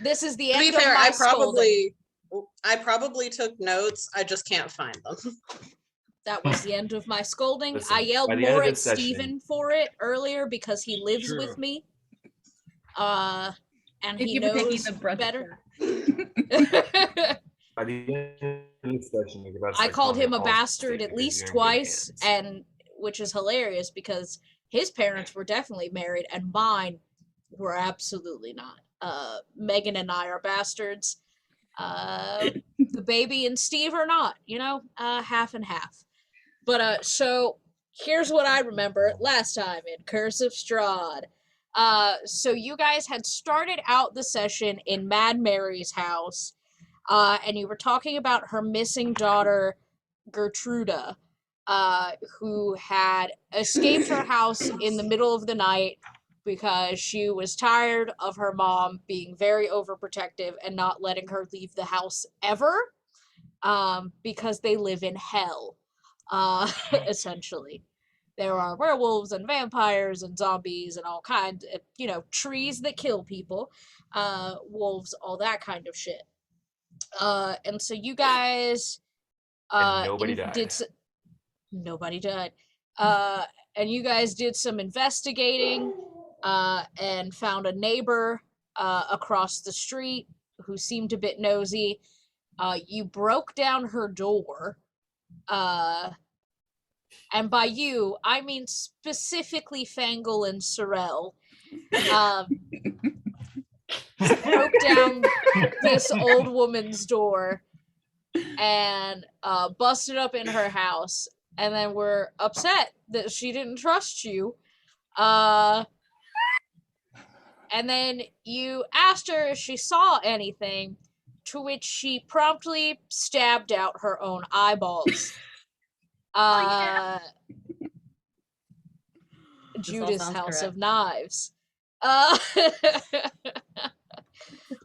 This is the To end be fair, of my scolding. I probably took notes. I just can't find them. That was the end of my scolding. Listen, I yelled by the end more of at this session- Steven for it earlier because he lives True. with me. And Thank he you for taking knows the brush better. By the end of this session, you're about to I start called calling him me a all bastard state at because least you're in good twice, hands. and which is hilarious because his parents were definitely married and mine were absolutely not. Megan and I are bastards. The baby and Steve are not, half and half. But so here's what I remember last time in Curse of Strahd. So you guys had started out the session in Mad Mary's house, and you were talking about her missing daughter, Gertruda, who had escaped her house in the middle of the night because she was tired of her mom being very overprotective and not letting her leave the house ever, because they live in hell, essentially. There are werewolves and vampires and zombies and all kinds of, trees that kill people, wolves, all that kind of shit. And so you guys And nobody died. Nobody died. And you guys did some investigating, and found a neighbor across the street who seemed a bit nosy. You broke down her door, and by you, I mean specifically Fangle and Sorrel. Broke down this old woman's door and busted up in her house, and then were upset that she didn't trust you. And then you asked her if she saw anything, to which she promptly stabbed out her own eyeballs. Judas House of Knives.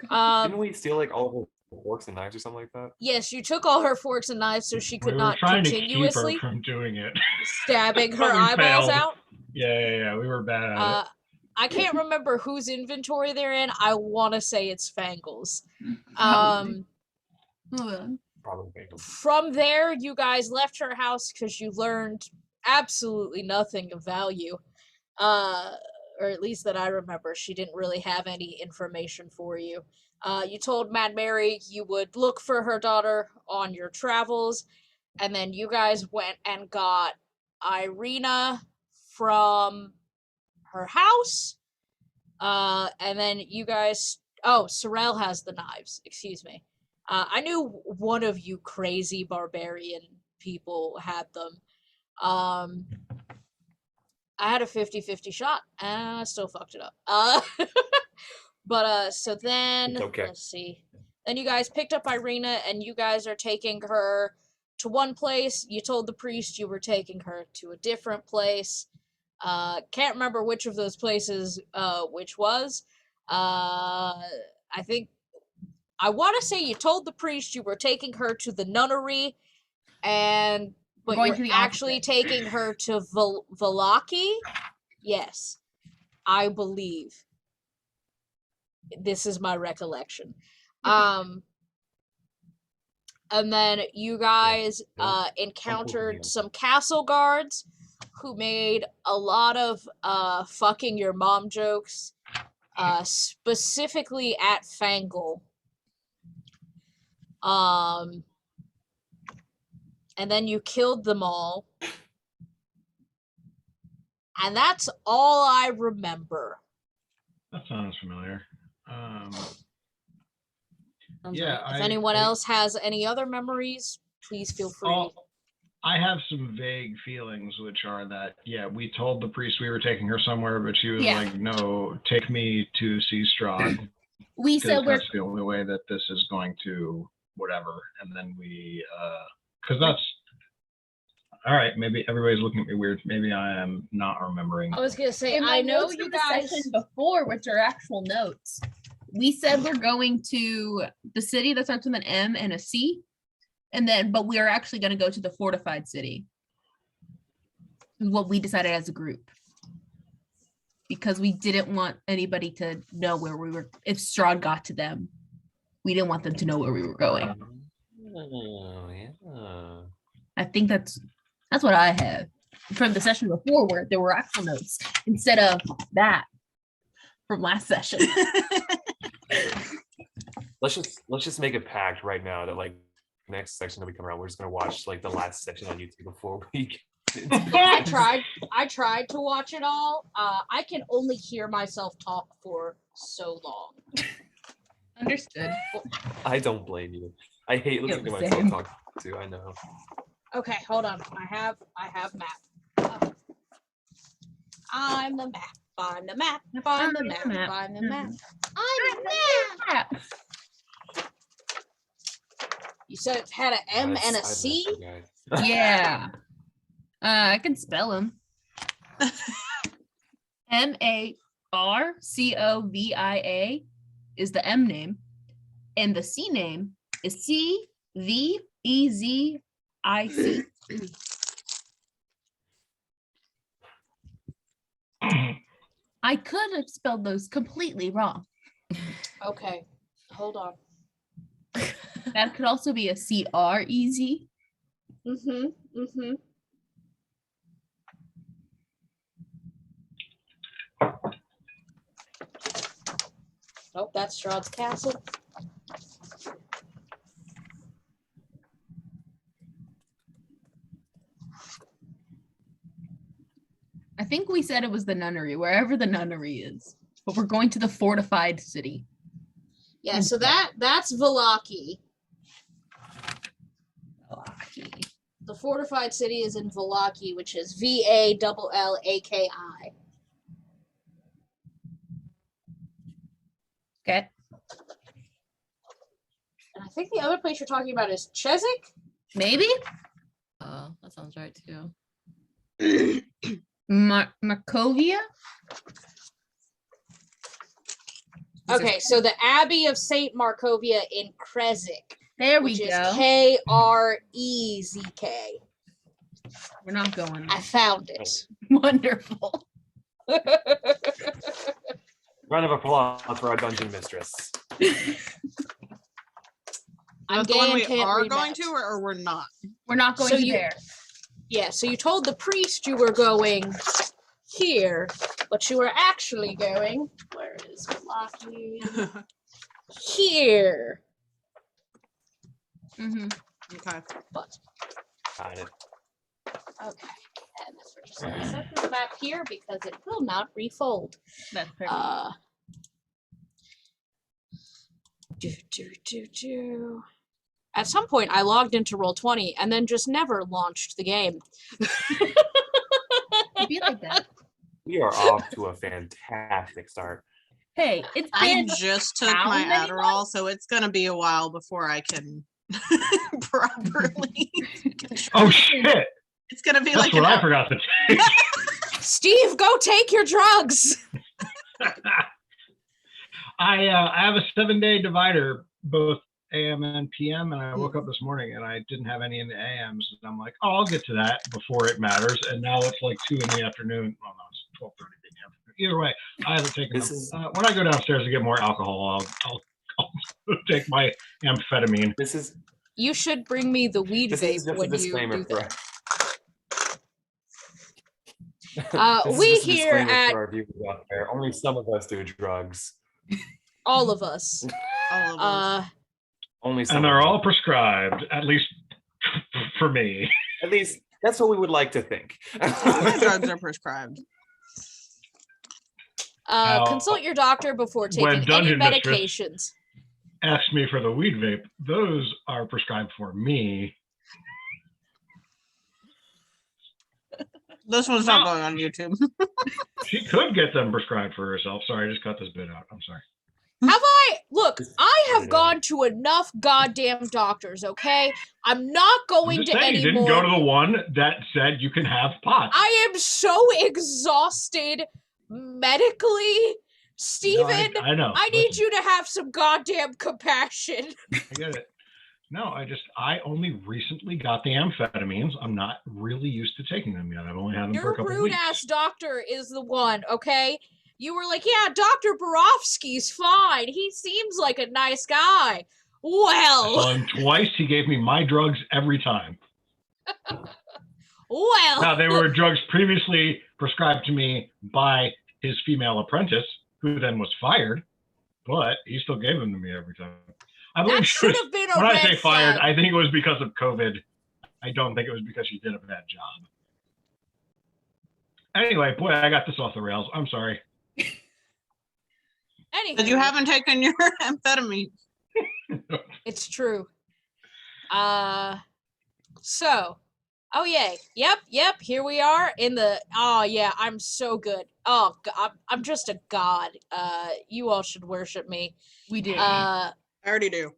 Didn't we steal like all of her forks and knives or something like that? Yes, you took all her forks and knives so she could We were not trying to keep continuously her from doing it. stabbing her But we eyeballs failed. out. Yeah. We were bad at it. I can't remember whose inventory they're in. I want to say it's Fangle's. Probably. Probably Fangle. From there, you guys left her house because you learned absolutely nothing of value. Or at least that I remember. She didn't really have any information for you. You told Mad Mary you would look for her daughter on your travels, and then you guys went and got Irina from her house, and then you guys... Oh, Sorrel has the knives, excuse me. I knew one of you crazy barbarian people had them. I had a 50-50 shot, and I still fucked it up. But so then, Okay. Let's see. Then you guys picked up Irina, and you guys are taking her to one place. You told the priest you were taking her to a different place. Can't remember which of those places which was. I want to say you told the priest you were taking her to the nunnery, but Going you're to the actually opposite. taking her to Valaki? Yes, I believe. This is my recollection. And then you guys encountered some castle guards who made a lot of fucking your mom jokes, specifically at Fangle. And then you killed them all. And that's all I remember. That sounds familiar. If anyone else has any other memories, please feel free. I have some vague feelings, which are that, we told the priest we were taking her somewhere, but she was like, no, take me to see Strahd. We said that's the only way that this is going to whatever. And then because that's, all right, maybe everybody's looking at me weird. Maybe I am not remembering. I was going to say, I know you guys... session before, which are actual notes. We said we're going to the city that starts with an M and a C, but we are actually going to go to the fortified city. What we decided as a group. because we didn't want anybody to know where we were. If Strahd got to them, we didn't want them to know where we were going. Oh, yeah. I think that's what I have from the session before, where there were actual notes instead of that from last session. Let's just make a pact right now that like next section that we come around, we're just gonna watch like the last section on YouTube before we. I tried to watch it all. I can only hear myself talk for so long. Understood. I don't blame you. I hate listening to myself Same. talk too. I know. Okay, hold on. I have map. I'm the map. I'm the map. I'm the map. I'm the map. I'm the map. You said it had an M and a C? Yeah. I can spell them. Marcovia is the M name, and the C name is CVEZIC. I could have spelled those completely wrong. Okay, hold on. That could also be a CREZ. Mm-hmm. Oh, that's Strahd's castle. I think we said it was the nunnery, wherever the nunnery is. But we're going to the fortified city. Yeah, so that's Vallaki. The fortified city is in Vallaki, which is Vallaki. Okay. And I think the other place you're talking about is Cheswick? Maybe? Oh, that sounds right too. Marcovia? Okay, so the Abbey of St. Markovia in Kresik, There we which is go. Krezk. We're not going. I found it. Wonderful. Round of applause for our dungeon mistress. I'm That's the one gay we and can't are read going maps. to, or we're not? We're not going So to you- there. Yeah, so you told the priest you were going here, but you were actually going. Where is Vallaki? Here. Mhm. Okay. But Got it. okay, and we're just gonna set this map here because it will not refold. That's perfect. Do. At some point, I logged into Roll20 and then just never launched the game. It'd be like that. We are off to a fantastic start. Hey, it's I been just took how my many Adderall, so it's gonna be a while before I can properly. Oh shit! It's gonna be That's like what an I hour. forgot to take. Steve, go take your drugs. I have a 7-day divider, both AM and PM, and I woke up this morning and I didn't have any in the AMs, and I'm like, oh, I'll get to that before it matters. And now it's like 2 in the afternoon. Well, no, it's 12:30 in the afternoon. Either way, I haven't taken This them. is- When I go downstairs to get more alcohol, I'll take my amphetamine. This is You should bring me the weed this is vape just a when you disclaimer do for. that. This is We just a here disclaimer at- for our viewers out there. Only some of us do drugs. All of us. All of us. Only some. And they're of all us. prescribed, at least for me. At least that's what we would like to think. All the drugs are prescribed. Consult your doctor before taking any Dungeon Mistress- medications. Ask me for the weed vape. Those are prescribed for me. This one's not going on YouTube. She could get them prescribed for herself. Sorry, I just cut this bit out. I'm sorry. Have I? Look, I have Yeah. gone to enough goddamn doctors, okay? I'm not I'm going just to saying, you any didn't go more. to the one that said you can have pot. I am so exhausted medically. Steven, I know. I need Listen, you to have some goddamn compassion. I get it. No, I only recently got the amphetamines. I'm not really used to taking them yet. I've only had them for Your a couple rude weeks. ass doctor is the one, okay? You were like, yeah, Dr. Borofsky's fine. He seems like a nice guy. I saw Well, him twice. He gave me my drugs every time. well. Now, they were drugs previously prescribed to me by his female apprentice, who then was fired, but he still gave them to me every time. I believe That she should was- have been a when I red say fired, flag. I think it was because of COVID. I don't think it was because she did a bad job. Anyway, boy, I got this off the rails. I'm sorry. But you Anywho, haven't taken your amphetamine. it's true. So, oh yay, yep. Here we are in the. Oh yeah, I'm so good. Oh, I'm just a god. You all should worship me. We do. I already do.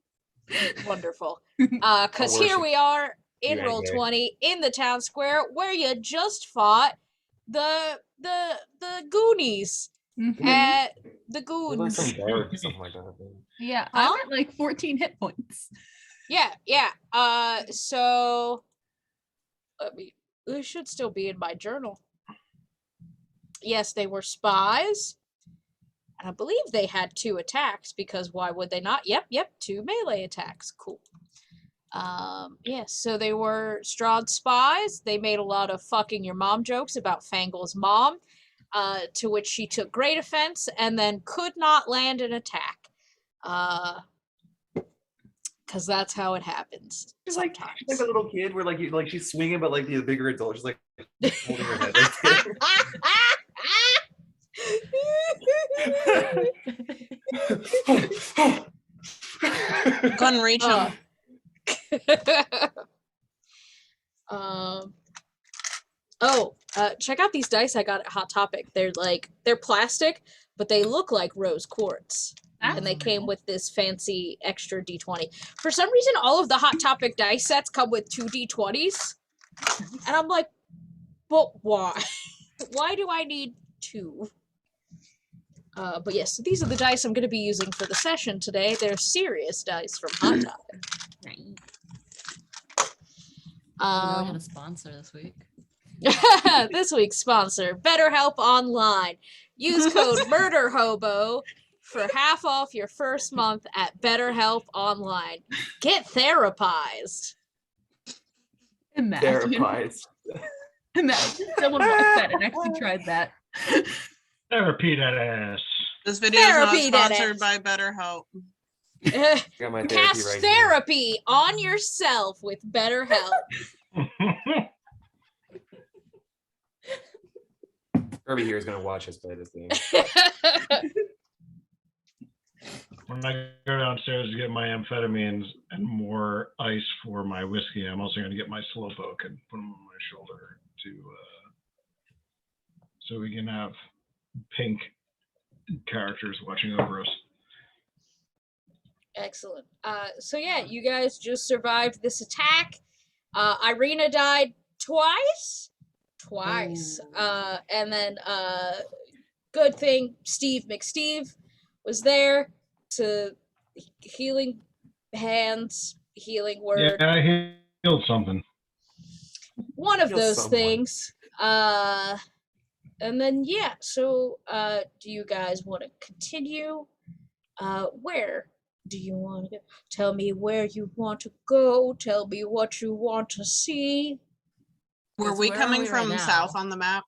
Wonderful. Cause here worship we are in you, roll Angry. 20 in the town square where you just fought the Goonies Mhm. at the Like Goons. some guard or something like that. I think. Yeah, Huh? I'm at like 14 hit points. Yeah. So let me. It should still be in my journal. Yes, they were spies. And I believe they had 2 attacks because why would they not? Yep, 2 melee attacks. Cool. Yeah, so they were Strahd spies. They made a lot of fucking your mom jokes about Fangol's mom, to which she took great offense and then could not land an attack. Because that's how it happens She's like sometimes. a little kid where like she's swinging, but like the bigger adult, she's like holding her head. Like, Couldn't reach him. Check out these dice I got at Hot Topic. They're plastic, but they look like rose quartz. And they came with this fancy extra D20. For some reason, all of the Hot Topic dice sets come with 2 D20s. And I'm like, but why? Why do I need 2? But yes, so these are the dice I'm going to be using for the session today. They're serious dice from Hot Topic. Right. We had Um, a sponsor this week. this week's sponsor, BetterHelp Online. Use code MurderHobo for half off your first month at BetterHelp Online. Get therapized. Imagine. Therapized. Imagine someone watched that and actually tried that. Therapy that ass. This video is not Therapy, that sponsored is. by BetterHelp. Got my therapy Cast right here. therapy on yourself with BetterHelp. Kirby here is gonna watch us play this game. When I go downstairs to get my amphetamines and more ice for my whiskey, I'm also going to get my Slowpoke and put them on my shoulder so we can have pink characters watching over us. Excellent. So yeah, you guys just survived this attack. Irina died twice. And then good thing Steve McSteve was there to healing hands, healing word. Yeah, I healed something. One of Heal those someone. things. And then yeah, so do you guys want to continue? Where do you want to go? Tell me where you want to go. Tell me what you want to see. Were Yes, we where are coming we right from now? south on the map?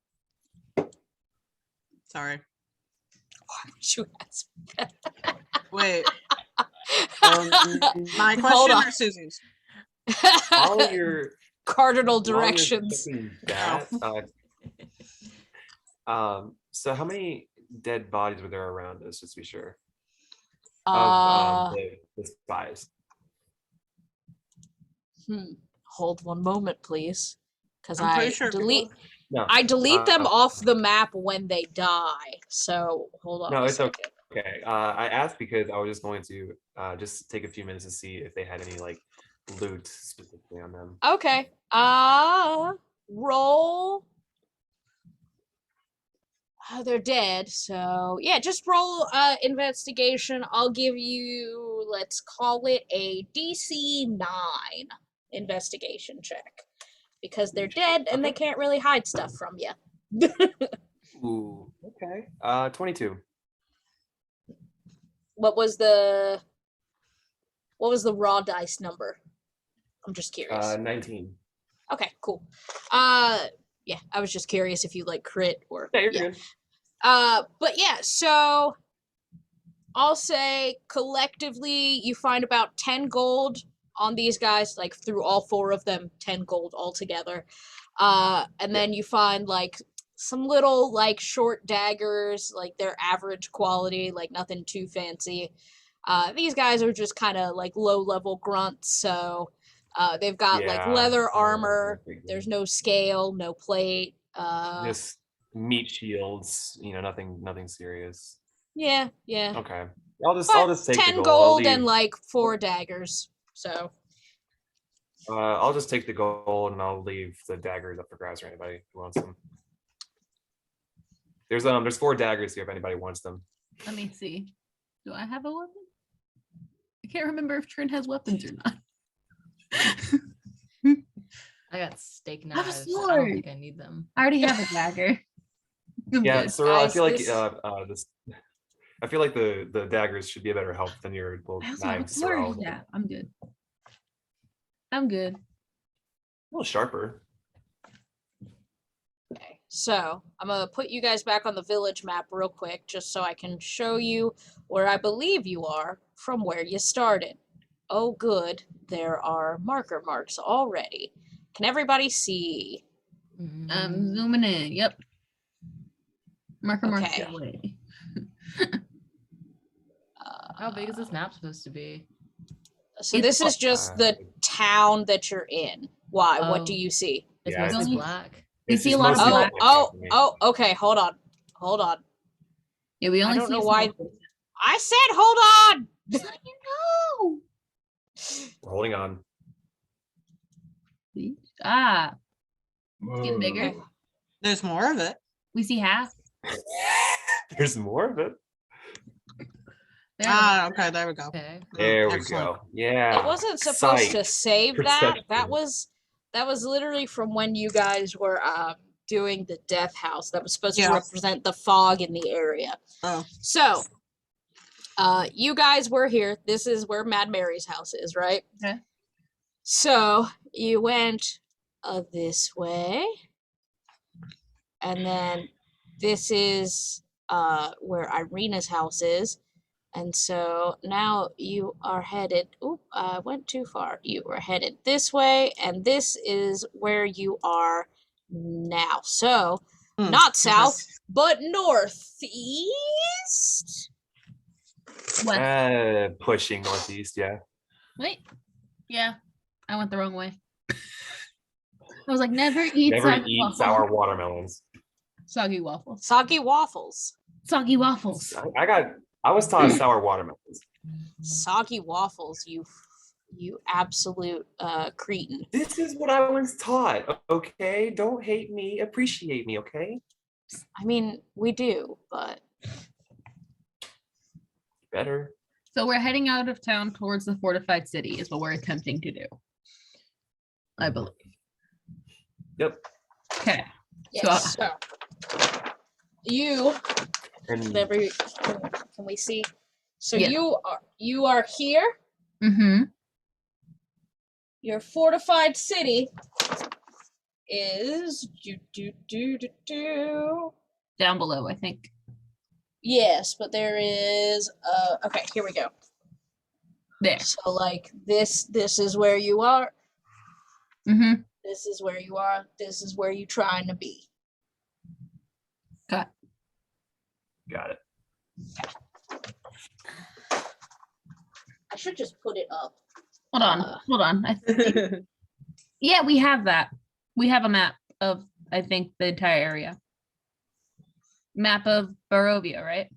Sorry. Why would you ask? Wait. Um, My Hold question on. or Susie's? while you're Cardinal while you're directions. thinking that, so how many dead bodies were there around us, just to be sure? Of the spies. Hold one moment, please, because I'm I pretty sure delete. people- No, I delete them Uh, off the map when they die. So hold on. No, a it's second. okay. I asked because I was just going to just take a few minutes to see if they had any like loot specifically on them. Okay. Roll. They're dead, so yeah, just roll investigation. I'll give you, let's call it a DC 9 investigation check. Because they're dead and they can't really hide stuff from you. Ooh, okay. 22. What was the raw dice number? I'm just curious. 19. Okay, cool. Yeah, I was just curious if you like crit or Yeah, you're good. but yeah, so I'll say collectively you find about 10 gold on these guys, like through all four of them, 10 gold altogether. And then you find like some little like short daggers, like they're average quality, like nothing too fancy. These guys are just kind of like low level grunts, so they've got like Yeah. leather armor. Pretty good. There's no scale, no plate. Just meat shields, nothing serious. Yeah. Okay. I'll But just take 10 the gold. gold and like 4 daggers. So I'll just take the gold and I'll leave the daggers up for grabs for anybody who wants them. There's 4 daggers here if anybody wants them. Let me see. Do I have a weapon? I can't remember if Trent has weapons or not. I got steak I have a knives. I don't think sword. I need them. I already have a dagger. I'm Yeah, good. Sorrel, I Guys, feel like this- I feel like the daggers should be a better help than your little I also have a knives, sword. Sorrel. Yeah, I'm good. I'm good. A little sharper. Okay, so I'm gonna put you guys back on the village map real quick, just so I can show you where I believe you are from where you started. Oh, good, there are marker marks already. Can everybody see? Mm, Zooming in. Yep. Marker mark Okay. your way. How big is this map supposed to be? So It's this is just the town that you're in. Why? What do Oh. you see? It's Yeah, mostly it's- black. We It's see just a lot of mostly black. Okay, hold on. Yeah, we only don't see know a why- small portion. I said hold on! Just let you know. We're holding on. See? Ah, it's getting bigger. Okay. There's more of it. We see half. There's more of it. There. Okay, there we go. Okay. There we Excellent. go. Yeah. It wasn't supposed to Sight. save that. That Perception. was literally from when you guys were doing the death house. That was supposed to Yeah. represent the fog in the area. Oh, So, you guys were here. This is where Mad Mary's house is, right? Okay. So you went this way, and then this is where Irina's house is. And so now you are headed. Oop, I went too far. You are headed this way, and this is where you are now. So not okay. south, but northeast. West. Pushing northeast, yeah. Wait. Yeah, I went the wrong way. I was like, never eat Never soggy eat waffles. sour watermelons. Soggy waffles. Soggy waffles. Soggy waffles. I was taught sour watermelons. Soggy waffles, you absolute cretin. This is what I was taught. Okay, don't hate me, appreciate me. Okay, I mean, we do, but better. So we're heading out of town towards the fortified city is what we're attempting to do. I believe. Yep. Okay. yes. So you And can we see? So Yeah. you are here. Mm-hmm. Your fortified city is Down below, I think. yes, but there is okay, here we go. There. So like this is where you are. Mm-hmm. This is where you are. This is where you're trying to be. Got got it. I should just put it up. Hold on. Hold on. I think, yeah, we have that. We have a map of, I think, the entire area. Map of Barovia, right?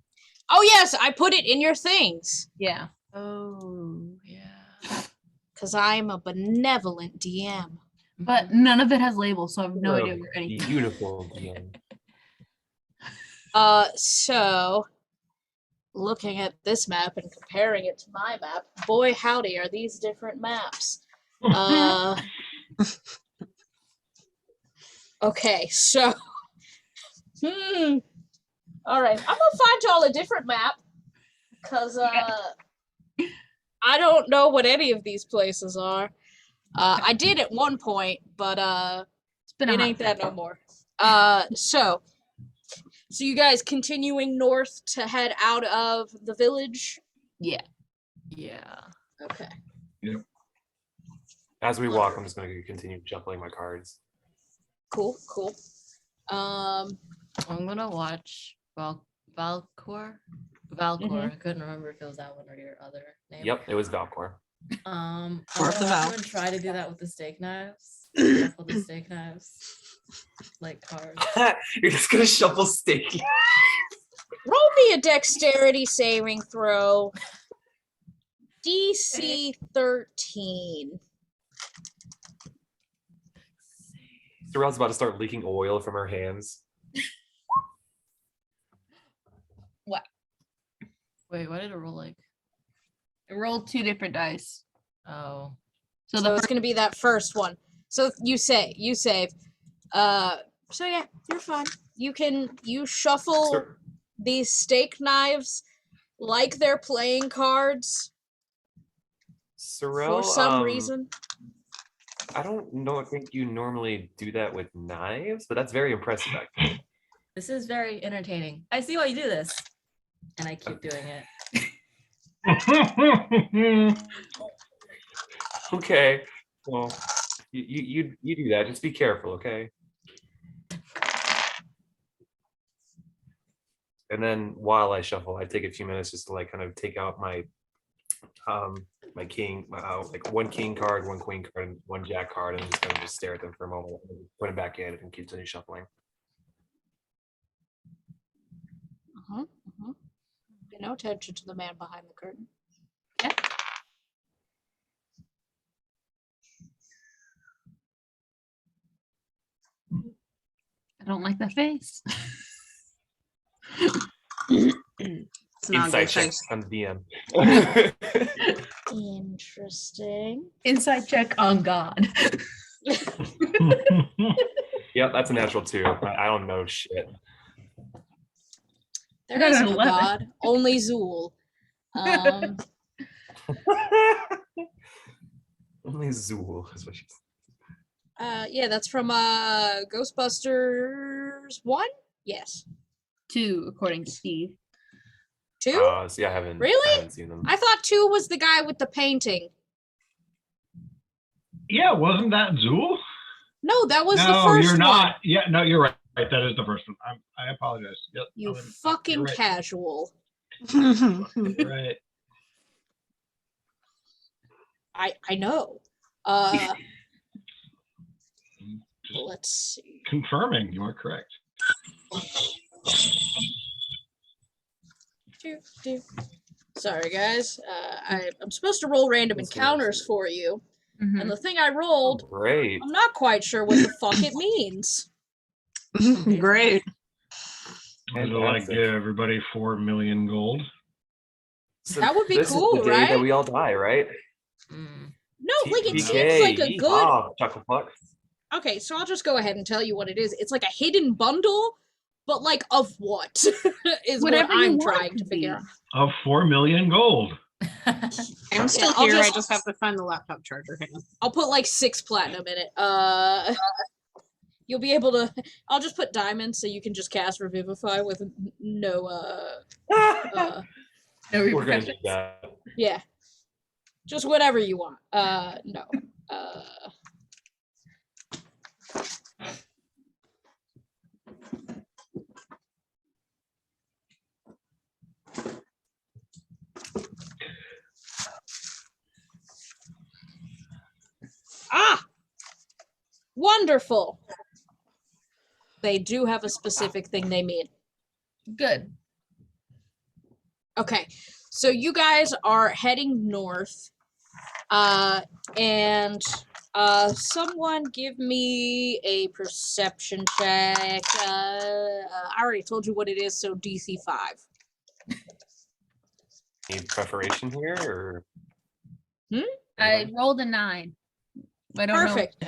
Oh yes, I put it in your things. Yeah. Oh, yeah. Because I'm a benevolent DM. But none of it has labels, so I have no You're idea a where anything. Beautiful DM. So looking at this map and comparing it to my map, boy howdy, are these different maps. Okay, so All right, I'm gonna find y'all a different map because I don't know what any of these places are. I did at one point, but It's been a it hot ain't that no more. So you guys continuing north to head out of the village? Yeah. Yeah. Okay. As we walk, I'm just going to continue shuffling my cards. Cool. I'm gonna watch Valcor. I couldn't remember if it was that one or your other name. Yep, it was Valcor. I'm Worth gonna the watch Val. him and try to do that with the steak knives. Shuffle the steak knives. Like cards. You're just going to shuffle steak. Roll me a dexterity saving throw. DC 13. Sorrel's about to start leaking oil from her hands. Wait, what did it roll like? I rolled 2 different dice. Oh. So So the it's gonna be that first one. So you save. So yeah, you're fine. You shuffle Sor- these steak knives like they're playing cards Sorrel, for some reason. I don't know. I think you normally do that with knives, but that's very impressive, actually. This is very entertaining. I see why you do this. And I keep doing it. Okay. Well, you do that. Just be careful, okay? And then while I shuffle, I take a few minutes just to like kind of take out my my king, like one king card, one queen card, and one jack card, and just kind of just stare at them for a moment, and put them back in, and continue shuffling. Pay no attention to the man behind the curtain. I don't like that face. It's not a Inside good check face. on the DM. Interesting. Inside check on God. Yep, that's a natural too. I don't know shit. There got is an no 11. god, only Zool. Only Zool is what she said. Yeah, that's from Ghostbusters 1? Yes. 2, according to Steve. 2? See, I haven't Really? seen them. I thought 2 was the guy with the painting. Yeah, wasn't that Zool? No, that was No, the first you're one. not. Yeah, no, you're right. That is the first one. I apologize. Yep, You you're fucking right. casual. You're right. I know. Just Let's see. confirming you are correct. Do. Sorry, guys. I'm supposed to roll random That's encounters nice. for you, Mhm. and the thing I rolled, Great. I'm not quite sure what the fuck it means. Great. Would you like to Fantastic. give everybody 4 million gold? So That would be this cool, is the day right? that we all die, right? Mm. No, like it seems TPK, like a good. yeehaw, Chuckle Puck. Okay, so I'll just go ahead and tell you what it is. It's like a hidden bundle, but like of what is Whatever what you I'm want it trying to to figure be. out. Of 4 million gold. I'm still I'll here. I just- just have to find the laptop charger. Hang on. I'll put like 6 platinum in it. You'll be able to. I'll just put diamonds so you can just cast Revivify with no. No We're gonna repercussions. need that. Yeah, just whatever you want. No. Ah! Wonderful. They do have a specific thing they mean. Good. Okay, so you guys are heading north, and someone give me a perception check. I already told you what it is, so DC 5. Any preparation here, or I rolled a 9. I don't Perfect.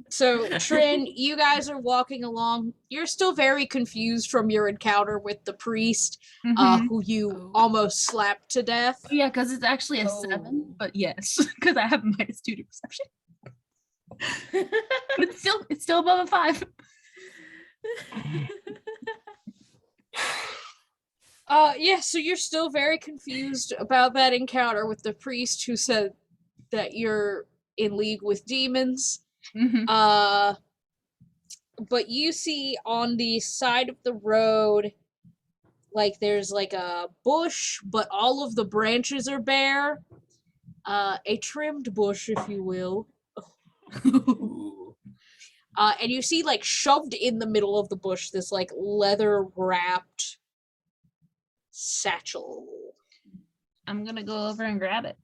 So, Trin, you guys are walking along. You're still very confused from your encounter with the priest, Mhm. who you Oh. almost slapped to death. Yeah, because it's actually a Oh. 7, but yes, because I have -2 to perception. But it's still above a 5. Yeah, so you're still very confused about that encounter with the priest who said that you're in league with demons. Mm-hmm. But you see on the side of the road, like there's like a bush, but all of the branches are bare. A trimmed bush, if you will. Ooh. And you see like shoved in the middle of the bush this like leather wrapped satchel. I'm gonna go over and grab it.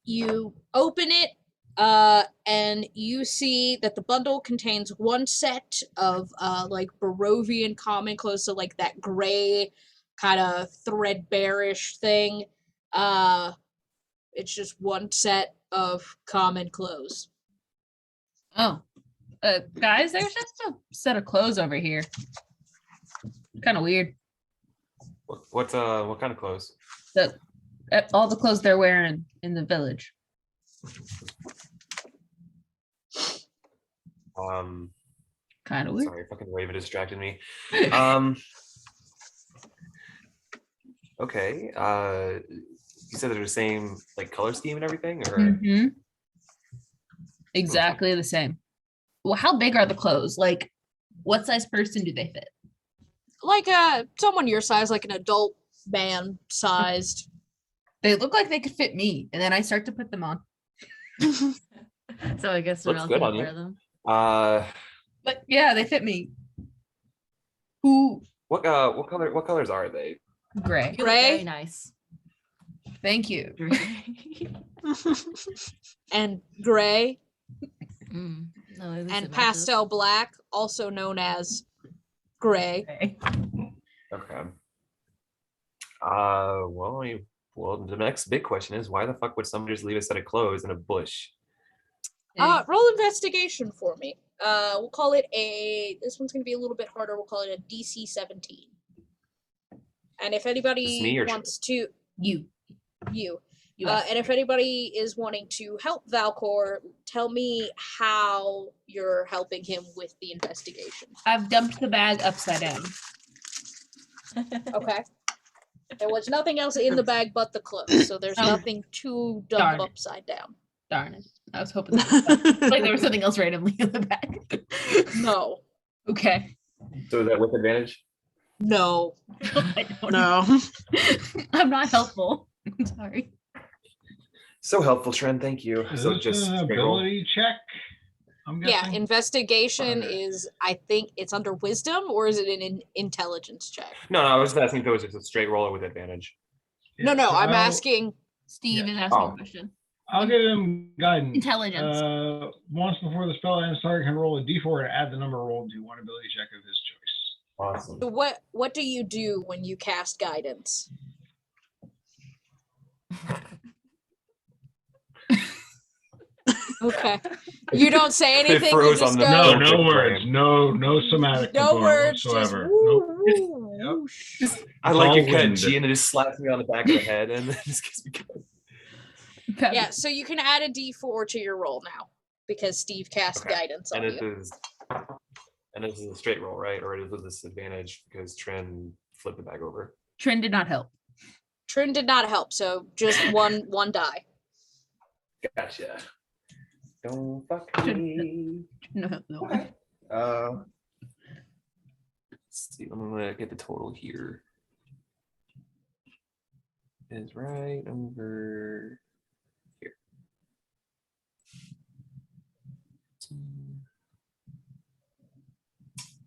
You open it, and you see that the bundle contains one set of like Barovian common clothes, so like that gray kind of threadbare-ish thing. It's just one set of common clothes. Oh, guys, there's just a set of clothes over here. Kind of weird. What kind of clothes? All the clothes they're wearing in the village. Kind of weird. Sorry, fucking Raven distracted me. Okay. You said they're the same like color scheme and everything, or Mhm. Exactly the same. Well, how big are the clothes? Like, what size person do they fit? Like someone your size, like an adult man sized. They look like they could fit me, and then I start to put them on. So I guess we're Looks not good gonna on you. wear them. But yeah, they fit me. Who? what colors are they? Gray. You look very Gray? nice. Thank you. And gray Mm, no, at least and it matches. pastel black, also known as gray. Gray. Okay. Well, the next big question is why the fuck would somebody just leave a set of clothes in a bush? Roll investigation for me. We'll call it this one's gonna be a little bit harder. We'll call it a DC 17. And if Just me anybody or wants to, You. you. Yes. And if anybody is wanting to help Valcor, tell me how you're helping him with the investigation. I've dumped the bag upside down. Okay. There was nothing else in the bag but the clothes, so there's Oh. nothing to Darn dump it. upside down. Darn it. I was hoping that like there was something else randomly in the bag. No. Okay. So is that with advantage? No. I don't No. I'm not helpful. I'm sorry. So helpful, Trent. Thank you. Is So this just an straight roll? ability check? I'm Yeah, guessing. investigation Okay. is, I think it's under wisdom, or is it an intelligence check? No, I was just asking if it was just a straight roller with advantage. No, Yeah, so I'm I'll- asking. Steve Yeah. is asking Oh. a question. I'll give him guidance. Intelligence. Once before the spell ends, target can roll a d4 and add the number rolled to one ability check of his choice. Awesome. So what do you do when you cast guidance? Okay. You don't say It anything. You froze just on the go. No, Don't no take the words. blame. No somatic No component words. Just whatsoever. woo, Nope. woo, Yep. whoosh. I It's like all your cut, wind. G, and it just slaps me on the back of the head, and then just gets me going. Yeah. So you can add a D4 to your roll now because Steve cast Okay. guidance on And you. this is a straight roll, right? Or is it disadvantage because Tren flipped the bag over? Trend did not help. Trin did not help, so just one die. Gotcha. Don't fuck me. No. Let's see. I'm gonna get the total here. Is right over here.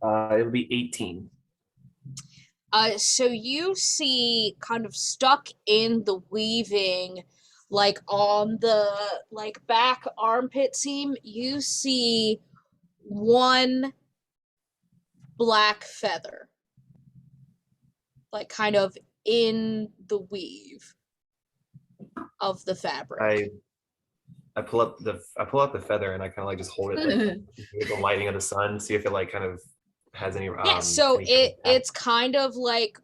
It'll be 18. So you see kind of stuck in the weaving, like on the like back armpit seam, you see one black feather. Like kind of in the weave of the fabric. I pull out the feather and I kind of like just hold it like with the lighting of the sun, see if it like kind of has any Yeah, so any kind of it's kind of like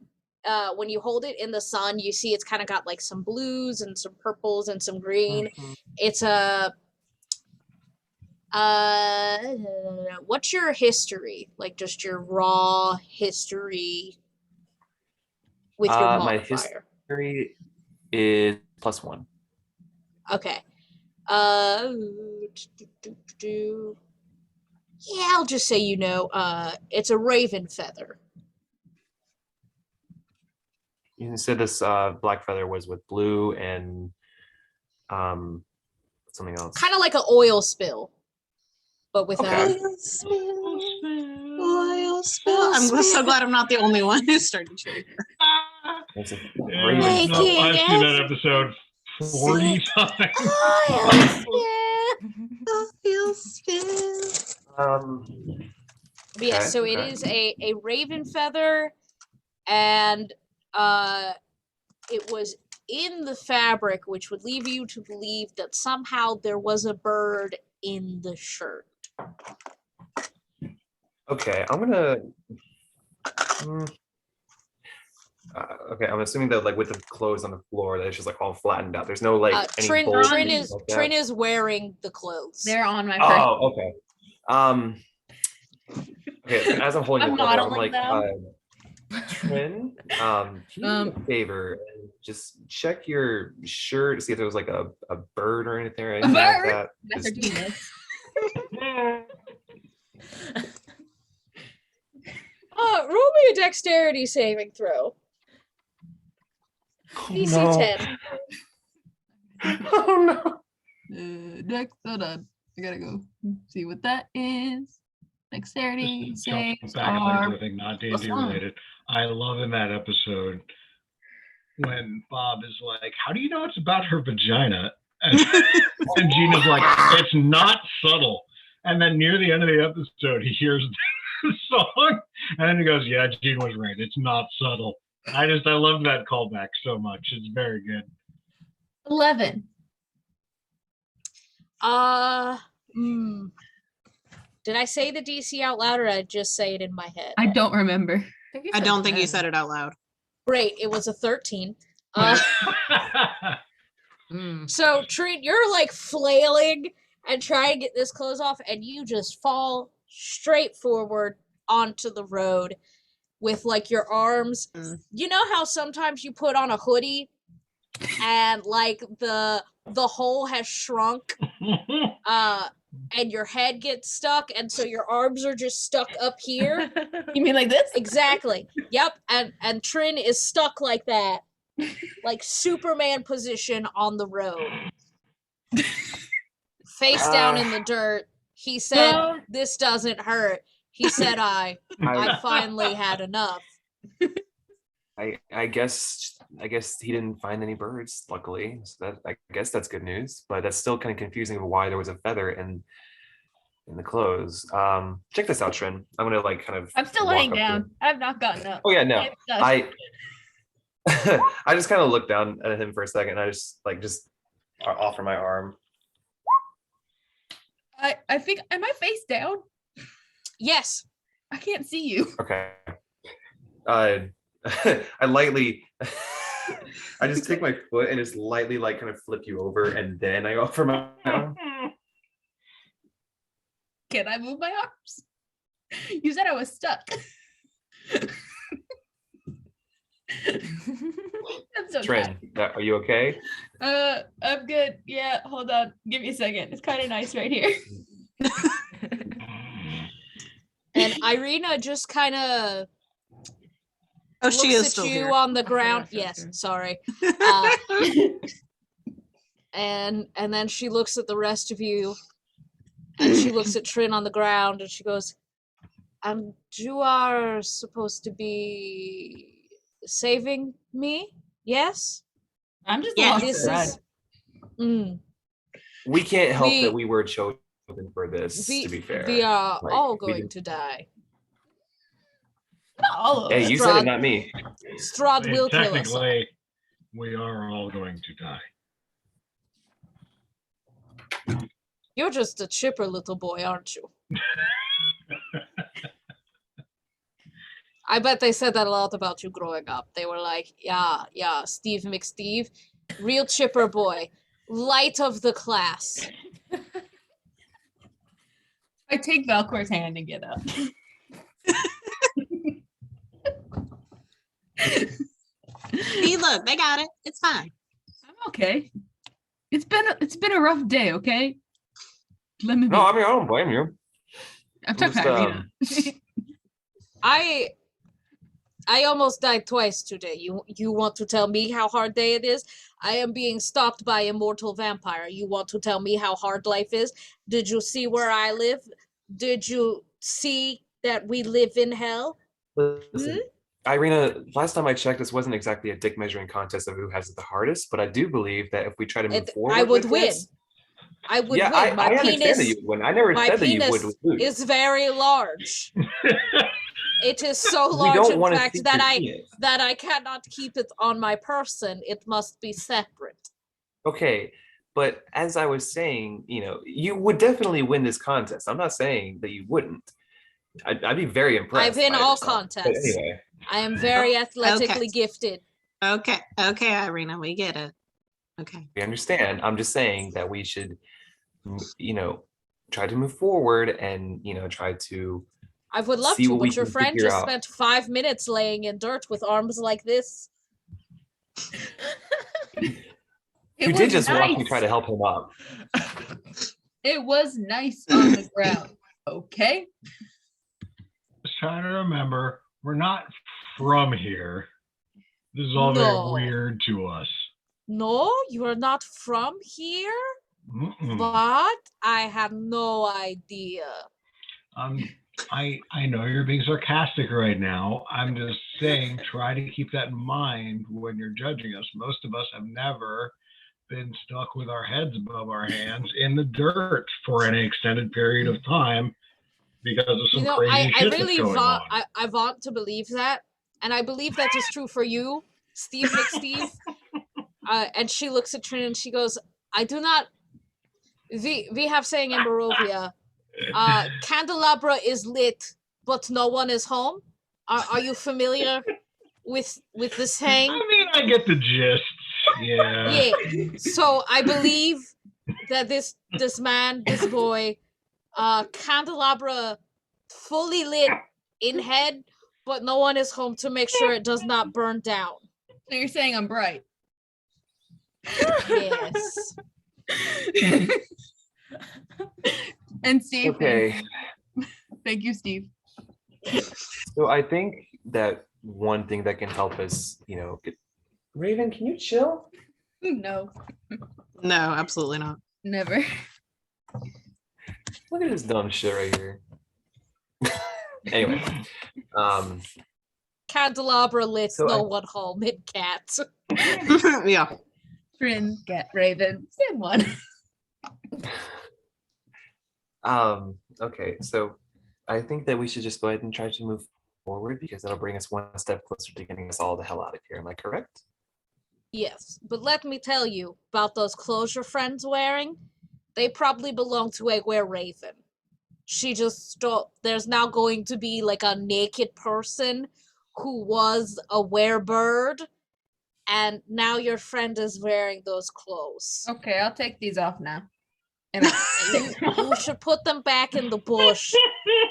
when you hold it in the sun, you see it's kind of got like some blues and some purples and some green. It's a what's your history? Like just your raw history with your my modifier. history is +1. Okay. Yeah, I'll just say it's a raven feather. You said this black feather was with blue and something else. Kind of like an oil spill, but without. Oil spill. Oil spill. I'm so glad I'm not the only one who started shooting. It's a Yeah, raven no, feather. I've seen that episode 40 times. Oil spill. Oil spill. But yeah, Okay, so it okay. is a raven feather, and it was in the fabric, which would lead you to believe that somehow there was a bird in the shirt. Okay, I'm gonna. Okay, I'm assuming that like with the clothes on the floor, that it's just like all flattened out. There's no like any Trin, folds Trin or is anything like that? Trin is wearing the clothes. They're on my person. Oh, okay. Okay, as I'm holding I'm the feather, I'm modeling like, them. Trin, can you do me a favor and just check your shirt to see if there was like a bird or anything or anything like bird? that? Yes, they're doing this. Roll me a dexterity saving throw. DC no. 10. Oh no. Dex, hold on. I gotta go see what that is. Dexterity Just jump saves back and are forth, something not D&D +1. related. I love in that episode when Bob is like, "How do you know it's about her vagina?" And, and Gina's like, "It's not subtle." And then near the end of the episode, he hears the song, and then he goes, "Yeah, Gina was right. It's not subtle." I love that callback so much. It's very good. 11. Did I say the DC out loud or did I just say it in my head? I don't remember. I don't think you said it out loud. Great, it was a 13. Mm. So Trin, you're like flailing and trying to get this clothes off, and you just fall straight forward onto the road with like your arms. You know how sometimes you put on a hoodie and like the hole has shrunk and your head gets stuck, and so your arms are just stuck up here. You mean like this? Exactly. Yep. And Trin is stuck like that, like Superman position on the road, face down in the dirt. He said, "This doesn't hurt." He said, I finally had enough. I guess he didn't find any birds, luckily. So that I guess that's good news, but that's still kind of confusing of why there was a feather in the clothes. Check this out, Trin. I'm gonna like kind of I'm still walk laying up down. I've not gotten up. Oh yeah, no. I'm done. I just kind of look down at him for a second and I just offer my arm. I think, am I face down? Yes. I can't see you. Okay. I lightly I just take my foot and just lightly like kind of flip you over and then I offer my arm. Can I move my arms? You said I was stuck. I'm so Trin, are you okay? I'm good. Yeah, hold on. Give me a second. It's kind of nice right here. And Irina just kind of She is looks still at you here. on the ground. she's Yes, here. sorry. And then she looks at the rest of you, and she looks at Trin on the ground, and she goes, "And you are supposed to be saving me? Yes? I'm just Yeah, along This for the ride. is We can't help We- that we were chosen for this, to be fair. we are Like, all we going didn't- to die. Not all of Hey, us. you said it, Strahd. not me. Strahd And will kill us all. technically, we are all going to die. You're just a chipper little boy, aren't you? I bet they said that a lot about you growing up. They were like, yeah, Steve McSteve, real chipper boy, light of the class. I take Valcor's hand and get up. See, look, they got it. It's fine. I'm okay. It's been a rough day, okay? Let me be. No, I mean I don't blame you. I'm talking just, to Irina. I almost died twice today. You want to tell me how hard day it is? I am being stalked by immortal vampire. You want to tell me how hard life is? Did you see where I live? Did you see that we live in hell? Listen, Irina, last time I checked, this wasn't exactly a dick measuring contest of who has it the hardest, but I do believe that if we try to move forward, I would with win. this, I would yeah, win. I understand that you would win. I never My said that you would penis lose. is very large. It is so We large, don't in wanna fact, see that your I penis. that I cannot keep it on my person. It must be separate. Okay, but as I was saying, you would definitely win this contest. I'm not saying that you wouldn't. I'd be very impressed. I've in by all yourself. But contests. anyway, I am very athletically gifted. Okay, Irina, we get it. Okay. we understand. I'm just saying that we should, try to move forward and try to I would love see to, what we but your can friend figure just out. spent 5 minutes laying in dirt with arms like this. You did just watch me try to help him up. It was nice on the ground. Okay. Just trying to remember, we're not from here. This is all No. very weird to us. No, you are not from here? Mm-mm. But I have no idea. I know you're being sarcastic right now. I'm just saying, try to keep that in mind when you're judging us. Most of us have never been stuck with our heads above our hands in the dirt for any extended period of time because of some crazy I shit really that's going on. I want to believe that, and I believe that is true for you, Steve McSteve. And she looks at Trin and she goes, I do not. We have saying in Barovia, candelabra is lit, but no one is home. Are you familiar with the saying? I mean, I get the gist. Yeah. Yeah. So I believe that this man, this boy, candelabra fully lit in head, but no one is home to make sure it does not burn down. So you're saying I'm bright. Yes. And Steve, Okay. thank you, Steve. So I think that one thing that can help us, Raven, can you chill? No, No, absolutely not. never. Look at this dumb shit right here. Anyway, Candelabra lit, So no I- one home, it cat. Yeah. Trin, Cat, Raven, same one. okay, so I think that we should just go ahead and try to move forward because that'll bring us one step closer to getting us all the hell out of here. Am I correct? Yes, but let me tell you about those clothes your friend's wearing. They probably belong to a were-raven. She just stole. There's now going to be like a naked person who was a werebird, and now your friend is wearing those clothes. Okay, I'll take these off now. And You should put them back in the bush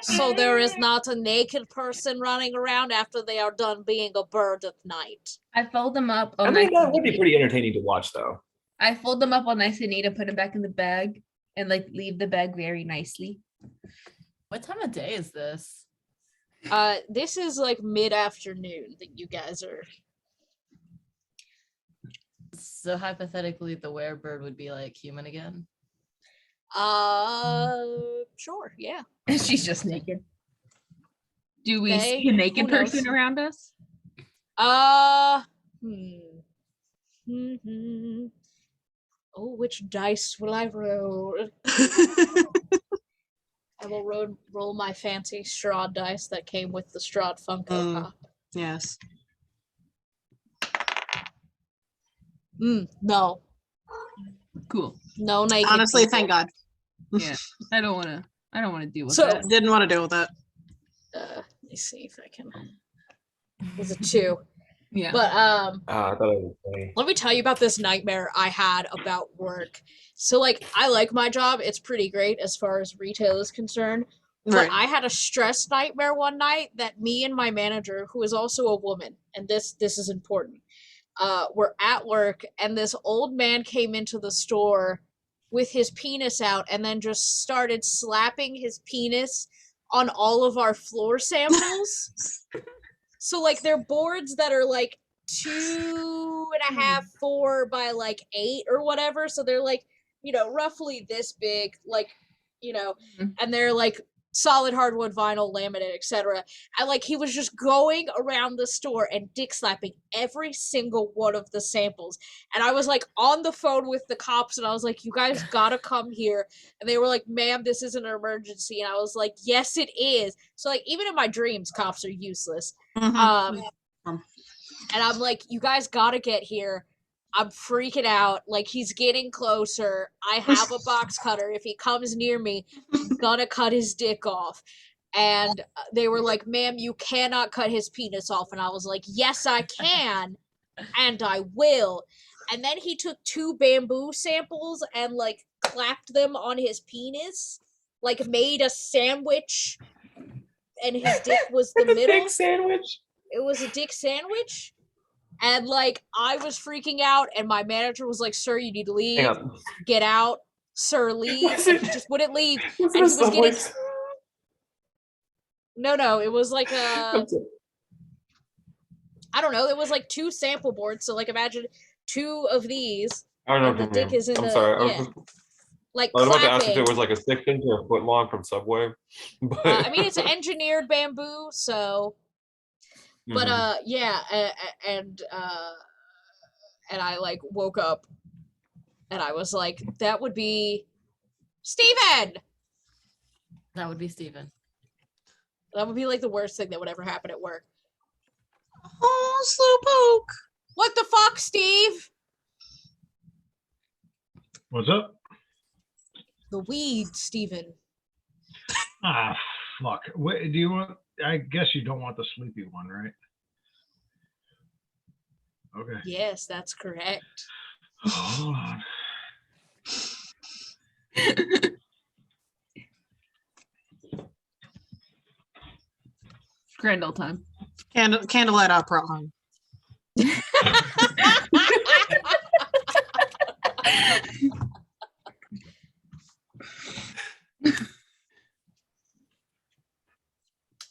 so there is not a naked person running around after they are done being a bird at night. I fold them up. I mean, that would be pretty entertaining to watch, though. I fold them up all nice and neat and put them back in the bag and like leave the bag very nicely. What time of day is this? This is like mid-afternoon that you guys are. So hypothetically, the werebird would be like human again. Sure, yeah. She's just naked. Do we They- see a naked who knows? person around us? Oh, which dice will I roll? I will roll my fancy Strahd dice that came with the Strahd Funko Pop. Yes. No. Cool. No naked. Honestly, people. thank God. Yeah. I don't want to deal with So- that. Didn't want to deal with that. Let me see if I can. It was a 2. Yeah. But I thought it was funny. let me tell you about this nightmare I had about work. So like I like my job. It's pretty great as far as retail is concerned. But Right. I had a stress nightmare one night that me and my manager, who is also a woman, and this is important, were at work, and this old man came into the store with his penis out and then just started slapping his penis on all of our floor samples. So like they're boards that are like 2.5, 4 by like 8 or whatever. So they're like, roughly this big, like, and they're like solid hardwood, vinyl, laminate, etc. And like he was just going around the store and dick slapping every single one of the samples. And I was like on the phone with the cops and I was like, you guys gotta come here. And they were like, ma'am, this is an emergency. And I was like, yes, it is. So like even in my dreams, cops are useless. Mhm. And I'm like, you guys gotta get here. I'm freaking out. Like, he's getting closer. I have a box cutter. If he comes near me, I'm gonna cut his dick off. And they were like, ma'am, you cannot cut his penis off. And I was like, yes, I can. And I will. And then he took 2 bamboo samples and, like, clapped them on his penis. Like, made a sandwich. And his dick was the middle. Dick sandwich. It was a dick sandwich. And, like, I was freaking out, and my manager was like, sir, you need to leave. Hang on. Get out. Sir, leave. Was And it- he just wouldn't leave. Was And it he a was getting... Subway? No, it was like a... I'm sorry. I don't know. It was like 2 sample boards. So, like, imagine 2 of these. I don't know. And the what you dick mean. is in I'm the... sorry. Yeah. Like, I was about to ask if clapping. it was like a 6 inch or a foot long from Subway. But I mean, it's engineered bamboo, so... But, Mhm. yeah, and I, like, woke up, and I was like, that would be... Steven! That would be Steven. That would be, like, the worst thing that would ever happen at work. Oh, Slowpoke. What the fuck, Steve? What's up? The weed, Steven. Ah, fuck. Wait, do you want? I guess you don't want the sleepy one, right? Okay. Yes, that's correct. Hold on. Grand old time. Candlelight opera on.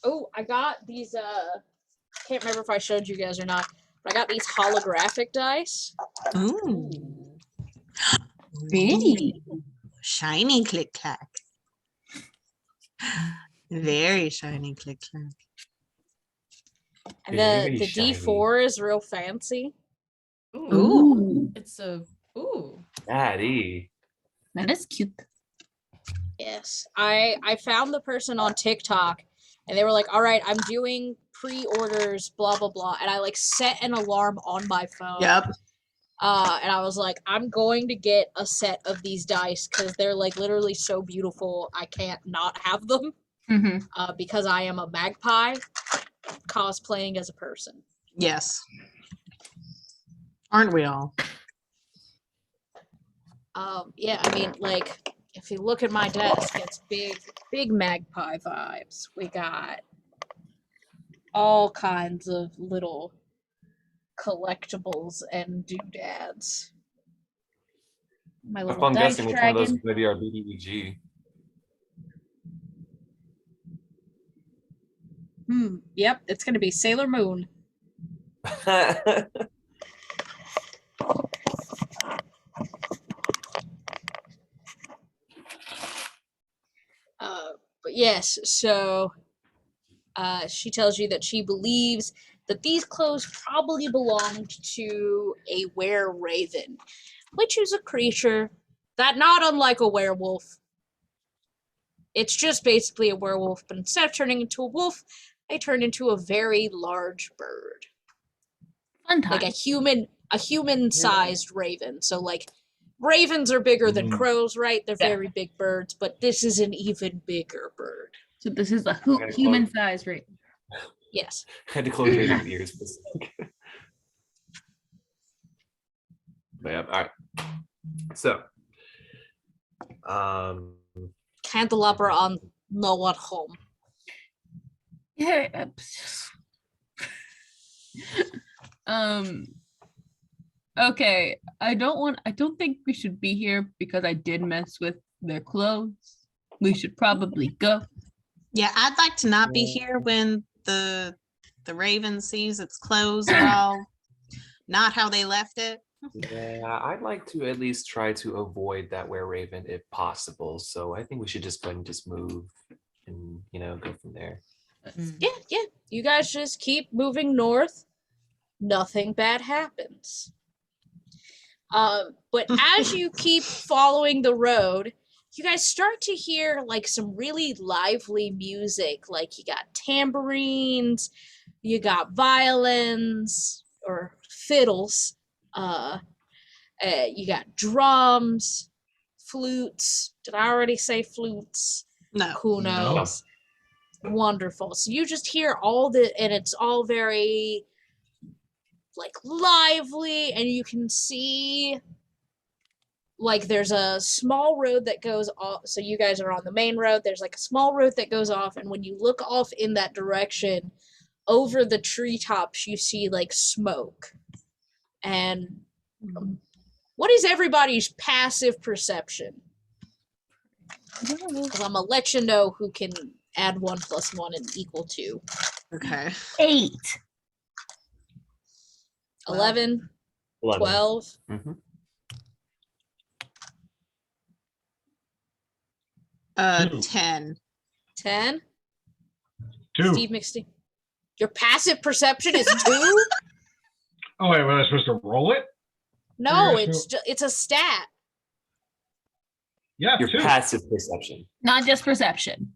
Oh, I got these, can't remember if I showed you guys or not, but I got these holographic dice. Ooh. Pretty. Shiny click clack. Very shiny click clack. And Very the shiny. D4 is real fancy. Ooh. It's a Daddy. That is cute. Yes. I found the person on TikTok and they were like, all right, I'm doing pre-orders, blah, blah, blah. And I like set an alarm on my phone. Yep. And I was like, I'm going to get a set of these dice because they're like literally so beautiful. I can't not have them Mm-hmm. because I am a magpie cosplaying as a person. Yes. Aren't we all? Yeah, I mean, like, if you look at my desk, it's big magpie vibes. We got all kinds of little collectibles and doodads. My If little I'm dice guessing which one of those dragon. is going to be our BDEG. Yep, it's gonna be Sailor Moon. But yes, so she tells you that she believes that these clothes probably belonged to a were-raven, which is a creature that, not unlike a werewolf, it's just basically a werewolf, but instead of turning into a wolf, they turn into a very large bird. Fun time. Like a human-sized raven. So like ravens are bigger than Mm. crows, right? They're Yeah. very big birds, but this is an even bigger bird. So this is a Gotta close. human size raven. Yes. I had to close Raven's ears for a second. But yeah, all right. So, Candelabra on no one home. Yeah. Okay. I don't think we should be here because I did mess with their clothes. We should probably go. Yeah, I'd like to not be here when the Raven sees its clothes are all not how they left it. yeah, I'd like to at least try to avoid that Were Raven if possible. So I think we should just go and just move and go from there. Yeah. You guys just keep moving north. Nothing bad happens. But as you keep following the road, you guys start to hear like some really lively music. Like you got tambourines, you got violins or fiddles, you got drums, flutes. Did I already say flutes? No. Who No. knows? Wonderful. So you just hear and it's all very like lively, and you can see like there's a small road that goes off. So you guys are on the main road. There's like a small road that goes off, and when you look off in that direction, over the treetops, you see like smoke. And what is everybody's passive perception? Because I'm gonna let you know who can add 1 + 1 and equal 2. Okay. 8. 11, 11. 12. Mhm. 2. 10. 10. 2. Steve McSteve. Your passive perception is 2? Oh wait, was I supposed to roll it? No, Yeah, it's a stat. Yeah, Your 2. passive perception. Not just perception.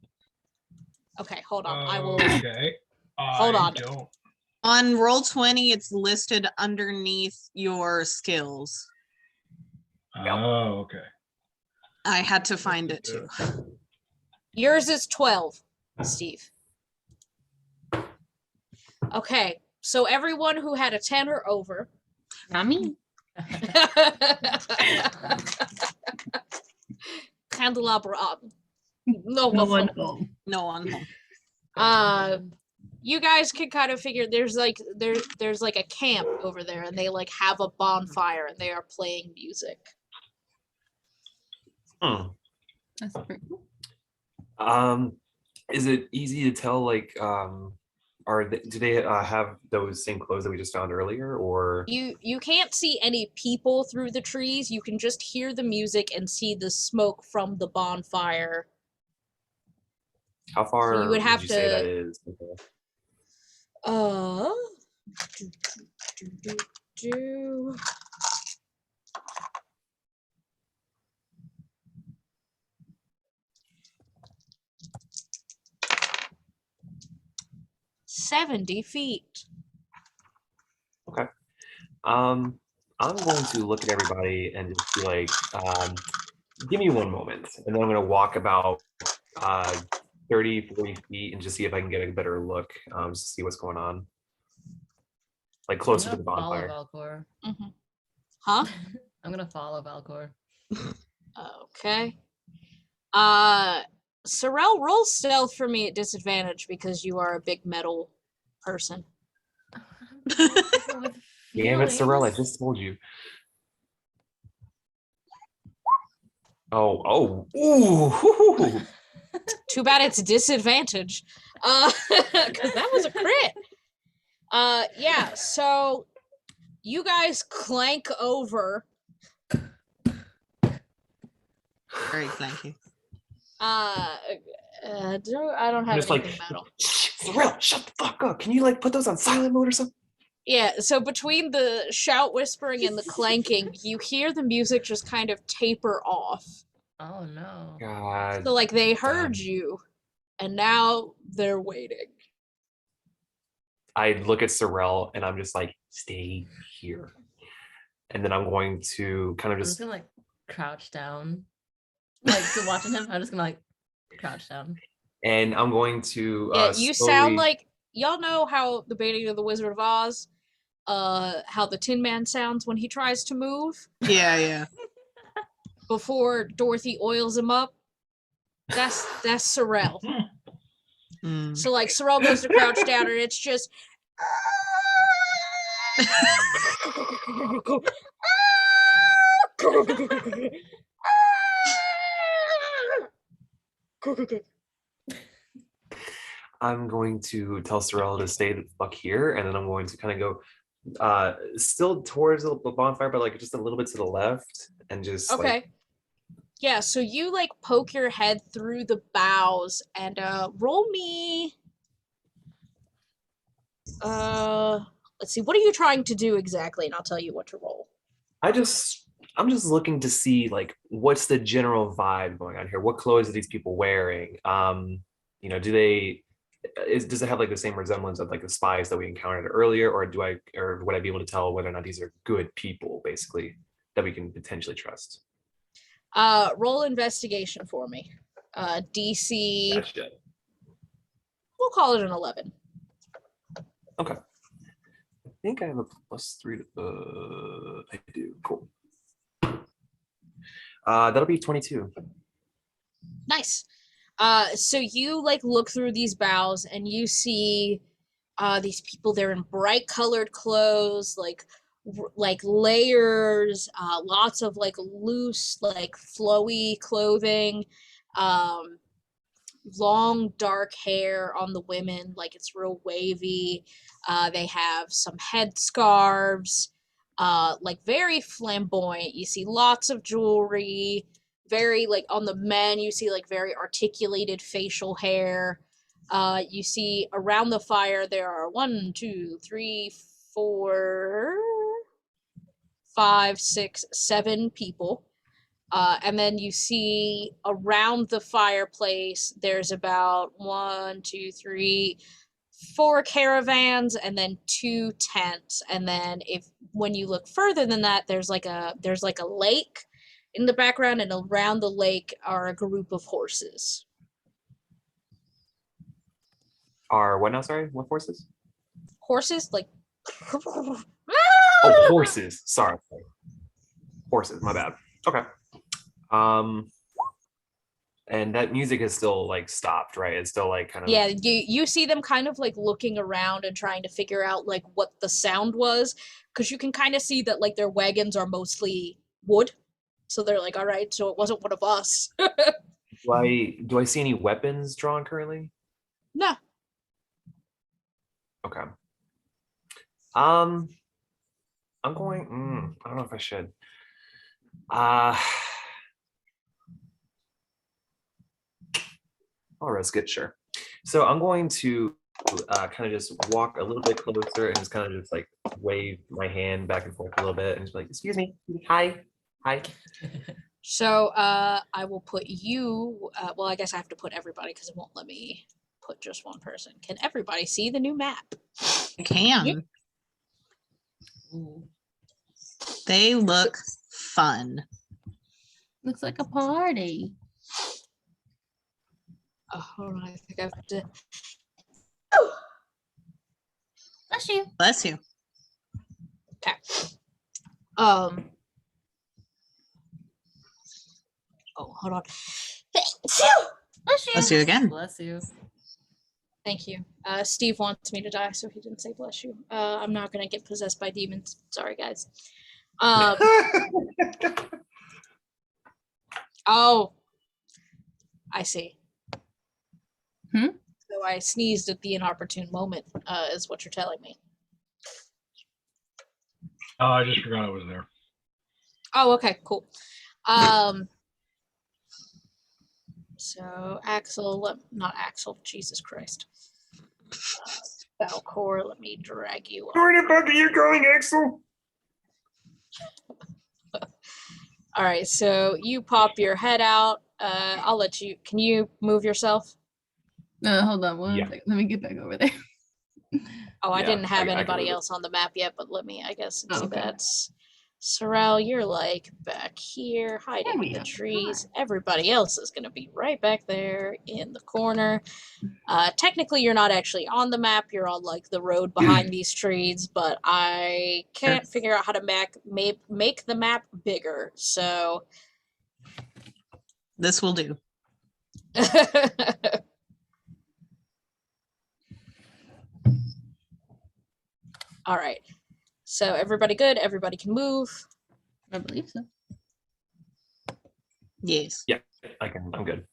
Okay, hold on. I will. Okay. Hold on. Don't. On Roll20, it's listed underneath your skills. Oh, okay. I had to find it too. Yours is 12, Steve. Okay, so everyone who had a 10 or over. Not me. Candelabra on. No No one. one home. No one. You guys can kind of figure there's like a camp over there, and they like have a bonfire and they are playing music. That's pretty cool. Is it easy to tell like do they have those same clothes that we just found earlier, or You can't see any people through the trees. You can just hear the music and see the smoke from the bonfire. how far So you would have you say that to- is? Do. 70 feet. Okay. I'm going to look at everybody and just be like, give me 1 moment, and then I'm going to walk about 30, 40 feet and just see if I can get a better look, to see what's going on, like closer to the bonfire. Valcor. Mm-hmm. Huh? I'm gonna follow Valcor. Okay. Sorrel, roll stealth for me at disadvantage because you are a big metal person. Damn it, Sorrel, I just told you. Ooh. Too bad it's disadvantage. Because that was a crit. Yeah, so you guys clank over. Very clanky. I don't have Just anything like, metal. Sorrel, shut the fuck up. Can you like put those on silent mode or something? Yeah, so between the shout whispering and the clanking, you hear the music just kind of taper off. Oh no. God. So like they heard damn. you, and now they're waiting. I look at Sorrel and I'm just like, stay here. And then I'm going to kind of I'm just just gonna like crouch down. Like to watching him, I'm just gonna like crouch down. And I'm going to Yeah, you slowly... sound like y'all know how the Baiting of the Wizard of Oz, how the Tin Man sounds when he tries to move Yeah. before Dorothy oils him up. That's Sorrel. Mm. So like Sorrel goes to crouch down and it's just I'm going to tell Sorella to stay the fuck here, and then I'm going to kind of go still towards the bonfire, but like just a little bit to the left, and just okay. like... Yeah, so you like poke your head through the boughs and roll me let's see, what are you trying to do exactly? And I'll tell you what to roll. I'm just looking to see like what's the general vibe going on here. What clothes are these people wearing? You know, does it have like the same resemblance of like the spies that we encountered earlier, or would I be able to tell whether or not these are good people, basically, that we can potentially trust? Roll investigation for me. DC, Gotcha. we'll call it an 11. Okay. I think I have a +3 to I do. Cool. That'll be 22. Nice. So you like look through these boughs and you see these people. They're in bright colored clothes, like layers, lots of like loose, like flowy clothing, long dark hair on the women, like it's real wavy. They have some headscarves, like very flamboyant. You see lots of jewelry, very like on the men, you see like very articulated facial hair. You see around the fire there are 1, 2, 3, 4, 5, 6, 7 people. And then you see around the fireplace, there's about 1, 2, 3, 4 caravans, and then 2 tents. And then when you look further than that, there's like a lake in the background, and around the lake are a group of horses. Are what now? Sorry, what horses? Horses, like. Oh, horses. Sorry. Horses. My bad. Okay. And that music is still like stopped, right? It's still like kind of... Yeah, you see them kind of like looking around and trying to figure out like what the sound was, because you can kind of see that like their wagons are mostly wood, so they're like, all right, so it wasn't one of us. Do I see any weapons drawn currently? No. Okay. I'm going. I don't know if I should. I'll risk it, sure. So I'm going to kind of just walk a little bit closer and just kind of just like wave my hand back and forth a little bit and just be like, excuse me, hi. So I will put you. Well, I guess I have to put everybody because it won't let me put just one person. Can everybody see the new map? I can. Ooh. They look fun. Looks like a party. Oh, hold on, I think I have to. Bless you. Bless you. Okay. Oh, hold on. Bless you. Bless you again. Bless you. Thank you. Steve wants me to die, so he didn't say bless you. I'm not gonna get possessed by demons. Sorry, guys. Oh, I see. So I sneezed at the inopportune moment, is what you're telling me. Oh, I just forgot I was there. Oh, okay, cool. So Axel, not Axel, Jesus Christ. Valcor, let me drag you up. Where the fuck are you going, Axel? All right, so you pop your head out. I'll let you. Can you move yourself? Hold on one second. Let me get back over there. Oh, I Yeah, didn't have I can anybody move it. else on the map yet, but let me, I guess, Oh, see okay. that's Sorrel, you're like back here, hiding There we in the go. trees. Everybody else is going to be right back there in the corner. Technically, you're not actually on the map. You're on like the road behind these trees, but I can't figure out how to make the map bigger. So This will do. all right. So everybody good? Everybody can move. I believe so. Yes. Yeah, I'm good.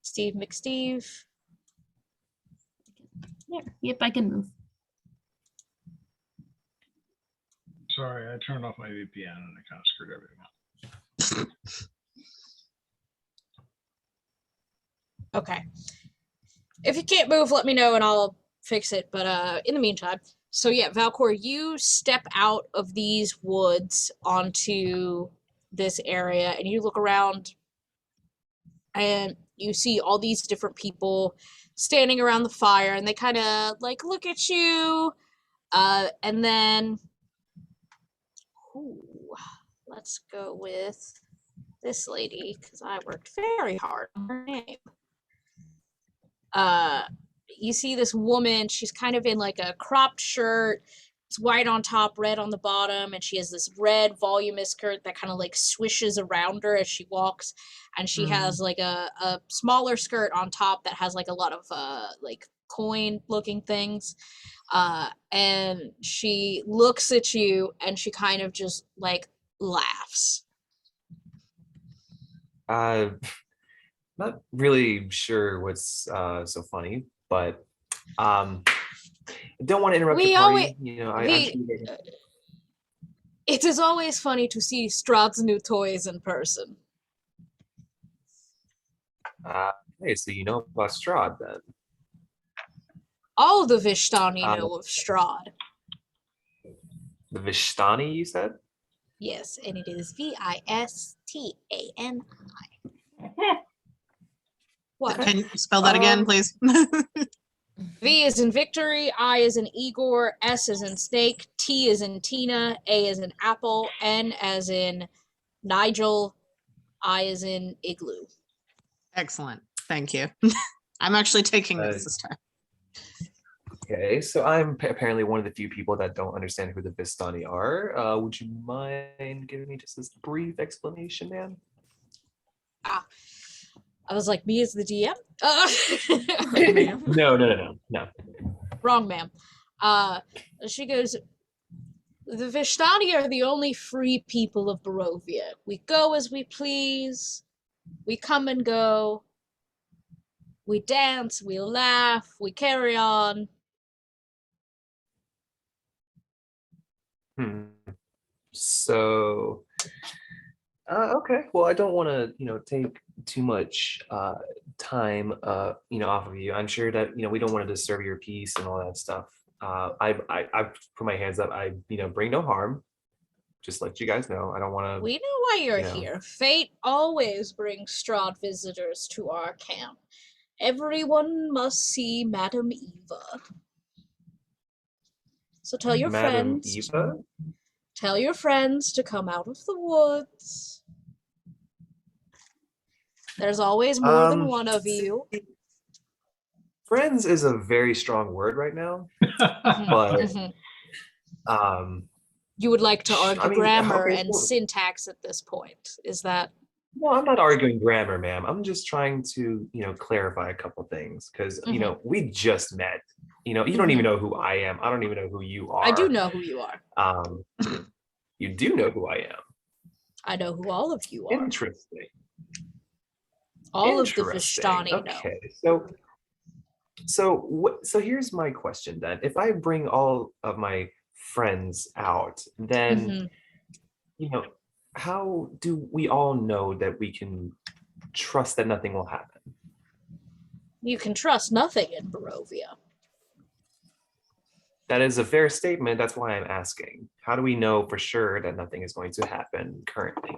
Steve McSteve. Yeah. Yep, I can move. Sorry, I turned off my VPN and it kind of screwed everything up. Okay. If you can't move, let me know and I'll fix it. But in the meantime, so yeah, Valcor, you step out of these woods onto this area and you look around and you see all these different people standing around the fire and they kind of like look at you. And then let's go with this lady because I worked very hard on her name. You see this woman, she's kind of in like a cropped shirt. It's white on top, red on the bottom, and she has this red voluminous skirt that kind of like swishes around her as she walks. And she has like a smaller skirt on top that has like a lot of like coin looking things. And she looks at you and she kind of just like laughs. Not really sure what's so funny, but I don't want to interrupt We the party. always- You know, I'm we- sure It is always funny to see Strahd's new toys in person. hey, so you know about Strahd then? All the Vishtani know of Strahd. The Vishtani, you said? Yes, and it is Vistani. What? Can you spell that again, please? V is in victory, I is in Igor, S is in snake, T is in Tina, A is in apple, N as in Nigel, I is in igloo. Excellent. Thank you. I'm actually taking this time. Okay, so I'm apparently one of the few people that don't understand who the Vistani are. Would you mind giving me just this brief explanation, man? I was like, me as the DM? No. Wrong, ma'am. She goes, the Vishtani are the only free people of Barovia. We go as we please. We come and go. We dance, we laugh, we carry on. So, okay. Well, I don't want to, take too much time, off of you. I'm sure that, we don't want to disturb your peace and all that stuff. I put my hands up. I, bring no harm. Just let you guys know. I don't want to. We know why you're you know. here. Fate always brings Strahd visitors to our camp. Everyone must see Madame Eva. So tell your Madam friends. Eva? Tell your friends to come out of the woods. There's always more than one of you. Friends is a very strong word right now, but you would like to argue grammar okay, and syntax at this point. Is that? No, I'm not arguing grammar, ma'am. I'm just trying to, clarify a couple things because, we just met. You don't even know who I am. I don't even know who you are. I do know who you are. You do know who I am. I know who all of you are. Interesting. All of the Vishtani know. Okay, so here's my question then. If I bring all of my friends out, then how do we all know that we can trust that nothing will happen? You can trust nothing in Barovia. That is a fair statement. That's why I'm asking. How do we know for sure that nothing is going to happen currently?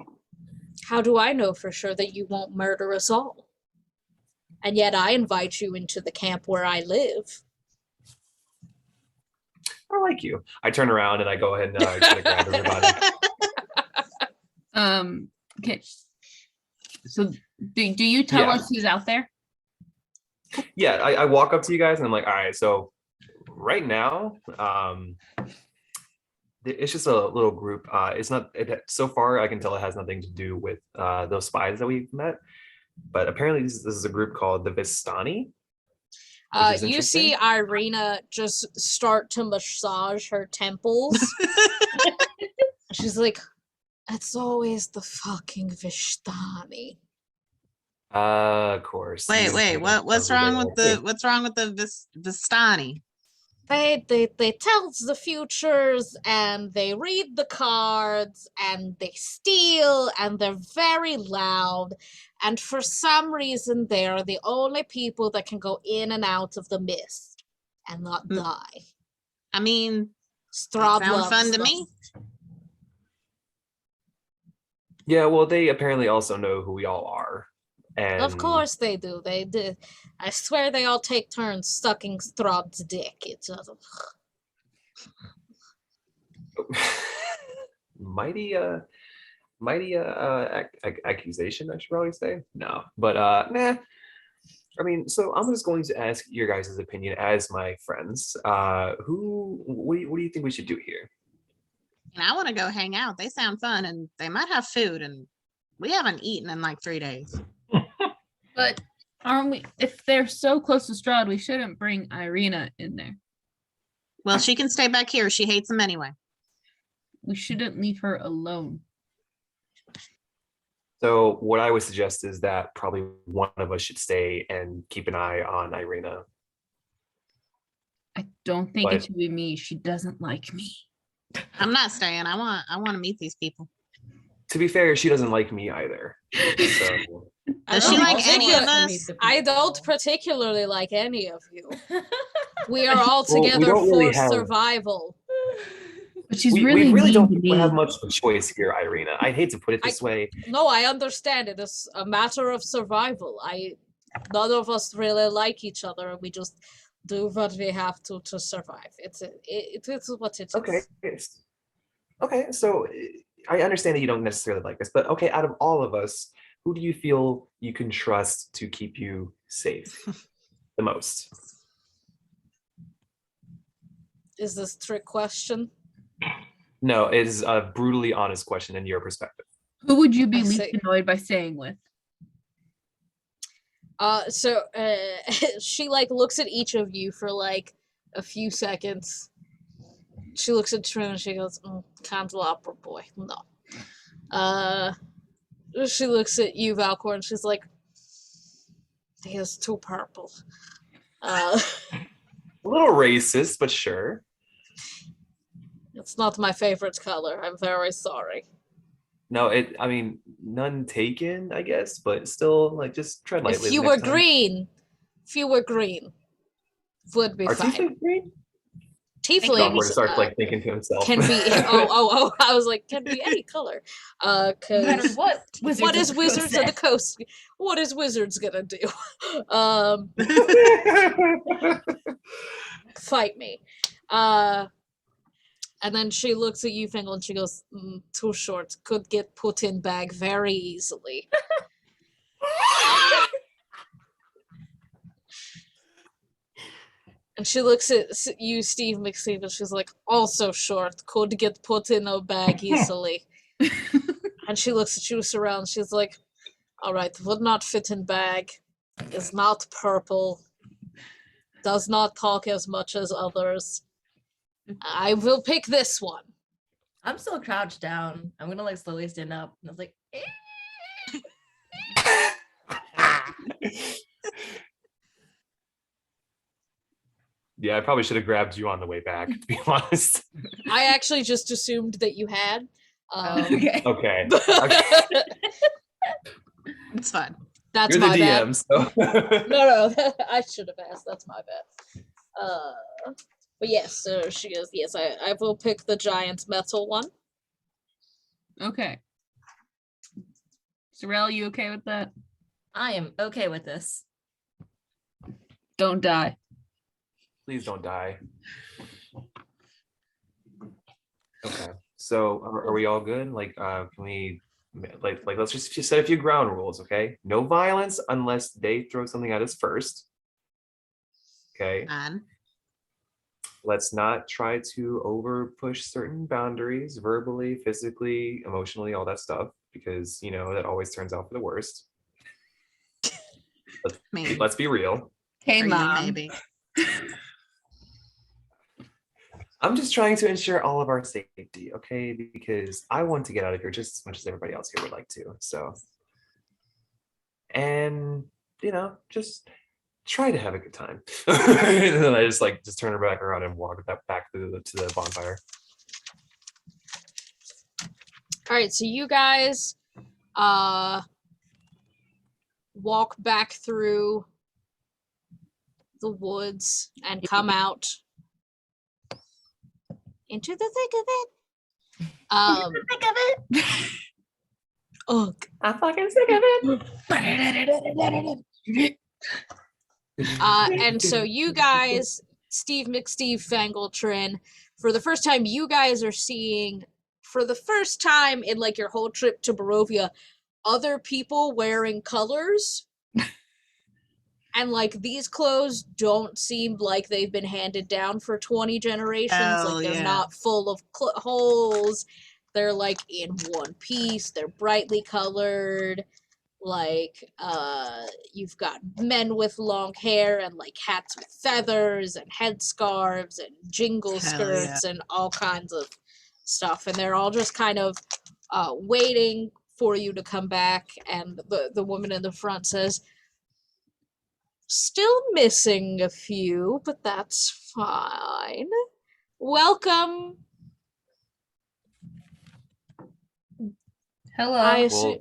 How do I know for sure that you won't murder us all? And yet I invite you into the camp where I live. I like you. I turn around and I go ahead and try to grab everybody. Okay. So do you tell Yeah. us who's out there? Yeah, I walk up to you guys and I'm like, all right, so right now, it's just a little group. It's not so far I can tell it has nothing to do with those spies that we've met, but apparently this is a group called the Vistani. Which is You see interesting. Irina just start to massage her temples. She's like, it's always the fucking Vishtani. Of course. Wait, You what's know who wrong they with are. what's wrong with the Vistani? They tell the futures and they read the cards and they steal and they're very loud, and for some reason they are the only people that can go in and out of the mist and not die. I mean, Strahd sound loves fun to them. me. Yeah, well, they apparently also know who we all are. And Of course they do. They do. I swear they all take turns sucking Strahd's dick. It's mighty accusation, I should probably say. No, but nah. I mean, so I'm just going to ask your guys' opinion as my friends. What do you think we should do here? And I want to go hang out. They sound fun, and they might have food, and we haven't eaten in like 3 days. But aren't we? If they're so close to Strahd, we shouldn't bring Irina in there. Well, she can stay back here. She hates them anyway. We shouldn't leave her alone. So what I would suggest is that probably one of us should stay and keep an eye on Irina. I don't think But- it should be me. She doesn't like me. I'm not staying. I want to meet these people. To be fair, she doesn't like me either. So Does I she don't like any of particular- us? I don't particularly like any of you. We are all Well, we together don't for really have- survival. But she's we really really mean don't to me. have much of a choice here, Irina. I hate to put it this way. No, I understand it. It's a matter of survival. None of us really like each other, and we just do what we have to survive. It's what it is. Okay. Okay, so I understand that you don't necessarily like this, but okay, out of all of us, who do you feel you can trust to keep you safe the most? Is this a trick question? No, it is a brutally honest question in your perspective. Who would you be I least see. annoyed by staying with? She like looks at each of you for like a few seconds. She looks at Trin and she goes, "Candelabra boy, no." She looks at you, Valcor, and she's like, "He is too purple." A little racist, but sure. It's not my favorite color. I'm very sorry. No, I mean, none taken, I guess, but still, like, just tread lightly. If you the were next time. green, would be Are fine. tieflings green? Tieflings Valcor starts like thinking to himself. can be oh I was like, can be any color. No matter Cause what what is of the Coast Wizards of the said. Coast? What is Wizards gonna do? Fight me. And then she looks at you, Fingal, and she goes, too short. Could get put in bag very easily. And she looks at you, Steve McSteve, and she's like, also short. Could get put in a bag easily. And she looks at you, Surround. She's like, all right, would not fit in bag. Is not purple. Does not talk as much as others. I will pick this one. I'm still crouched down. I'm gonna like slowly stand up. And I was like, Yeah, I probably should have grabbed you on the way back, to be honest. I actually just assumed that you had. Okay. Okay. It's fine. That's You're the my bad. DM, so. No, I should have asked. That's my bad. But yes, so she goes, yes, I will pick the giant metal one. Okay. Sorrel, you okay with that? I am okay with this. Don't die. Please don't die. Okay, so are we all good? Like, can we like let's just set a few ground rules, okay? No violence unless they throw something at us first. Okay. And Let's not try to over push certain boundaries verbally, physically, emotionally, all that stuff, because you know that always turns out for the worst. maybe. Let's be real. Hey, For you, mom. maybe. I'm just trying to ensure all of our safety, okay? Because I want to get out of here just as much as everybody else here would like to. So, and you know, just try to have a good time. And then I just turn her back around and walk back to the bonfire. All right, so you guys walk back through the woods and come out into the thick of it. Think of it. Ugh. I'm fucking sick of it. And so you guys, Steve McSteve Fangletrin, for the first time, you guys are seeing, for the first time in like your whole trip to Barovia, other people wearing colors. And like these clothes don't seem like they've been handed down for 20 generations. Oh, Like they're yeah. not full of holes. They're like in one piece. They're brightly colored. Like you've got men with long hair and like hats with feathers and headscarves and jingle Hell skirts and all kinds of stuff. And they're all just kind of waiting for you to come back. And the woman in the front says, "Still missing a few, but that's fine. Welcome." Hello.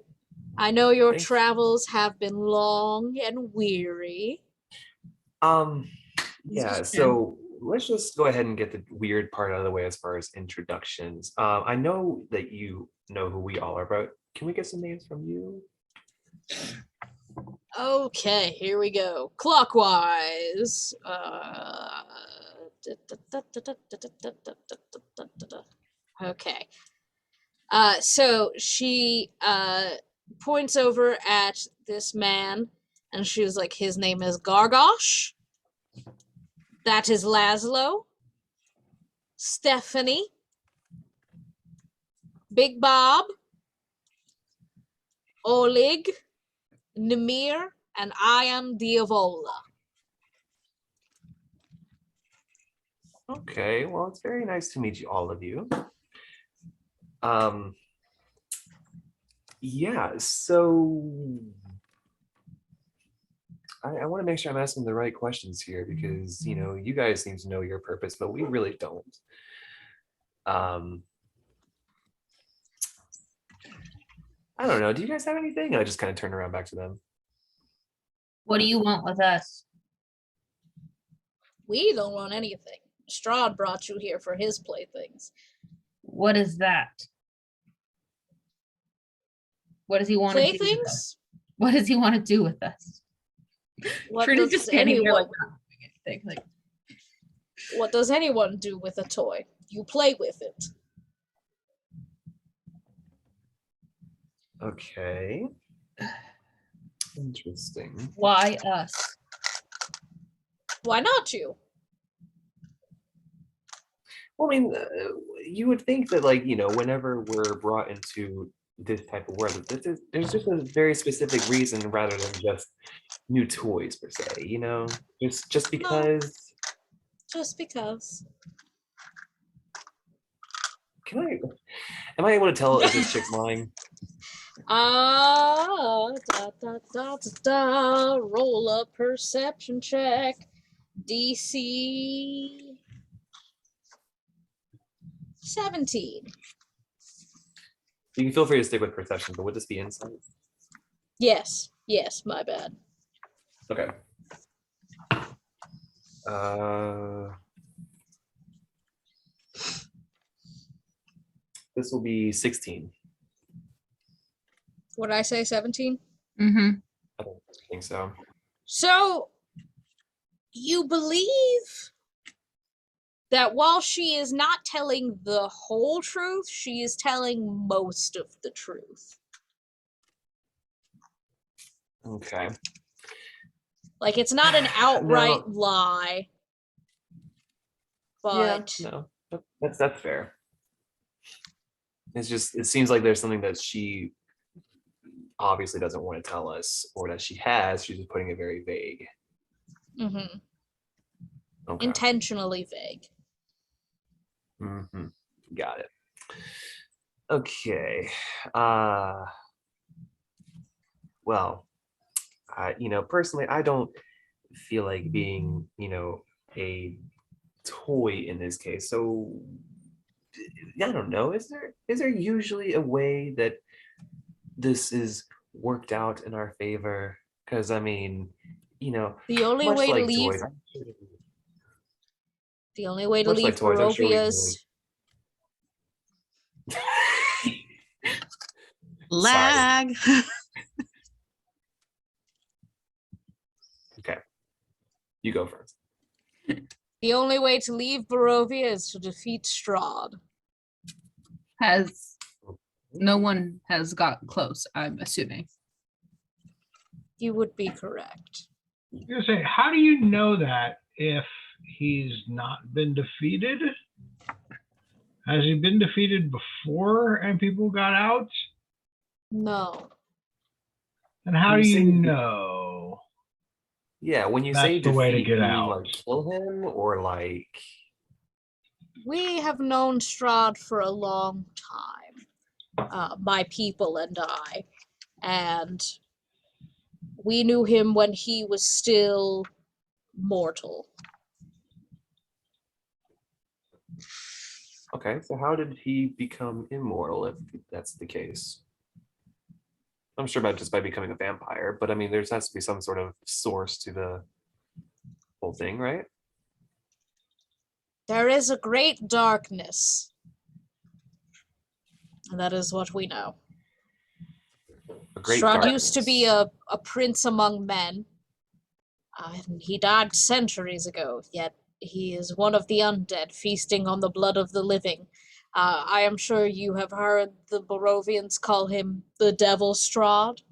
I know your thanks. travels have been long and weary. Yeah, so let's just go ahead and get the weird part out of the way as far as introductions. I know that you know who we all are, but can we get some names from you? Okay, here we go. Clockwise. Okay. So she points over at this man and she was like, his name is Gargosh. That is Laszlo. Stephanie. Big Bob. Oleg. Nemir, and I am Diavola. Okay, well, it's very nice to meet you, all of you. Yeah, so I want to make sure I'm asking the right questions here because, you know, you guys seem to know your purpose, but we really don't. I don't know. Do you guys have anything? I just kind of turn around back to them. What do you want with us? We don't want anything. Strahd brought you here for his playthings. What is that? What does he want to do? With us? Playthings? What does he want to do with us? What Trina's does just standing there anyone, like not doing anything. Like, what does anyone do with a toy? You play with it. Okay. Interesting. why us? Why not you? Well, I mean, you would think that, like, you know, whenever we're brought into this type of world, there's just a very specific reason rather than just new toys per se, you know? Just because. Just because. Am I able to tell if this chick's lying? Roll a perception check. DC 17. You can feel free to stick with perception, but would this be insight? Yes, my bad. Okay. This will be 16. What did I say, 17? Mm-hmm. I don't think so. So, you believe that while she is not telling the whole truth, she is telling most of the truth. Okay. Like, it's not an outright lie, but No, that's fair. It's just, it seems like there's something that she obviously doesn't want to tell us, or that she has. She's just putting it very vague. mhm, Okay. intentionally vague. Got it. Okay. Well, personally, I don't feel like being, a toy in this case. So I don't know. Is there usually a way that this is worked out in our favor? Because I mean, The only much way to like leave, toys, the only way to much like leave toys, I'm sure we can Barovia's. Lag. Okay, you go first. The only way to leave Barovia is to defeat Strahd. No one has got close, I'm assuming. You would be correct. I was gonna say, how do you know that if he's not been defeated? Has he been defeated before and people got out? No. And how You do you say- know? Yeah, when you That's say the way to defeat, get you mean, out. like kill him, or like We have known Strahd for a long time, my people and I, and we knew him when he was still mortal. okay, so how did he become immortal if that's the case? I'm sure about just by becoming a vampire, but I mean, there has to be some sort of source to the whole thing, right? There is a great darkness. And that is what we know. A great Strahd darkness. used to be a prince among men. And he died centuries ago, yet he is one of the undead, feasting on the blood of the living. I am sure you have heard the Barovians call him the Devil Strahd.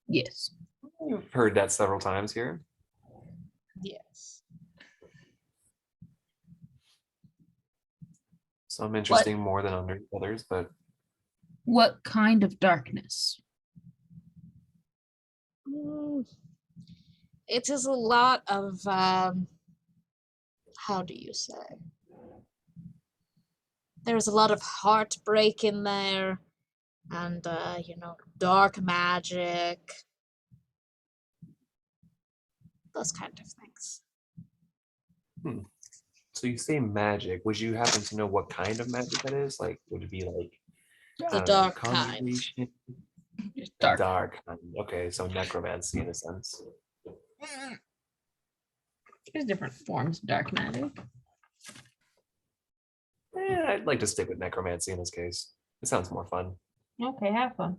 Yes. You've heard that several times here. Yes. Some interesting more than others, but What kind of darkness? It is a lot of, how do you say? There's a lot of heartbreak in there, and, dark magic. Those kind of things. so you say magic. Would you happen to know what kind of magic that is? Like, would it be like The dark kind. conjuration? Dark. Dark kind. Okay, so necromancy in a sense. There's different forms of dark magic. I'd like to stick with necromancy in this case. It sounds more fun. Okay, have fun.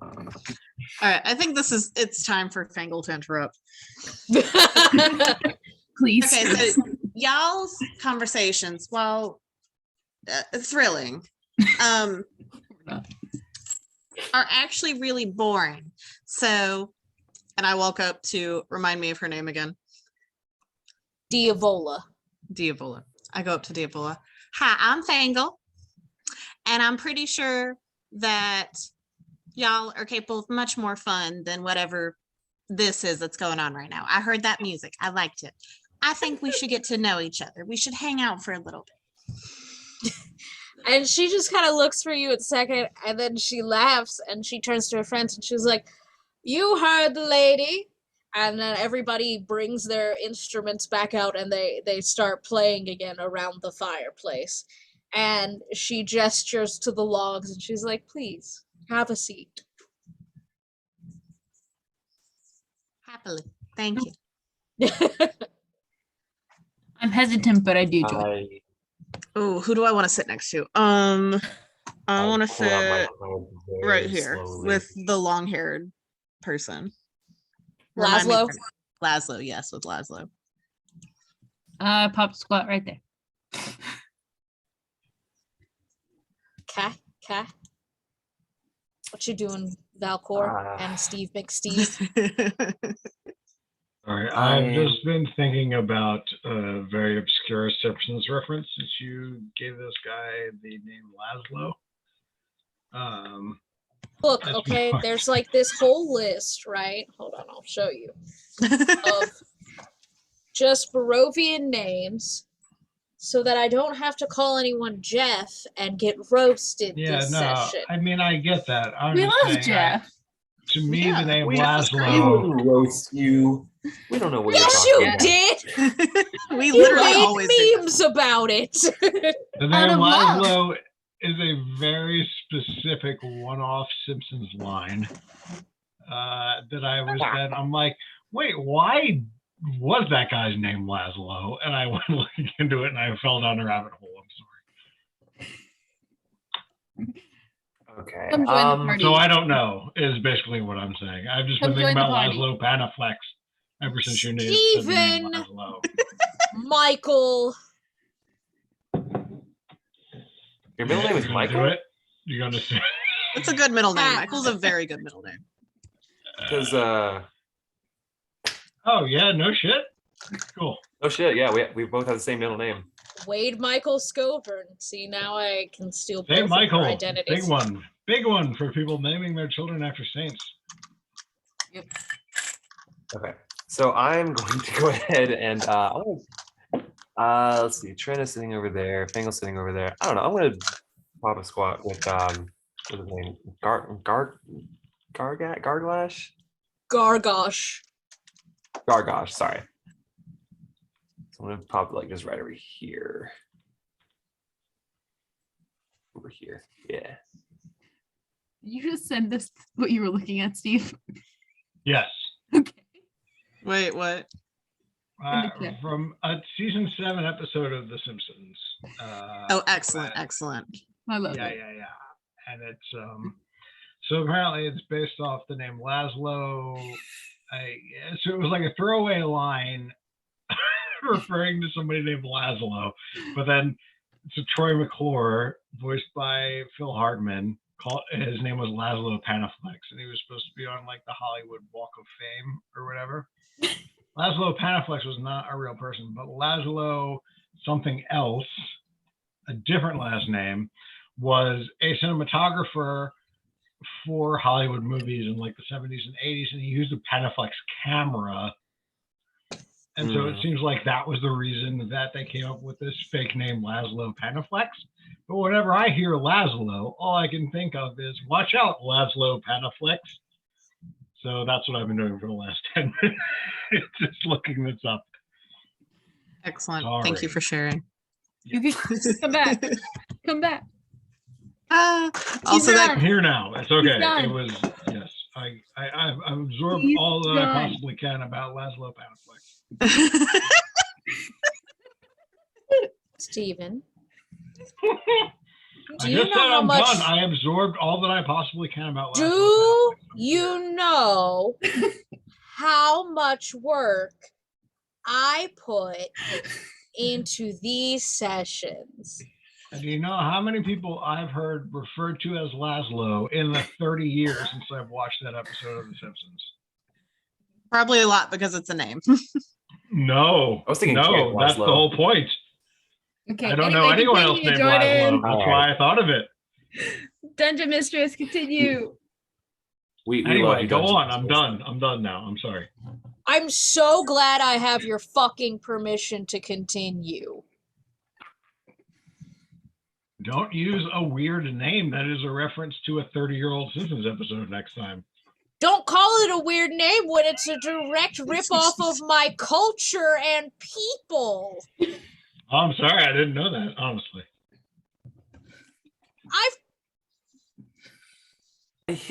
All right, I think it's time for Fangle to interrupt. Please. Okay, so y'all's conversations, while thrilling, are actually really boring. So, and I walk up to remind me of her name again. Diavola. Diavola. I go up to Diavola. Hi, I'm Fangle, and I'm pretty sure that y'all are capable of much more fun than whatever this is that's going on right now. I heard that music. I liked it. I think we should get to know each other. We should hang out for a little bit. And she just kind of looks for you a second, and then she laughs, and she turns to her friends, and she's like, "You heard the lady." And then everybody brings their instruments back out, and they start playing again around the fireplace. And she gestures to the logs, and she's like, "Please, have a seat." Happily. Thank you. I'm hesitant, but I do join. Oh, who do I want to sit next to? I want to pull out my sit card very right here slowly. with the long-haired person. Remind me Laszlo? of her name. Laszlo, yes, with Laszlo. Pop squat right there. Okay. What you doing, Valcor and Steve McSteve? All right, I I've am- just been thinking about a very obscure Simpsons reference since you gave this guy the name Laszlo. Look, That's okay, fine. there's like this whole list, right? Hold on, I'll show you. Of just Barovian names so that I don't have to call anyone Jeff and get roasted Yeah, this no, session. I mean, I get that. I'm We just love saying, Jeff. to me, Yeah, the name we Laszlo. wouldn't roast you. We don't know what Yes, you're you talking about. did! We You literally made always do. memes about it! The Out name of love. Laszlo is a very specific one-off Simpsons line that I was then, I'm like, wait, why was that guy's name Laszlo? And I went looking into it and I fell down a rabbit hole. I'm sorry. Okay. Come join the party. So I don't know is basically what I'm saying. I've just Come been thinking join the about party. Laszlo Panaflex ever since you said the name Steven! Laszlo. Michael. Your middle name is You're gonna do Michael? it? You're gonna say It's a good middle name. Pat. Michael's a very good middle name. Because oh yeah, no shit. Cool. oh shit, yeah, we both have the same middle name. Wade Michael Scovern. See, now I can steal both Saint of Michael, your identities. big one for people naming their children after saints. Okay. So I'm going to go ahead and let's see, Trent is sitting over there, Fangel's sitting over there. I don't know. I'm gonna pop a squat with what's his name? Garglash? Gargosh. Gargosh, sorry. So I'm gonna pop like this right over here. Over here. Yeah. You just said this what you were looking at, Steve. Yes. Okay. Wait, what? Okay. From a season 7 episode of The Simpsons. Oh, excellent, excellent. I love Yeah, it. yeah, yeah. And it's so apparently it's based off the name Laszlo. So it was like a throwaway line referring to somebody named Laszlo, but then so Troy McClure, voiced by Phil Hartman, his name was Laszlo Panaflex, and he was supposed to be on like the Hollywood Walk of Fame or whatever. Laszlo Panaflex was not a real person, but Laszlo something else, a different last name, was a cinematographer for Hollywood movies in like the 70s and 80s, and he used a Panaflex camera. And so it seems like that was the reason that they came up with this fake name Laszlo Panaflex. But whenever I hear Laszlo, all I can think of is watch out, Laszlo Panaflex. So that's what I've been doing for the last 10 minutes, just looking this up. Excellent. Sorry. Thank you for sharing. You can come back. Come back. Also, that I'm here now. It's okay. done. It was, yes. I've absorbed He's all that I done. possibly can about Laszlo Panaflex. Steven. I Do you just know said how I'm much? done. I absorbed all that I possibly can about Laszlo Do Panaflex. I'm here. you know how much work I put into these sessions? And do you know how many people I've heard referred to as Laszlo in the 30 years since I've watched that episode of The Simpsons? probably a lot because it's a name. No. I was thinking no, Camp that's the Laszlo. whole point. Okay. I don't know anyway, anyone else continue, named Jordan. Laszlo. That's why I thought of it. Dungeon Mistress, continue. We love Anyway, you, go Dungeon on. I'm Masters. done. I'm done now. I'm sorry. I'm so glad I have your fucking permission to continue. Don't use a weird name that is a reference to a 30-year-old Simpsons episode next time. Don't call it a weird name when it's a direct ripoff of my culture and people. Oh, I'm sorry. I didn't know that, honestly.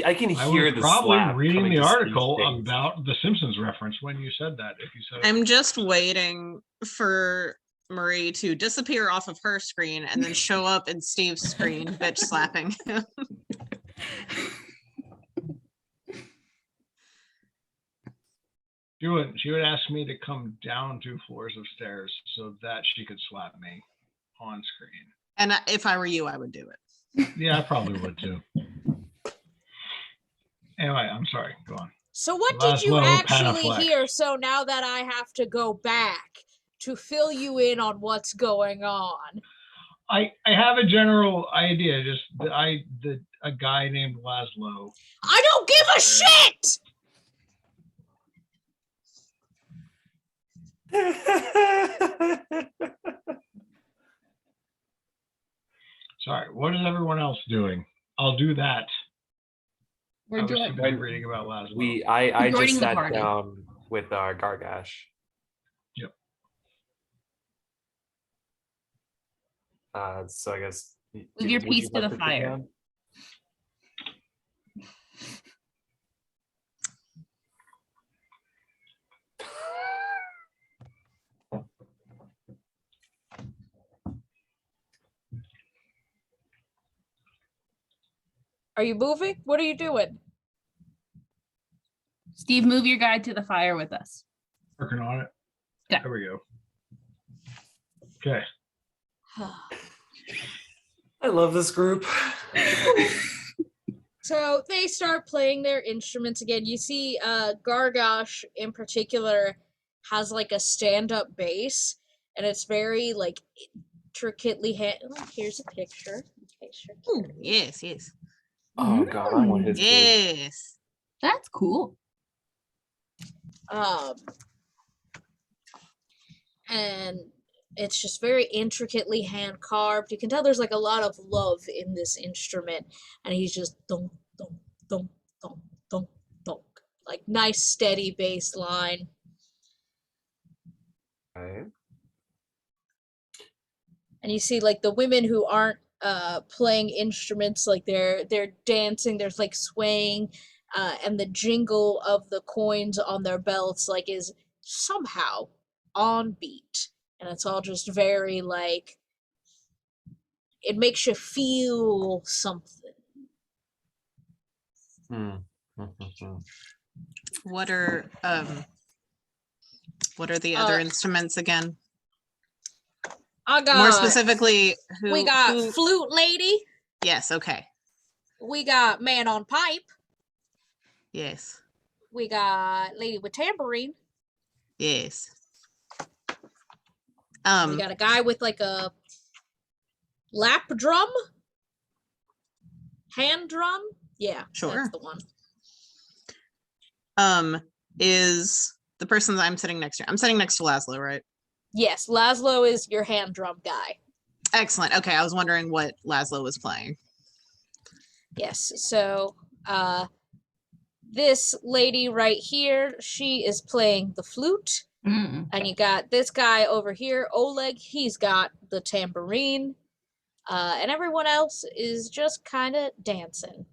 I can I hear was the probably slap reading coming the to Steve's article face. about the Simpsons reference when you said that. If you said it. I'm just waiting for Marie to disappear off of her screen and then show up in Steve's screen, bitch slapping him. She would ask me to come down 2 floors of stairs so that she could slap me on screen. And if I were you, I would do it. Yeah, I probably would too. Anyway, I'm sorry. Go on. So what did you Laszlo actually Panaflex. hear? So now that I have to go back to fill you in on what's going on. I have a general idea. Just a guy named Laszlo. I don't give a shit! Sorry. What is everyone else doing? I'll do that. We're I was too doing. busy reading about Laszlo. I Joining just the sat party. down with Gargash. Yep. So I guess Move your would piece you to like the sit fire. down? Are you moving? What are you doing? Steve, move your guy to the fire with us. Working on it. Yeah. There we go. Okay. I love this group. So they start playing their instruments again. You see Gargash in particular has like a stand-up bass, and it's very like intricately here's a picture. In case you're Ooh, curious. yes. Oh God, I want his kid. Yes. That's cool. And it's just very intricately hand carved. You can tell there's like a lot of love in this instrument, and he's just dunk, dunk, dunk, dunk, dunk, dunk, like nice steady bass line. Okay. And you see like the women who aren't playing instruments, like they're dancing, there's like swaying, and the jingle of the coins on their belts like is somehow on beat, and it's all just very like it makes you feel something. Hmm. What are the other instruments again? I got More specifically, we got who- flute lady, Yes, okay. we got man on pipe, Yes. we got lady with tambourine, Yes. we got a guy with like a lap drum, hand drum. Yeah, Sure. that's the one. Is the person that I'm sitting next to? I'm sitting next to Laszlo, right? Yes, Laszlo is your hand drum guy. Excellent. Okay, I was wondering what Laszlo was playing. Yes, so this lady right here, she is playing the flute. And you got this guy over here, Oleg, he's got the tambourine. And everyone else is just kind of dancing.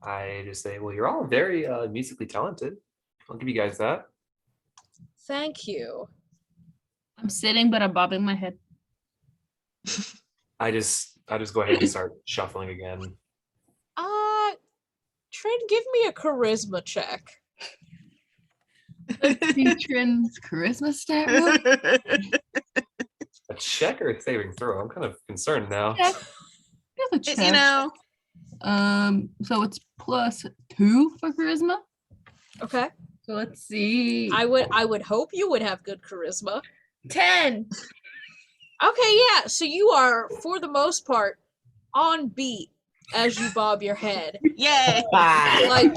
I just say, well, you're all very musically talented. I'll give you guys that. Thank you. I'm sitting, but I'm bobbing my head. I just go ahead and start shuffling again. Trin, give me a charisma check. Trin's charisma stat roll. A check or a saving throw? I'm kind of concerned now. Check. Give a check. You know, So it's +2 for charisma. Okay. So let's see. I would hope you would have good charisma. 10. Okay, yeah. So you are, for the most part, on beat as you bob your head. yay. Like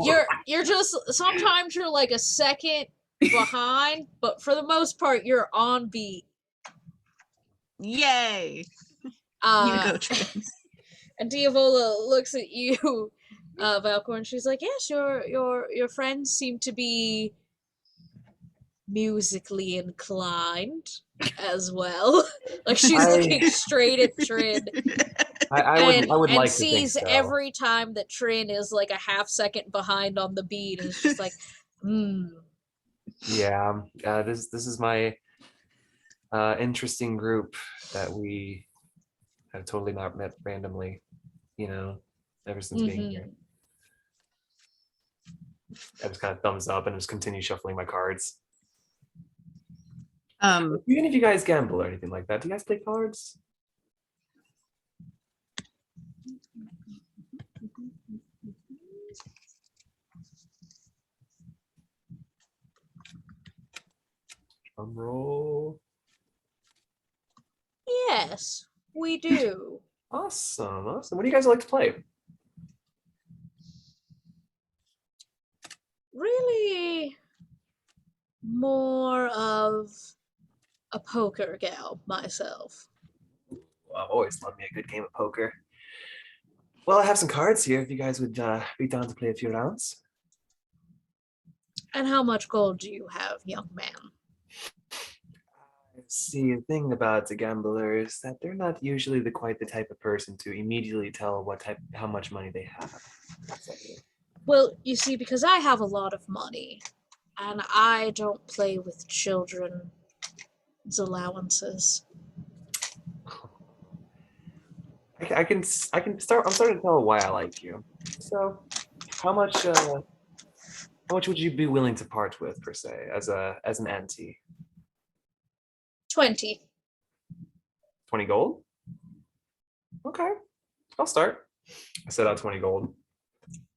you're just sometimes you're like a second behind, but for the most part you're on beat. Yay. You go, Trin. And Diavola looks at you, Valcor, and she's like, "Yes, your friends seem to be musically inclined as well." Like she's looking straight at Trin. I would like sees to think so. every time that Trin is like a half second behind on the beat, and it's just like, Yeah, this is my interesting group that we have totally not met randomly, ever since being here. I just kind of thumbs up and just continue shuffling my cards. Do any of you guys gamble or anything like that? Do you guys play cards? Drum roll. Yes, we do. Awesome, awesome. What do you guys like to play? Really more of a poker gal myself. Well, I've always loved me a good game of poker. Well, I have some cards here if you guys would be down to play a few rounds. And how much gold do you have, young man? See, the thing about the gambler is that they're not usually quite the type of person to immediately tell how much money they have. Well, you see, because I have a lot of money, and I don't play with children's allowances. I can start. I'm starting to tell why I like you. So, how much would you be willing to part with per se as an ante? 20. 20 gold. Okay, I'll start. I set out 20 gold.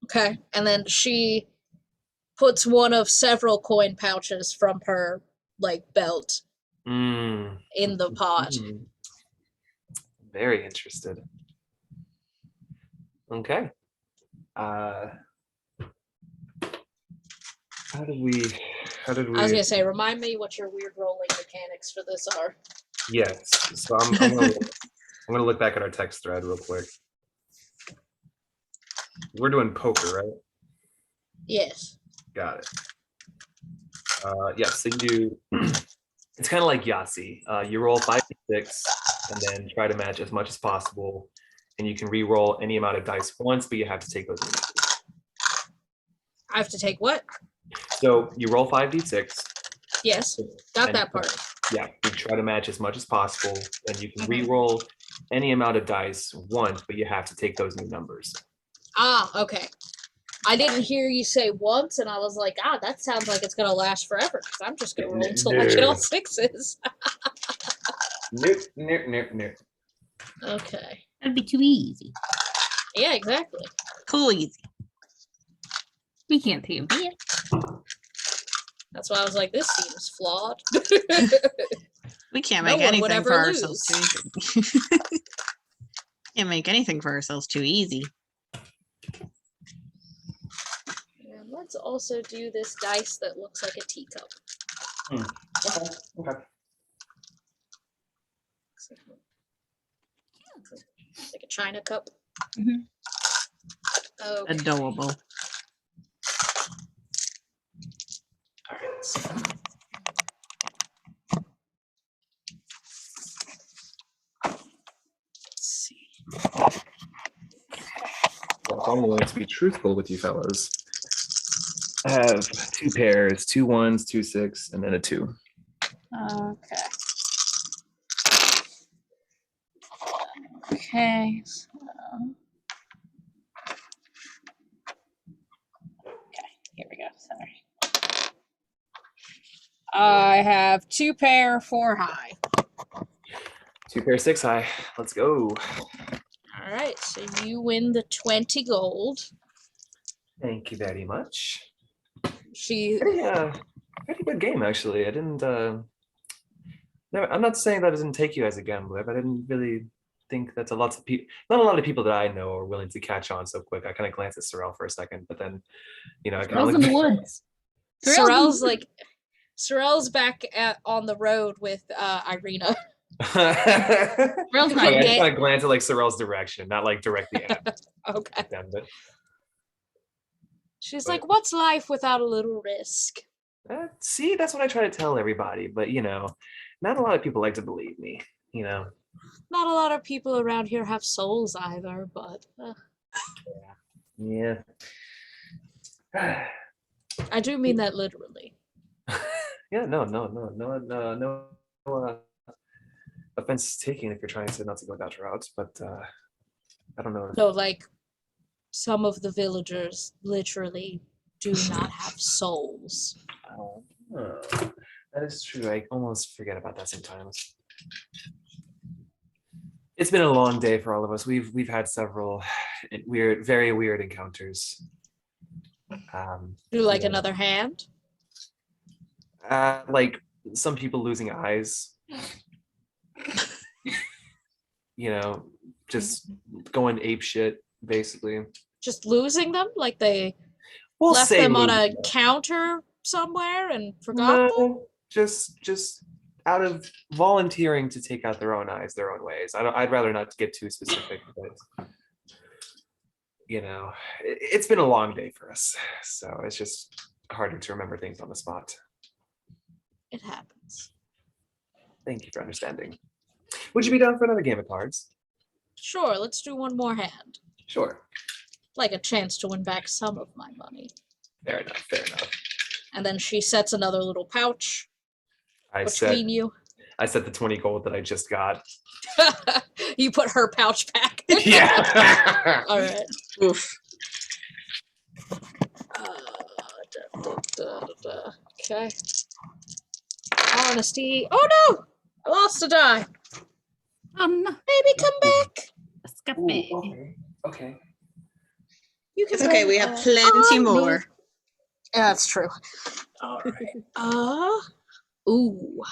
Okay. And then she puts one of several coin pouches from her belt Mm. in the pot. Very interested. Okay. How did we? I was gonna say, remind me what your weird rolling mechanics for this are. Yes. So I'm gonna look back at our text thread real quick. We're doing poker, right? Yes. Got it. Yeah. So you do. It's kind of like Yahtzee. You roll 5d6 and then try to match as much as possible, and you can re-roll any amount of dice once, but you have to take those. I have to take what? So you roll 5d6. Yes. Got that part. Yeah, you try to match as much as possible, and you can re-roll any amount of dice once, but you have to take those new numbers. Ah, okay. I didn't hear you say once, and I was like, that sounds like it's gonna last forever. Because I'm just gonna roll until I get all 6s. Nope. Okay. That'd be too easy. Yeah, exactly. Cool, easy. We can't pay him yet. That's why I was like, this seems flawed. We can't No make one would anything ever for ourselves too lose. easy. Can't make anything for ourselves too easy. And let's also do this dice that looks like a teacup. Okay. Like a china cup. Mhm. Okay. Adorable. All right. So. Let's see. Well, I'm going to be truthful with you fellas. I have 2 pairs, 2 1s, 2 6, and then a 2. Okay. Okay. So. Okay. Here we go. Sorry. I have 2 pair, 4 high. 2 pair, 6 high. Let's go. All right. So you win the 20 gold. Thank you very much. She. Pretty good game actually. I didn't. I'm not saying that doesn't take you as a gambler, but I didn't really think that not a lot of people that I know are willing to catch on so quick. I kind of glanced at Sorrel for a second, but then, I kind Sorrel's in the woods. Sorrel's back on the road with Irina. Sorrel's I not just kind of glance at Sorrel's direction, not directly at Okay. them. But, She's like, what's life without a little risk? see, that's what I try to tell everybody, but not a lot of people like to believe me. Not a lot of people around here have souls either, but Yeah. I do mean that literally. Yeah, no offense taken if you're trying to not to go that route, but I don't know. No, some of the villagers literally do not have souls. Oh, that is true. I almost forget about that sometimes. It's been a long day for all of us. We've had several very weird encounters. Do like Yeah. another hand? Like some people losing eyes. Just going ape shit, basically. Just losing them? Like they We'll left say them on a losing them. counter somewhere and forgot them? No, just out of volunteering to take out their own eyes, their own ways. I'd rather not get too specific, but it's been a long day for us, so it's just harder to remember things on the spot. It happens. Thank you for understanding. Would you be down for another game of cards? Sure, let's do one more hand. Sure. Like a chance to win back some of my money. Fair enough. And then she sets another little pouch I between you. set the 20 gold that I just got. You put her pouch back. Yeah. All right. Oof. Okay. Honesty. Oh no! I lost a die. Baby, come back. Ooh, okay. You can It's okay. blame We have all plenty on me. more. Yeah, that's true. All right. Ooh.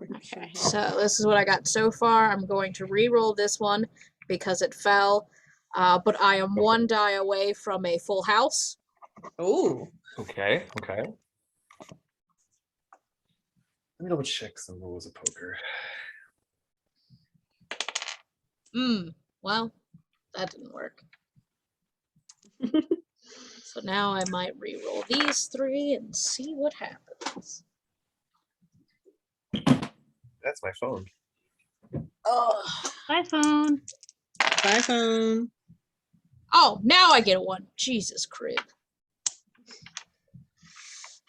Okay, so this is what I got so far. I'm going to re-roll this one because it fell. But I am one die away from a full house. Oh. Okay. Let me double check some rules of poker. Well, that didn't work. So now I might re-roll these three and see what happens. That's my phone. Oh. iPhone. Bye, phone. Oh, now I get a one. Jesus, crib.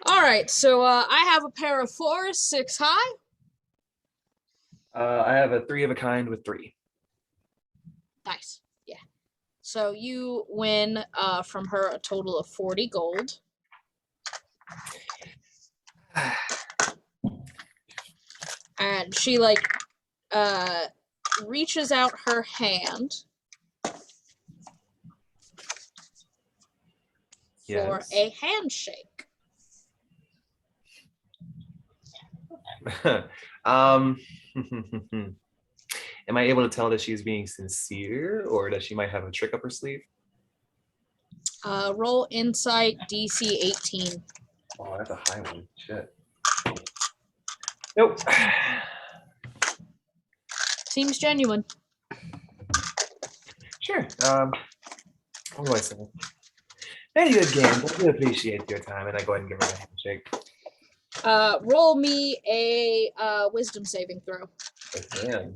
All right, so I have a pair of 4s, 6 high. I have a 3 of a kind with 3. Nice. Yeah. So you win from her a total of 40 gold. And she reaches out her hand for Yes. a handshake. Am I able to tell that she's being sincere or that she might have a trick up her sleeve? Roll insight DC 18. Oh, that's a high one. Shit. Nope. Seems genuine. Sure. What do I say? Very good game. I do appreciate your time, and I go ahead and give her a handshake. Roll me a wisdom saving throw. Man.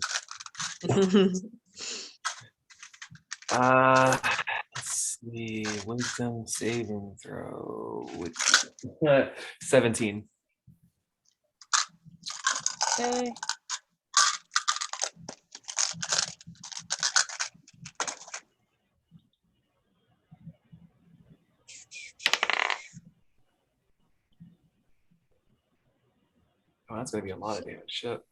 Let's see. Wisdom saving throw. 17. Okay. Oh, that's gonna be a lot of damage. Shit.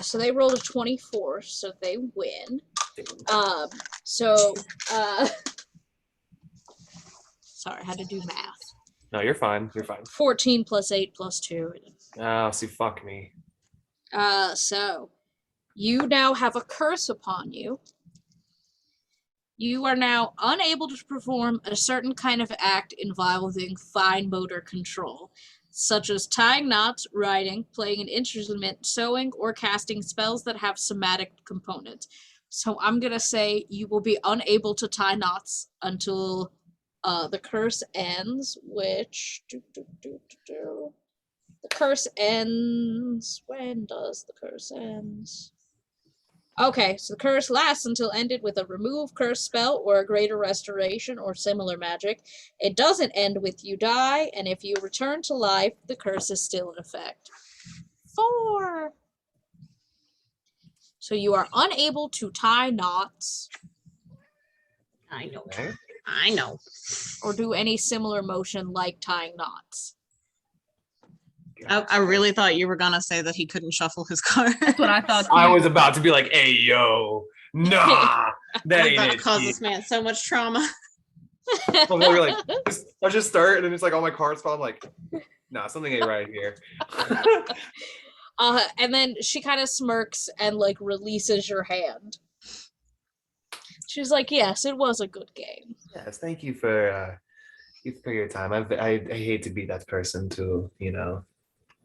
So they rolled a 24, so they win. Sorry, I had to do math. No, you're fine. You're fine. 14 plus 8 plus 2. Oh, see, fuck me. So you now have a curse upon you. You are now unable to perform a certain kind of act involving fine motor control, such as tying knots, writing, playing an instrument, sewing, or casting spells that have somatic components. So I'm going to say you will be unable to tie knots until the curse ends, which... The curse ends... When does the curse end? Okay, so the curse lasts until ended with a remove curse spell or a greater restoration or similar magic. It doesn't end with you die, and if you return to life, the curse is still in effect. 4. So you are unable to tie knots. I know. Okay. I know. Or do any similar motion like tying knots. I really thought you were gonna say that he couldn't shuffle his cards. That's what I thought. I too. was about to be like, hey, yo, nah, that I'm about ain't to it. cause Steve. this man so much trauma. I'm literally like, I just start, and then it's like all my cards fall. I'm like, nah, something ain't right here. And then she kind of smirks and like releases your hand. She's like, "Yes, it was a good game." Yes, thank you for your time. I hate to be that person to,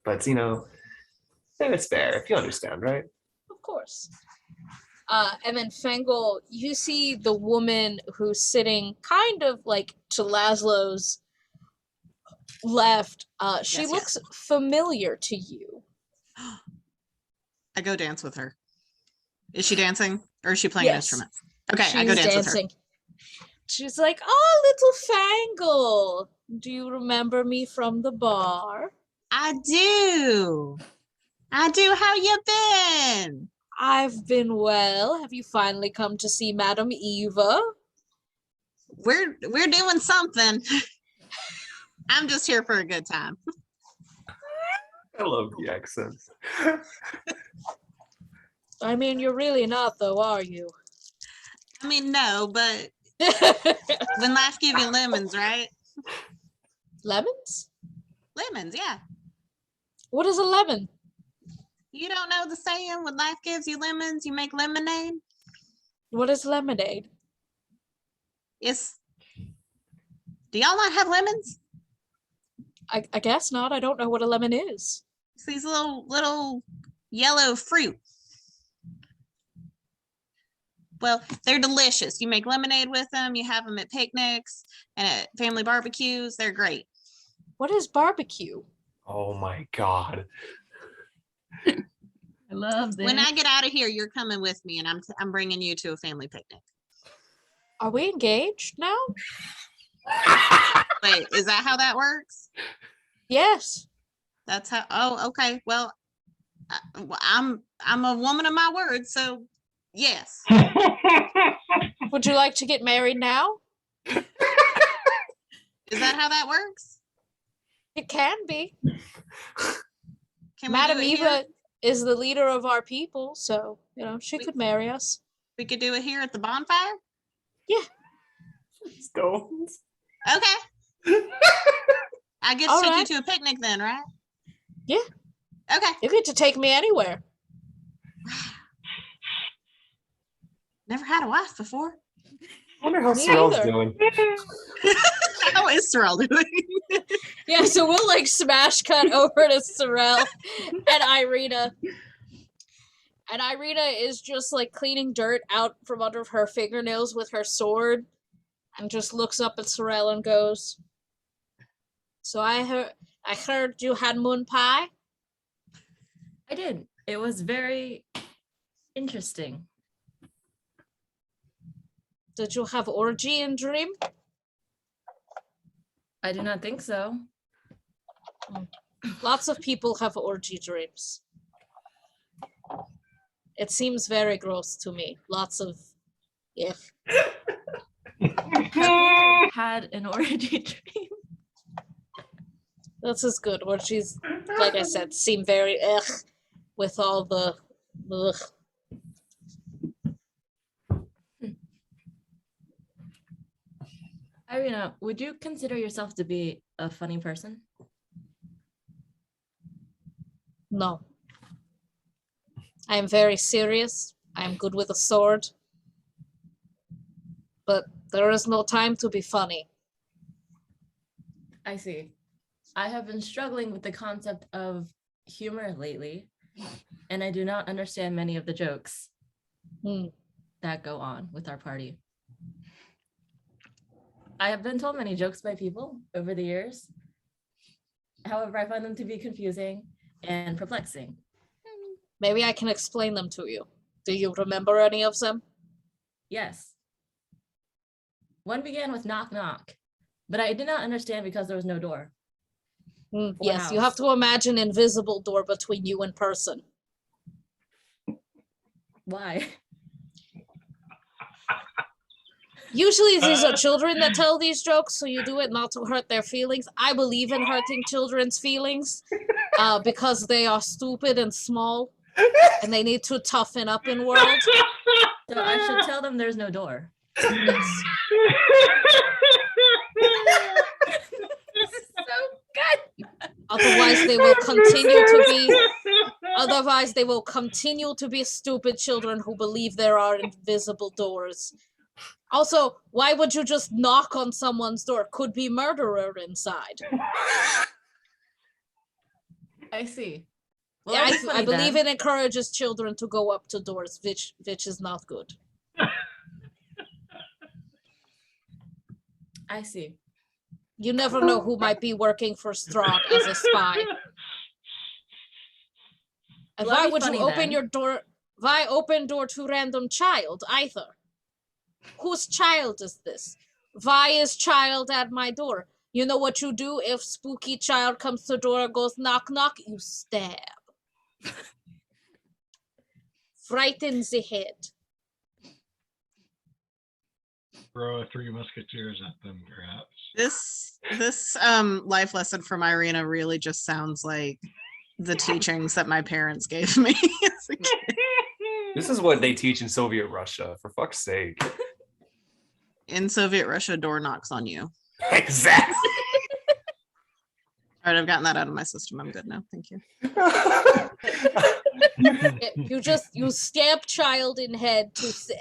but it's fair if you understand, right? Of course. And then Fengal, you see the woman who's sitting kind of like to Laszlo's left. She Yes, looks familiar to you. I go dance with her. Is she dancing or is she playing an Yes. instrument? Okay, She's I go dance dancing. She's like, "Oh, little Fangle, do you remember me from the bar?" with her. I do. How you been? "I've been well. Have you finally come to see Madam Eva?" We're doing something. I'm just here for a good time. I love the accents. I mean, you're really not, though, are you? I mean, no, but when life give you lemons, right? Lemons? Lemons, yeah. What is a lemon? You don't know the saying, when life gives you lemons, you make lemonade? What is lemonade? Do y'all not have lemons? I guess not. I don't know what a lemon is. It's these little yellow fruit. Well, they're delicious. You make lemonade with them. You have them at picnics and at family barbecues. They're great. What is barbecue? Oh my God. I love this. When I get out of here, you're coming with me, and I'm bringing you to a family picnic. Are we engaged now? Wait, is that how that works? Yes. That's how. Oh, okay. Well, I'm a woman of my word, so yes. Would you like to get married now? Is that how that works? It can be. Can Madam we do it here? Eva is the leader of our people, so, she could marry us. We could do it here at the bonfire? Stones. Okay. I get to All take right. you to a picnic then, right? Yeah. Okay. You get to take me anywhere. Never had a wife before. I wonder how Me Sorrel's either. doing. How is Sorrel doing? Yeah, so we'll like smash cut over to Sorrel and Irina. And Irina is just like cleaning dirt out from under her fingernails with her sword and just looks up at Sorrel and goes, "So I heard you had moon pie?" I did. It was very interesting. "Did you have orgy in dream?" I do not think so. Lots of people have orgy dreams. It seems very gross to me. Lots of if. Had an orgy dream. This is good. Orgies, like I said, seem very with all the ugh. Irina, would you consider yourself to be a funny person? No. I am very serious. I am good with a sword. But there is no time to be funny. I see. I have been struggling with the concept of humor lately, and I do not understand many of the jokes that go on with our party. I have been told many jokes by people over the years. However, I find them to be confusing and perplexing. Maybe I can explain them to you. Do you remember any of them? Yes. One began with knock knock, but I did not understand because there was no door. Yes, you house. have to imagine invisible door between you and person. Why? Usually these are children that tell these jokes, so you do it not to hurt their feelings. I believe in hurting children's feelings. because they are stupid and small, and they need to toughen up in world. So I should tell them there's no door. Yes. So good. Otherwise, they will continue to be. Otherwise, they will continue to be stupid children who believe there are invisible doors. Also, why would you just knock on someone's door? Could be murderer inside. I see. Well, Yeah, that'd be I funny believe then. it encourages children to go up to doors, which is not good. I see. You never know who might be working for Strahd as a spy. And Well, why that'd be would you funny open then. your door? Why open door to random child either? Whose child is this? Why is child at my door? You know what you do if spooky child comes to door and goes knock knock? You stab. Frighten the head. Throw a Three Musketeers at them, perhaps. This life lesson from Irina really just sounds like the teachings that my parents gave me as a kid. This is what they teach in Soviet Russia, for fuck's sake. In Soviet Russia, door knocks on you. Exactly. All right, I've gotten that out of my system. I'm good now. Thank you. You stab child in head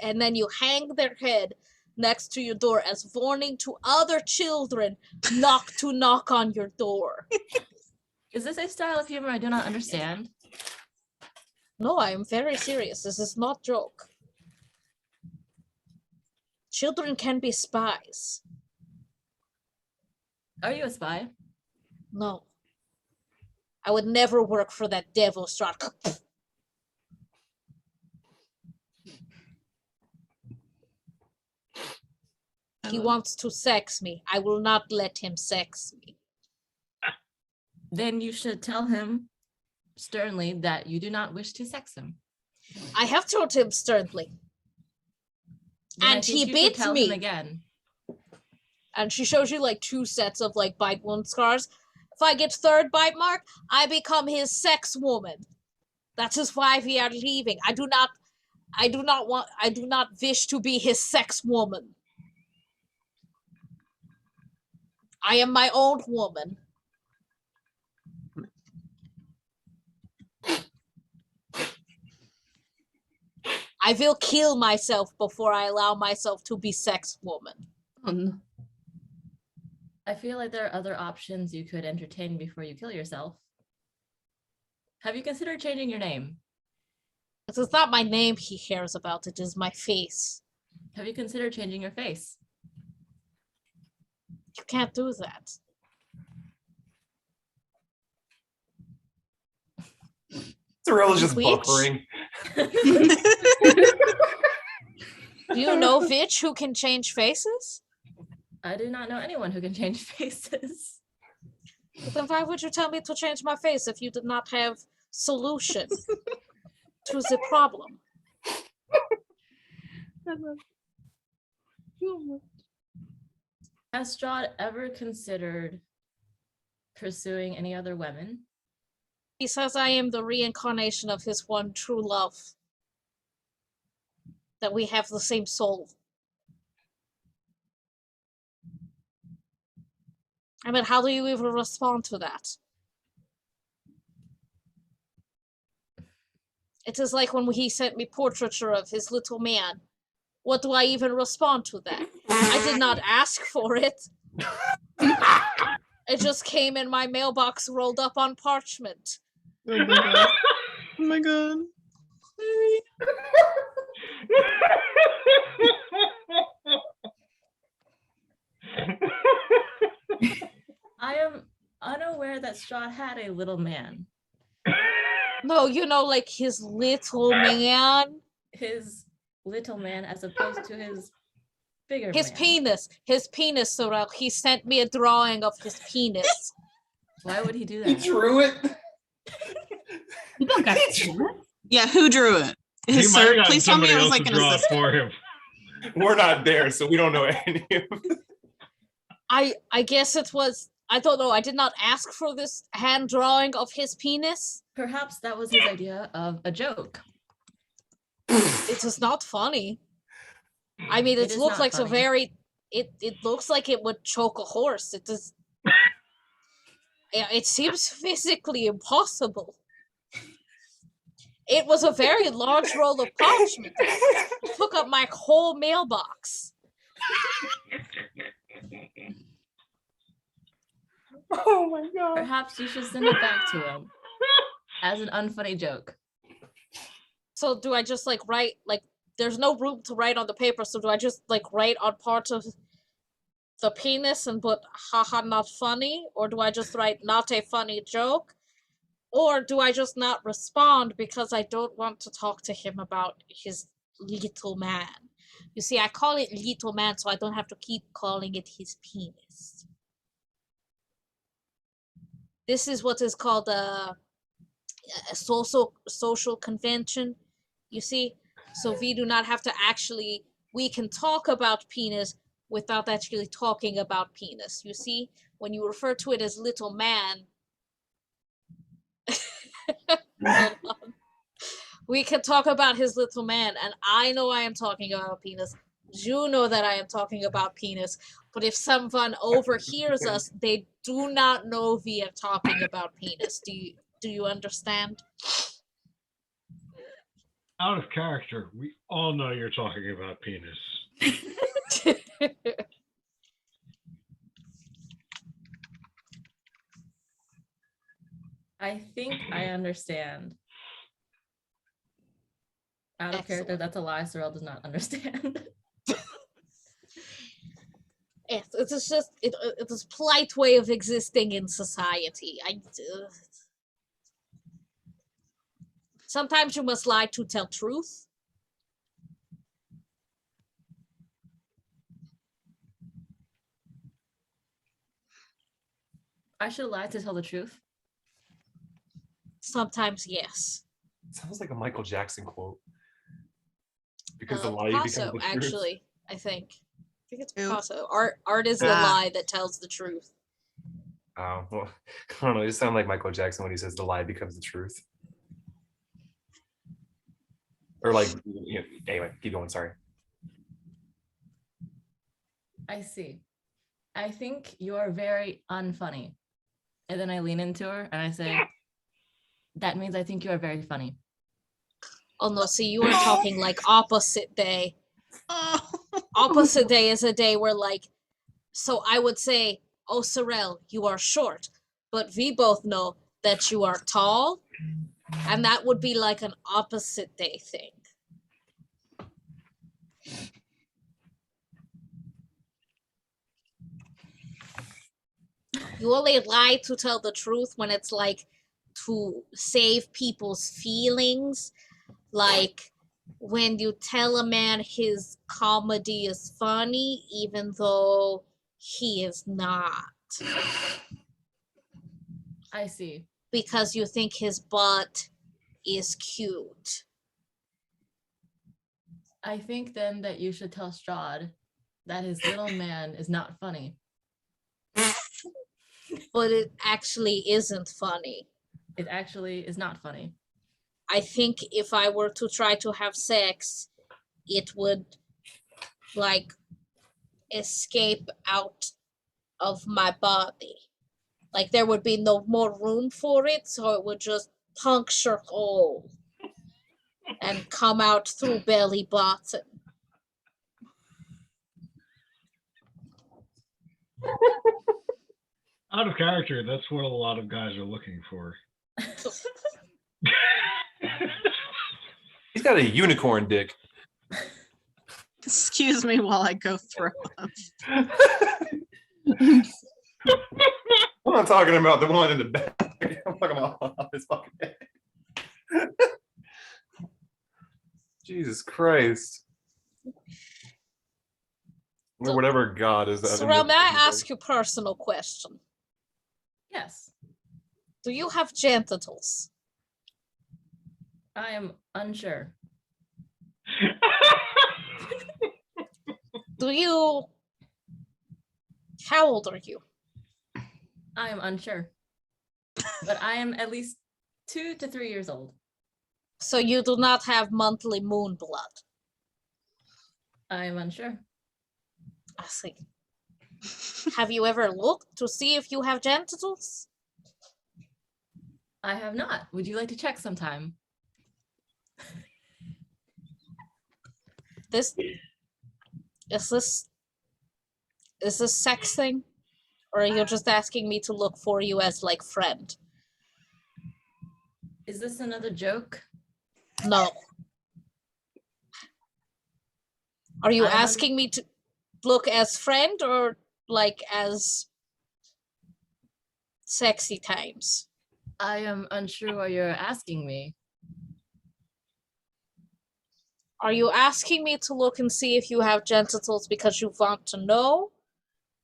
and then you hang their head next to your door as warning to other children not to knock on your door. Is this a style of humor I do not understand? No, I am very serious. This is not joke. Children can be spies. Are you a spy? No. I would never work for that devil Strahd. He wants to sex me. I will not let him sex me. Then you should tell him sternly that you do not wish to sex him. I have told him sternly. Then I And think he you should beat tell me. him again. And she shows you like 2 sets of like bite wound scars. If I get 3rd bite mark, I become his sex woman. That is why we are leaving. I do not wish to be his sex woman. I am my own woman. I will kill myself before I allow myself to be sex woman. Oh, no. I feel like there are other options you could entertain before you kill yourself. Have you considered changing your name? It is not my name he cares about, it is my face. Have you considered changing your face? You can't do that. Cirella's just Which? buffering. Do you know Vitch who can change faces? I do not know anyone who can change faces. But then why would you tell me to change my face if you did not have solution to the problem? Has Strahd ever considered pursuing any other women? He says I am the reincarnation of his one true love. That we have the same soul. I mean, how do you even respond to that? It is like when he sent me portraiture of his little man. What do I even respond to that? I did not ask for it. It just came in my mailbox rolled up on parchment. Oh my god. Oh my god. I am unaware that Strahd had a little man. No, you know, like his little man. His little man as opposed to his bigger His man. penis. His penis, Sorrel. He sent me a drawing of his penis. Why would he do He that? drew it. You don't got to do that. Yeah, who drew it? He His might have sir. gotten Please tell me somebody it was else like to an draw it assistant. for him. We're not there, so we don't know any of it. I guess it was I don't know. I did not ask for this hand drawing of his penis. Perhaps that was his idea of a joke. It is not funny. I mean, It it is looks not like so funny. very. It looks like it would choke a horse. It does. Yeah, it seems physically impossible. It was a very large roll of parchment. It took up my whole mailbox. Oh my god. Perhaps you should send it back to him as an unfunny joke. So do I just like write like there's no room to write on the paper, so do I just like write on part of the penis and put haha not funny? Or do I just write not a funny joke? Or do I just not respond because I don't want to talk to him about his little man? You see, I call it little man so I don't have to keep calling it his penis. This is what is called a social convention, you see? So we do not have to actually, we can talk about penis without actually talking about penis, you see? When you refer to it as little man, hold on. We can talk about his little man, and I know I am talking about penis. You know that I am talking about penis. But if someone overhears us, they do not know we are talking about penis. Do you understand? Out of character, we all know you're talking about penis. I think I understand. Out of character, Excellent. that's a lie. Sorrel does not understand. Yes, it is just it is a polite way of existing in society. Sometimes you must lie to tell truth. I should lie to tell the truth. Sometimes, yes. Sounds like a Michael Jackson quote. Because the lie becomes Picasso, the truth. actually, I think it's Who? Picasso. Art is the Ah. lie that tells the truth. Oh, well, I don't know. It just sounds like Michael Jackson when he says the lie becomes the truth. Or like, you know, anyway, keep going. Sorry. I see. I think you're very unfunny. And then I lean into her and I say, that means I think you are very funny. Oh no, see, you are talking like opposite day. Oh. Opposite day is a day where like, so I would say, oh Sorrel, you are short, but we both know that you are tall, and that would be like an opposite day thing. You only lie to tell the truth when it's like to save people's feelings. Like when you tell a man his comedy is funny, even though he is not. I see. Because you think his butt is cute. I think then that you should tell Strahd that his little man is not funny. But it actually isn't funny. It actually is not funny. I think if I were to try to have sex, it would like escape out of my body. Like there would be no more room for it, so it would just puncture hole and come out through belly button. Out of character, that's what a lot of guys are looking for. He's got a unicorn dick. Excuse me while I go through them. I'm not talking about the one in the back. I'm talking about his fucking head. Jesus Christ. Or whatever God is that. Sorrel, may I ask you a personal question? Yes, Do you have genitals? I am unsure. Do you... How old are you? I am unsure. But I am at least 2 to 3 years old. So you do not have monthly moon blood. I am unsure. I see. Have you ever looked to see if you have genitals? I have not. Would you like to check sometime? This is this sex thing? Or are you just asking me to look for you as like friend? Is this another joke? No. Are you I'm un- asking me to look as friend or like as sexy times? I am unsure what you're asking me. Are you asking me to look and see if you have genitals because you want to know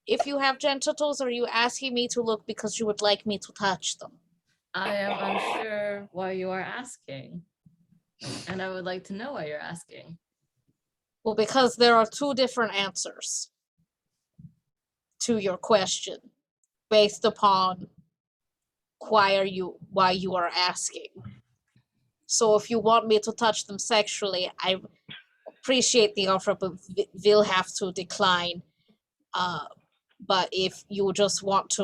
if you have genitals, or are you asking me to look because you would like me to touch them? I am unsure why you are asking. And I would like to know why you're asking. Well, because there are two different answers to your question based upon why you are asking. So if you want me to touch them sexually, I appreciate the offer, but we'll have to decline. But if you just want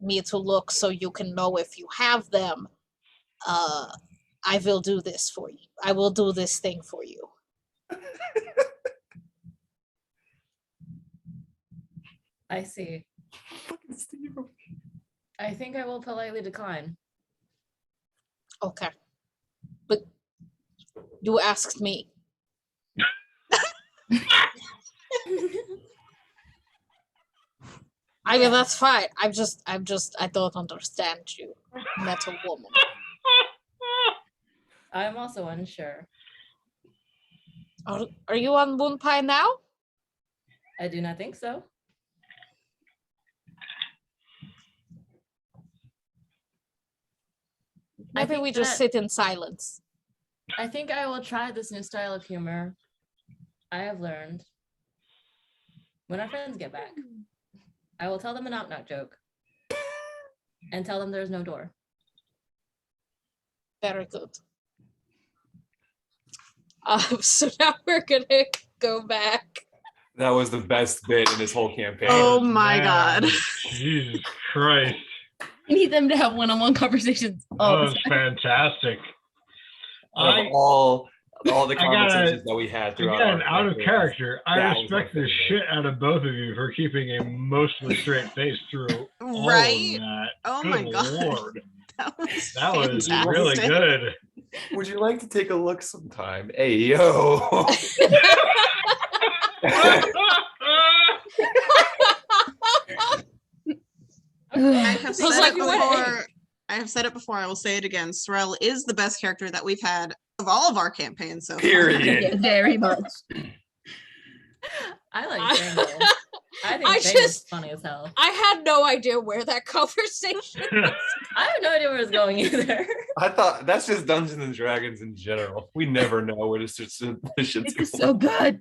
me to look so you can know if you have them, I will do this for you. I will do this thing for you. I see. I think I will politely decline. Okay. But you asked me. I mean, that's fine. I don't understand you, metal woman. I'm also unsure. Are you on Moon Pie now? I do not think so. Maybe we just sit in silence. I think I will try this new style of humor. I have learned. When our friends get back, I will tell them a knock-knock joke and tell them there's no door. Very good. So now we're gonna go back. That was the best bit in this whole campaign. Oh my Man, God. Jesus Christ. We need them to have one-on-one conversations. That was fantastic. Out of all the I gotta- conversations that we had throughout Again, our out of campaigns, character, I that was my respect the favorite. shit out of both of you for keeping a mostly straight face through all Right? of that. Oh Good my God. Lord. That was That was fantastic. really good. Would you like to take a look sometime? Hey, yo. I have said like, it what? before. I have said it before. I will say it again. Sorrel is the best character that we've had of all of our campaigns so far. Period. Yeah, very much. I like Fangle. I think I Fangle's just- funny as hell. I had no idea where that conversation. I have no idea where it's going either. I thought that's just Dungeons and Dragons in general. We never know where this shit's This is going. so good.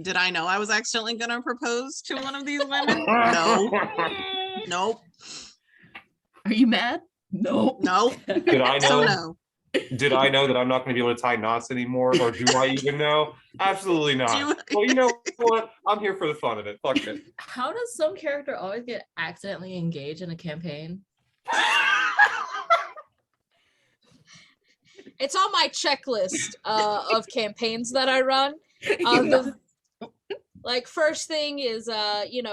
Did I know I was accidentally going to propose to one of these women? No. Nope. Are you mad? No. No. Did I So know? no. Did I know that I'm not going to be able to tie knots anymore, or do I even know? Absolutely not. Do I- Well, you know what? I'm here for the fun of it. Fuck it. How does some character always get accidentally engaged in a campaign? It's on my checklist of campaigns that I run. The like first thing is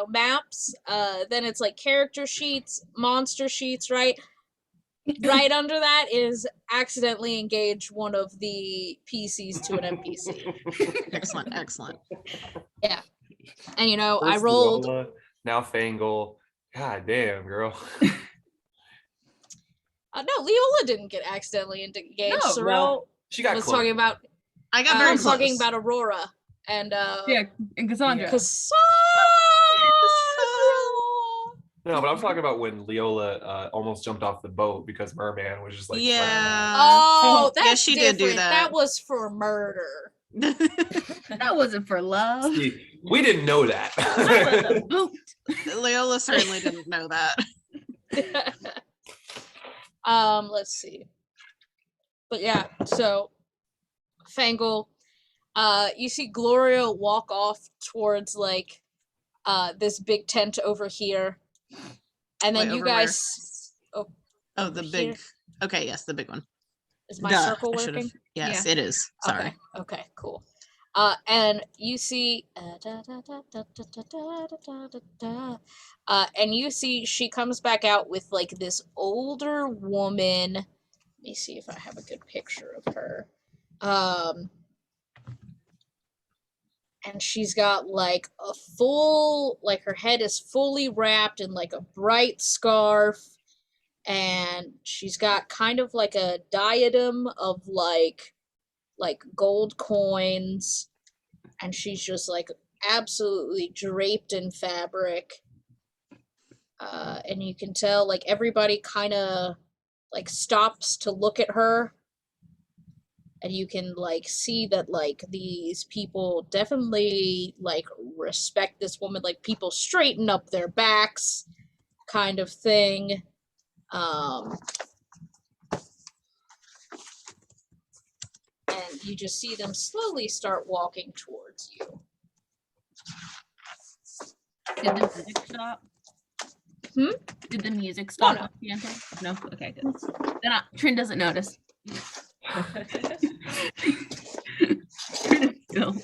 maps. Then it's like character sheets, monster sheets, right? Right under that is accidentally engage one of the PCs to an NPC. Excellent. Excellent. And I First rolled. Lola, now Fangle. God damn, girl. No, Leola didn't get accidentally engaged. No, Sorrel She got was close. talking about. I got very was close. talking about Aurora and Yeah, and Cassandra. Cassandra. No, but I'm talking about when Leola almost jumped off the boat because Merman was just like, Yeah. Oh, Yes, that's she did do different. that. That was for murder. That wasn't for love. See, We didn't know that. Leola certainly didn't know that. Let's see. But yeah, so Fangle, you see Gloria walk off towards like this big tent over here. And then Wait, you over where? guys Oh, over the here. big. Okay, yes, the big one. Is my Duh, circle I should've- working? Yes, Yeah. it is. Sorry. Okay, cool. And you see, and you see she comes back out with like this older woman. Let me see if I have a good picture of her. And she's got like a full, like her head is fully wrapped in like a bright scarf, and she's got kind of like a diadem of like gold coins, and she's just like absolutely draped in fabric. And you can tell like everybody kind of like stops to look at her, and you can like see that like these people definitely like respect this woman, like people straighten up their backs kind of thing. And you just see them slowly start walking towards you. Did the music stop? Did the music No, stop? no. Chanting? No. Okay, good. Then Trin doesn't notice. Trin is still.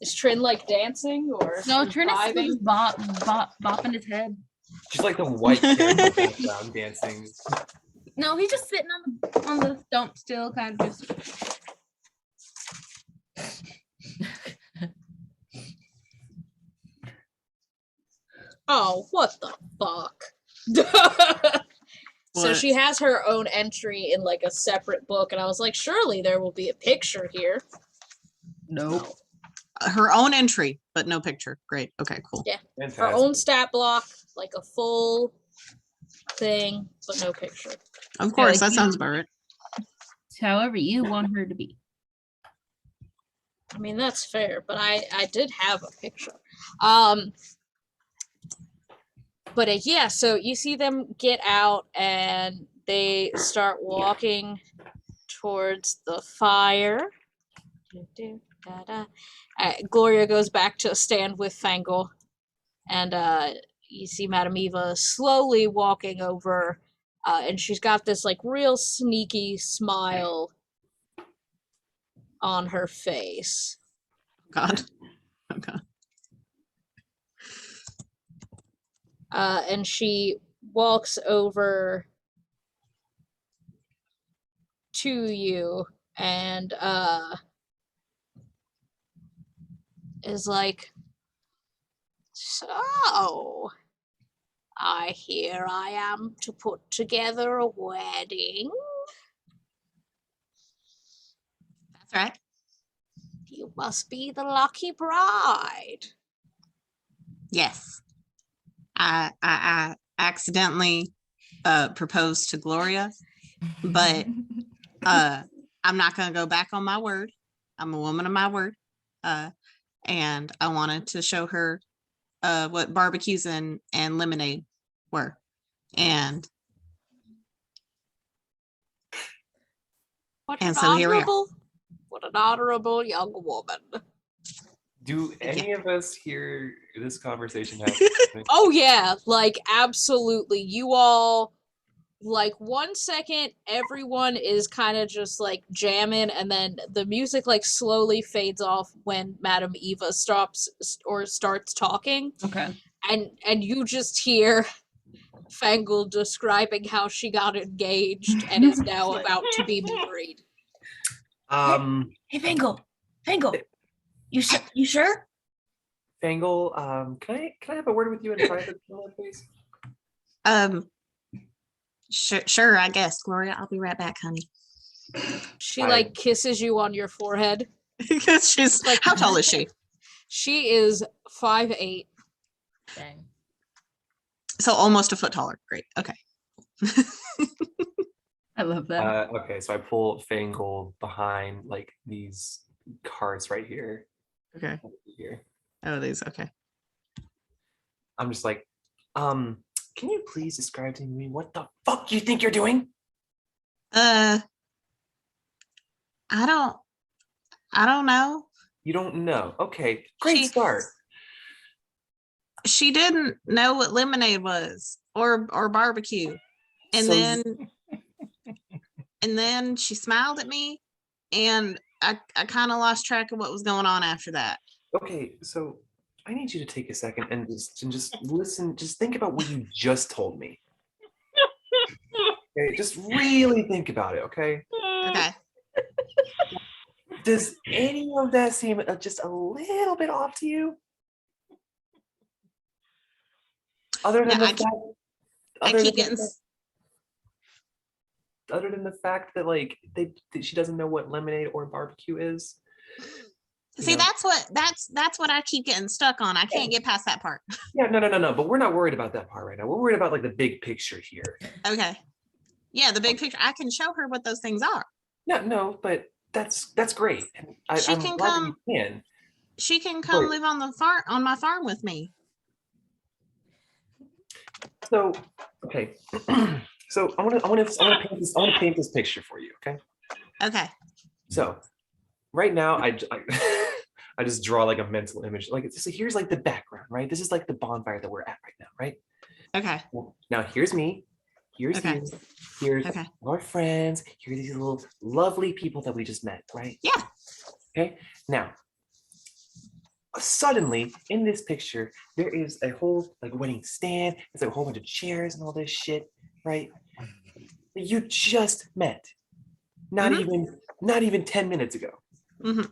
Is Trin like dancing or No, Trin is still vibing? just bopping his head. Just like the white hair in the background dancing. No, he's just sitting on the stump still, kind of just. Oh, what the fuck? So What? she has her own entry in like a separate book, and I was like, surely there will be a picture here. Nope. Her own entry, but no picture. Great. Okay, cool. Yeah. Her Fantastic. own stat block, like a full thing, but no picture. Of course, like that you- sounds about right. However you want her to be. I mean, that's fair, but I did have a picture. But yeah, so you see them get out and they start walking towards the fire. Gloria goes back to stand with Fangle, and you see Madame Eva slowly walking over, and she's got this like real sneaky smile on her face. God. Oh God. And she walks over to you and is like, so I hear I am to put together a wedding. That's right. You must be the lucky bride. Yes. I accidentally proposed to Gloria, but I'm not gonna go back on my word. I'm a woman of my word. And I wanted to show her what barbecues and lemonade were. And What And an so here we are. honorable young woman. Do any of us hear this conversation happen? Oh yeah, like absolutely. You all like 1 second everyone is kind of just like jamming, and then the music like slowly fades off when Madame Eva stops or starts talking, Okay. and you just hear Fangle describing how she got engaged and is now about to be married. Hey, Fangle. You sure? Fangle, can I have a word with you in private, please? Sure, I guess. Gloria, I'll be right back, honey. She I- like kisses you on your forehead. Because she's Like- how tall is she? She is 5'8". Dang. So almost a foot taller. Great. Okay. I love that. Okay, so I pull Fangle behind like these carts right here, Okay. Here. Oh, these. Okay. I'm just like, can you please describe to me what the fuck you think you're doing? I don't know. You don't know. Okay, great She- start. She didn't know what lemonade was or barbecue. And So- then she smiled at me and I kind of lost track of what was going on after that. Okay, so I need you to take a second and just listen. Just think about what you just told me. Okay, just really think about it. Okay. Okay. Does any of that seem just a little bit off to you? Other than No, the fact, I other keep than getting the other than the fact that like that she doesn't know what lemonade or barbecue is. You see know? that's what I keep getting stuck on. I can't get past that part. Yeah, no. But we're not worried about that part right now. We're worried about like the big picture here. Okay. Yeah, the big picture. I can show her what those things are. No, but that's great. And She I'm can glad that come- you can. She can come Right. live on the farm on my farm with me. So okay. So I want to paint this picture for you. Okay. Okay. So right now I just draw like a mental image. Like so here's like the background, right? This is like the bonfire that we're at right now, right? Okay. Well, now here's me. Here's Okay. you. Here's Okay. our friends. Here are these little lovely people that we just met, right? Yeah. Okay. Now, suddenly in this picture, there is a whole like wedding stand. There's like a whole bunch of chairs and all this shit, right? That you just met. Not even 10 minutes ago. Mhm.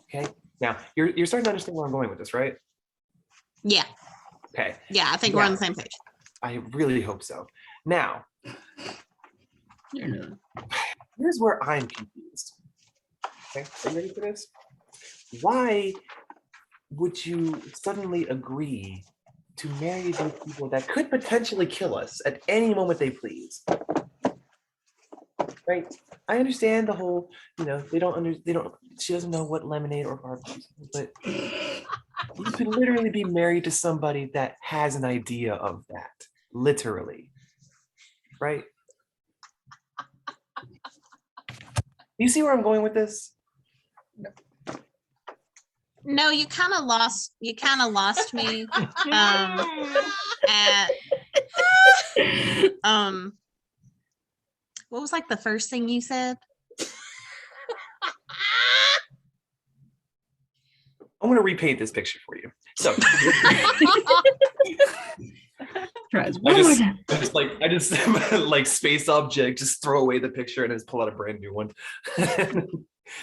Okay. Now you're starting to understand where I'm going with this, right? Yeah. Okay. Yeah. I think we're on Yeah. the same page. I really hope so. Now, You're not. here's where I'm confused. Okay, are you ready for this? Why would you suddenly agree to marry these people that could potentially kill us at any moment they please? Right? I understand the whole, she doesn't know what lemonade or barbecue is, but you could literally be married to somebody that has an idea of that, literally. Right? You see where I'm going with this? No, you kind of lost me at what was like the first thing you said? I'm gonna repaint this picture for you. So Tries I one more just, time. I just like space object, just throw away the picture and just pull out a brand new one.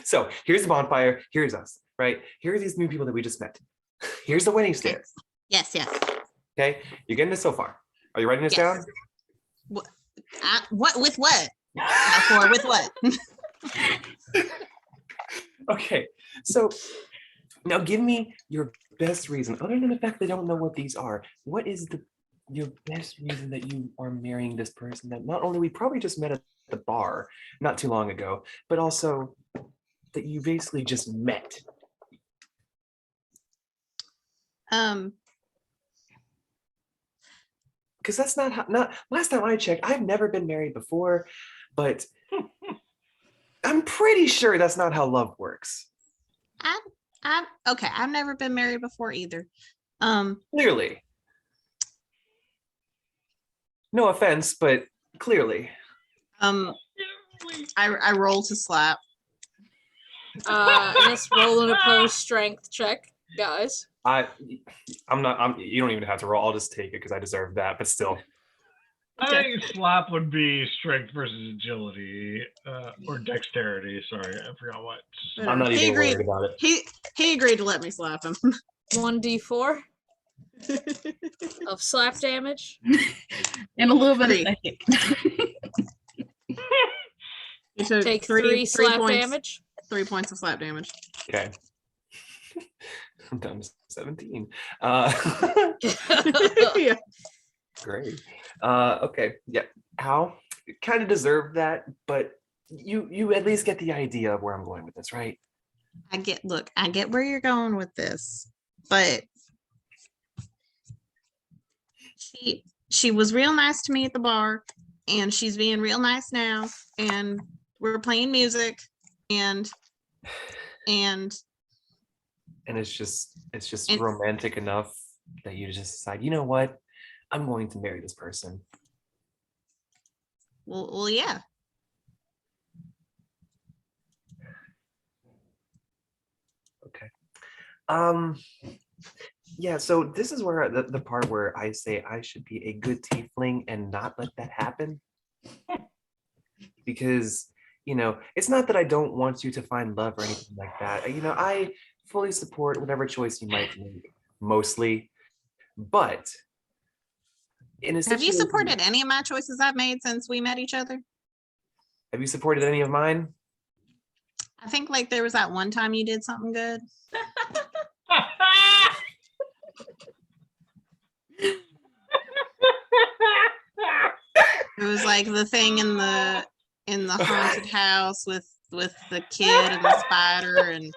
So here's the bonfire. Here's us, right? Here are these new people that we just met. Here's the wedding stairs. Yes. Okay, you're getting this so far. Are you writing this Yes. down? What with what? For with what? Okay, so now give me your best reason, other than the fact they don't know what these are. What is your best reason that you are marrying this person that not only we probably just met at the bar not too long ago, but also that you basically just met? Because that's not last time I checked, I've never been married before, but I'm pretty sure that's not how love works. Okay. I've never been married before either. Clearly. No offense, but clearly. I roll to slap. Let's roll an opposed strength check, guys. You don't even have to roll. I'll just take it because I deserve that, but still. I think slap would be strength versus agility or dexterity. Sorry, I forgot what. I'm not He even agreed. worried about it. He agreed to let me slap him. 1d4 of slap damage. And a little bit Three. of psychic. He took Take three slap points, damage. 3 points of slap damage. Okay. I'm down to 17. Yeah. Great. Okay. Yeah. Al, kind of deserve that, but you at least get the idea of where I'm going with this, right? I get where you're going with this, but she was real nice to me at the bar, and she's being real nice now, and we're playing music, and it's just And- romantic enough that you just decide, you know what, I'm going to marry this person. well, yeah. Okay. Yeah, so this is where the part where I say I should be a good tiefling and not let that happen. Because, it's not that I don't want you to find love or anything like that. I fully support whatever choice you might make, mostly. But in a Have you situation, supported any of my choices I've made since we met each other? have you supported any of mine? I think like there was that one time you did something good. It was like the thing in the haunted house with the kid and the spider, and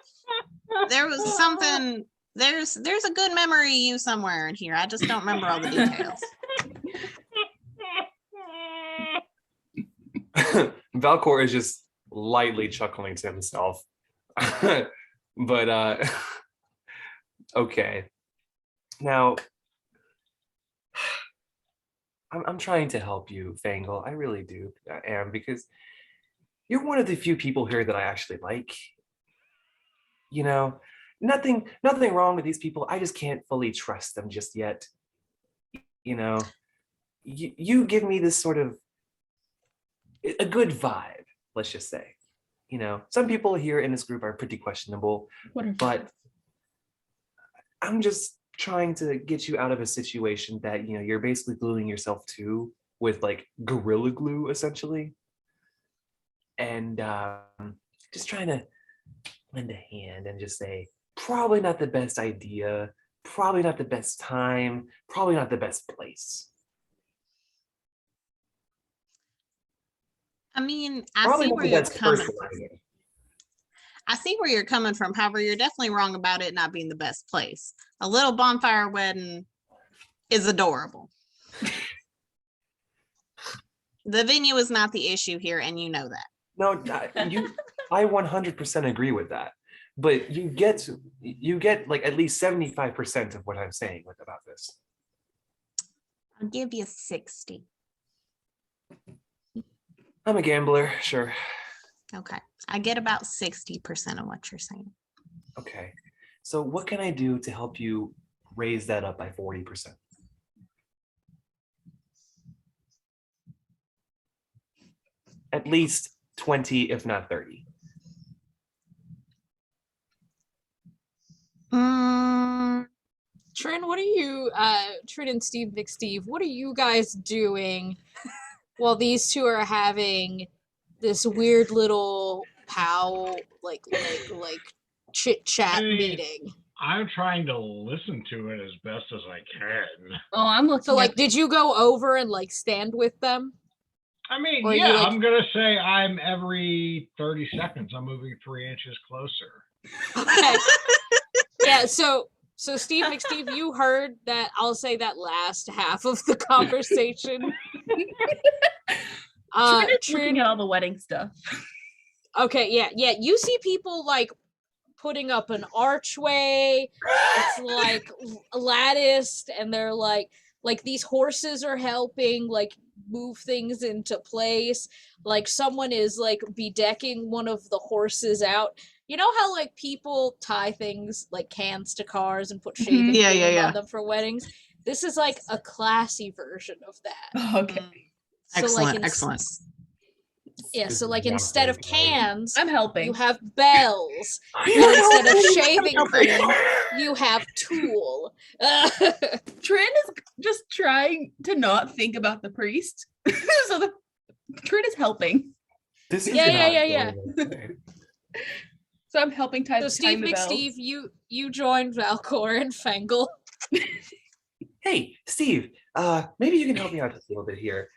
there was something. There's a good memory of you somewhere in here. I just don't remember all the details. Valcor is just lightly chuckling to himself. But okay. Now I'm trying to help you, Fangle. I really do. I am, because you're one of the few people here that I actually like. Nothing wrong with these people. I just can't fully trust them just yet. You give me this sort of a good vibe, let's just say. Some people here in this group are pretty questionable, but I'm just trying to get you out of a situation that you're basically gluing yourself to with like gorilla glue, essentially, and just trying to lend a hand and just say probably not the best idea, probably not the best time, probably not the best place. I mean, I Probably see not where the you're best coming person from. either. I see where you're coming from. However, you're definitely wrong about it not being the best place. A little bonfire wedding is adorable. The venue is not the issue here, and you know that. No, I 100% agree with that. But you get like at least 75% of what I'm saying about this. I'll give you 60. I'm a gambler, sure. Okay. I get about 60% of what you're saying. Okay. So what can I do to help you raise that up by 40%? At least 20, if not 30. Trin, what are you, Trin and Steve, Big Steve, what are you guys doing while these two are having this weird little like chit chat meeting? I'm trying to listen to it as best as I can. Oh, I'm looking So, like, did you go over and, like, stand with them? I mean, Or yeah, you, like- I'm gonna say I'm every 30 seconds. I'm moving 3 inches closer. Okay. Yeah, so Steve McSteve, you heard that, I'll say that last half of the conversation. Trin is Trin, looking at all the wedding stuff. okay, yeah, you see people, like, putting up an archway. It's like latticed, and they're like these horses are helping like move things into place. Like someone is like bedecking one of the horses out. You know how like people tie things like cans to cars and put shaving cream on them for weddings? This is like a classy version of that. Okay. So, Excellent, like, excellent. Yeah, so like instead of cans, I'm helping. you have bells. And instead of shaving cream, you have Tool. Trin is just trying to not think about the priest. So Trin is helping. This is Yeah. So I'm helping time. So Steve time the bells. McSteve, you joined Valcor and Fangle. Hey, Steve, maybe you can help me out just a little bit here.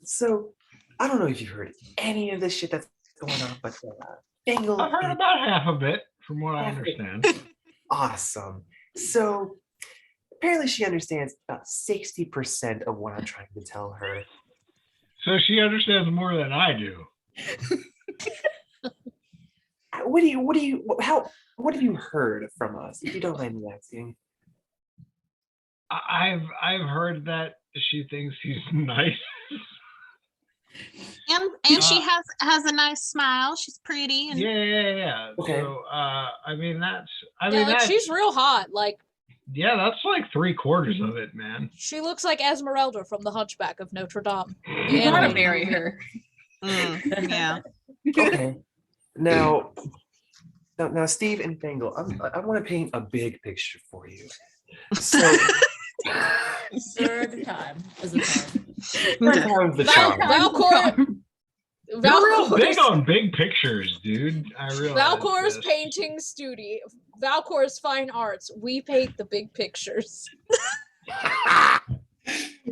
So I don't know if you've heard any of this shit that's going on, but Fangle. I've heard about half of it, from what I understand. Awesome. So apparently she understands about 60% of what I'm trying to tell her. So she understands more than I do. What have you heard from us, if you don't mind me asking? I've heard that she thinks he's nice. And she has a nice smile. She's pretty. And Yeah. Okay. So Like, she's real hot. Like, yeah, that's like 3/4 of it, man. she looks like Esmeralda from The Hunchback of Notre Dame. You want to animated marry movie. her. yeah. Okay. Now, Steve and Fangle, I want to paint a big picture for you. So, Third time is the time. third time's the charm. You're real big Valcor's on big pictures, dude. I realize. this. painting studio. Valcor's fine arts. We paint the big pictures.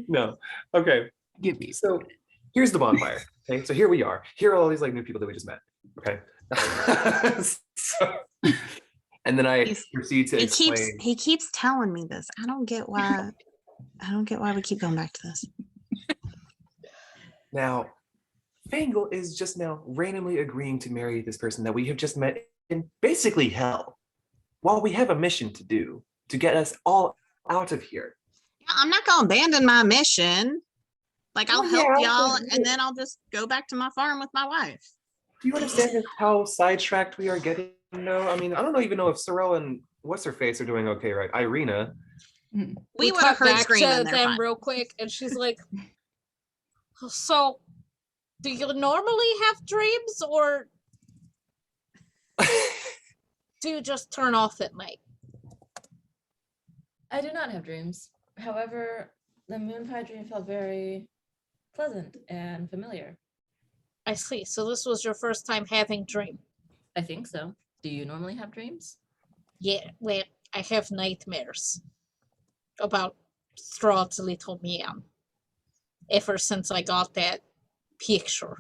No. Okay. Give me. So here's the bonfire. Okay. So here we are. Here are all these like new people that we just met. Okay. And then I proceed to explain. He keeps telling me this. I don't get why we keep going back to this. Now, Fangle is just now randomly agreeing to marry this person that we have just met in basically hell, while we have a mission to do to get us all out of here. I'm not gonna abandon my mission. Like, I'll help yeah, y'all, and then I'll just go back to my farm with my wife. Do you understand how sidetracked we are getting? No, I mean, I don't even know if Sorrel and what's her face are doing okay, right? Irina. We would have cut heard back screaming. to They're them fine. real quick, and she's like, "So, do you normally have dreams, or do you just turn off at night?" I do not have dreams. However, the moon pie dream felt very pleasant and familiar. I see. So this was your first time having dream. I think so. Do you normally have dreams? Yeah, well, I have nightmares about Strahd's little man ever since I got that picture.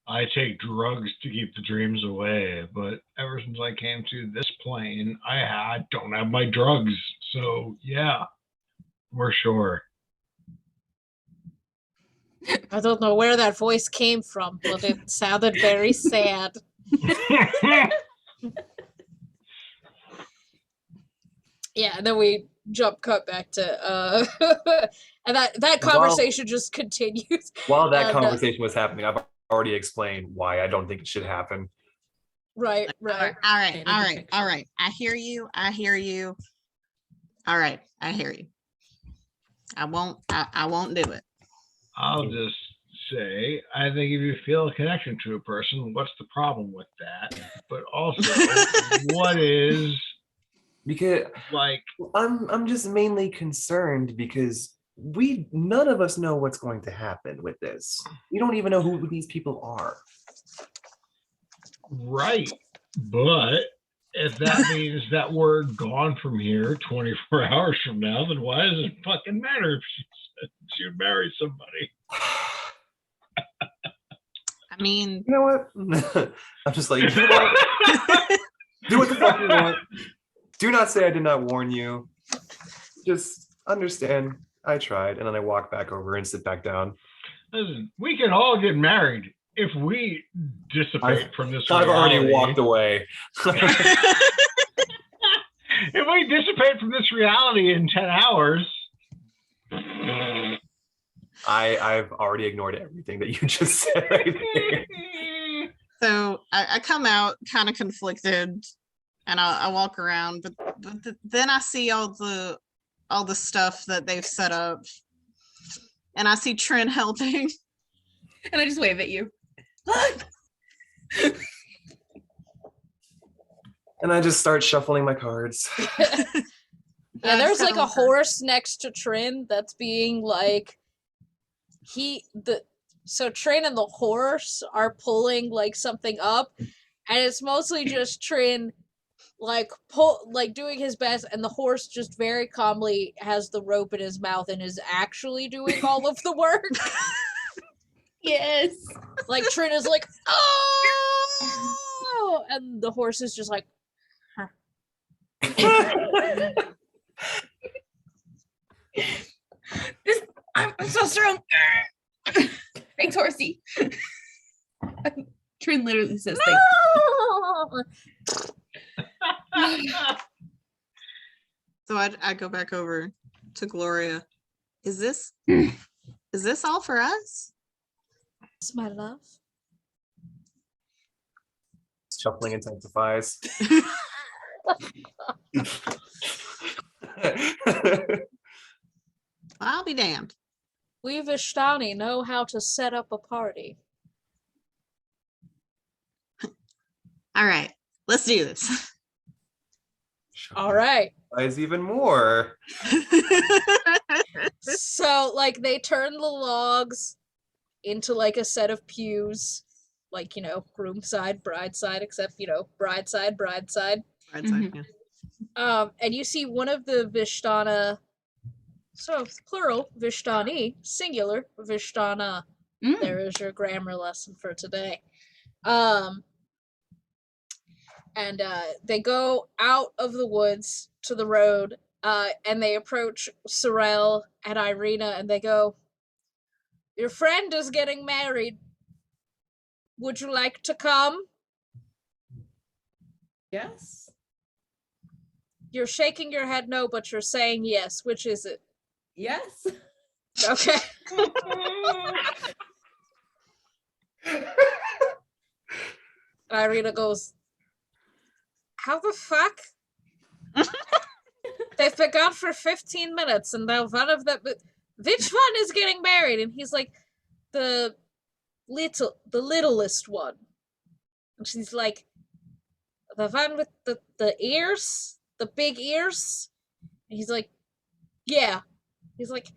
I take drugs to keep the dreams away, but ever since I came to this plane, I don't have my drugs. So yeah, we're sure. I don't know where that voice came from, but it sounded very sad. Yeah, and then we jump cut back to and that conversation just continues. While that And, conversation was happening, I've already explained why I don't think it should happen. Right. All right. I hear you. All right, I hear you. I won't do it. I'll just say, I think if you feel a connection to a person, what's the problem with that? But also, what is Because like? I'm just mainly concerned because none of us know what's going to happen with this. We don't even know who these people are. Right, but if that means that we're gone from here 24 hours from now, then why does it fucking matter if she would marry somebody? I mean, You know what? I'm just like, do what the fuck you want. Do not say I did not warn you. Just understand I tried, and then I walk back over and sit back down. Listen, we can all get married if we dissipate from this I've reality. already walked away. If we dissipate from this reality in 10 hours. I've already ignored everything that you just said right there. so I come out kind of conflicted, and I walk around, but then I see all the stuff that they've set up, and I see Trent helping, And I just wave at you. And I just start shuffling my cards. Yeah, there's like a horse next to Trin that's being like so Trin and the horse are pulling like something up, and it's mostly just Trin like doing his best, and the horse just very calmly has the rope in his mouth and is actually doing all of the work. Yes. Like Trin is like, oh, and the horse is just like, I'm so strong. Thanks, horsey. Trin literally says thanks. So I go back over to Gloria. Is this all for us? "It's my love." Shuffling intensifies. I'll be damned. We Vishtani know how to set up a party. All right, let's do this. All right. Guys, even more. So, like, they turn the logs into like a set of pews, like, groom side, bride side, except, bride side, bride side. Right side, yeah. And you see one of the Vishtana, so plural, Vishtani, singular, Vishtana. There is your grammar lesson for today. And they go out of the woods to the road, and they approach Sorel and Irina, and they go, "Your friend is getting married. Would you like to come?" Yes. You're shaking your head no, but you're saying yes. Which is it? Yes. Okay. Irina goes, "How the fuck?" They've been gone for 15 minutes, and now one of them. Which one is getting married? And he's like, the littlest one. And she's like, the one with the ears, the big ears. And he's like, yeah. He's like,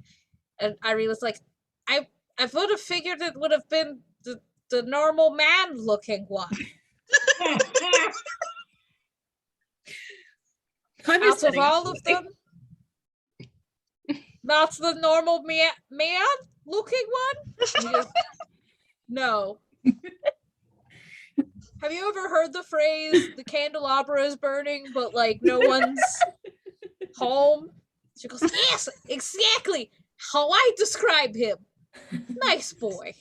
and Irina's like, I would have figured it would have been the normal man looking one. Out of all of them, that's the normal man looking one? Goes, no. Have you ever heard the phrase, the candelabra is burning, but like no one's home? She goes, yes, exactly how I describe him. Nice boy.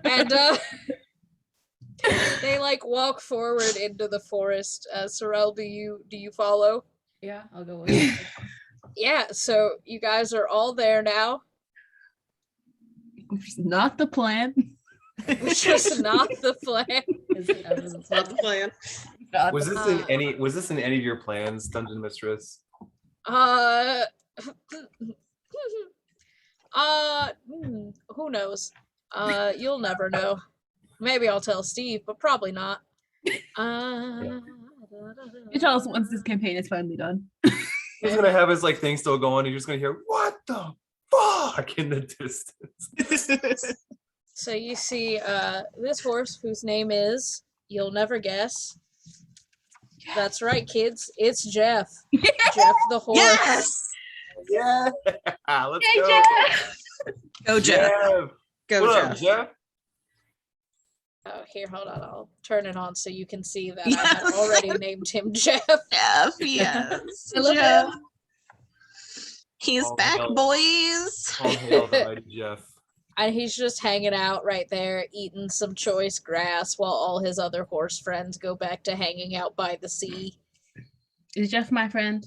And they like walk forward into the forest. Sorel, do you follow? Yeah, I'll go with it. Yeah, so you guys are all there now. Which is not the plan. Which was not the plan. Not the plan. Was this in any of your plans, Dungeon Mistress? Who knows? You'll never know. Maybe I'll tell Steve, but probably not. You tell us once this campaign is finally done. He's gonna have his like thing still going. You're just gonna hear "What the fuck" in the distance. So you see this horse whose name is, you'll never guess. That's right, kids. It's Jeff. Jeff the horse. Yes. Yeah. Let's Hey, go. Jeff! Go, Jeff. Go, What Jeff. up, Jeff? Oh, here, hold on. I'll turn it on so you can see that I Yes. have already named him Jeff. Jeff, yes. I love Jeff. He's Oh, back, no. boys. All hail the mighty Jeff. And he's just hanging out right there, eating some choice grass while all his other horse friends go back to hanging out by the sea. Is Jeff my friend?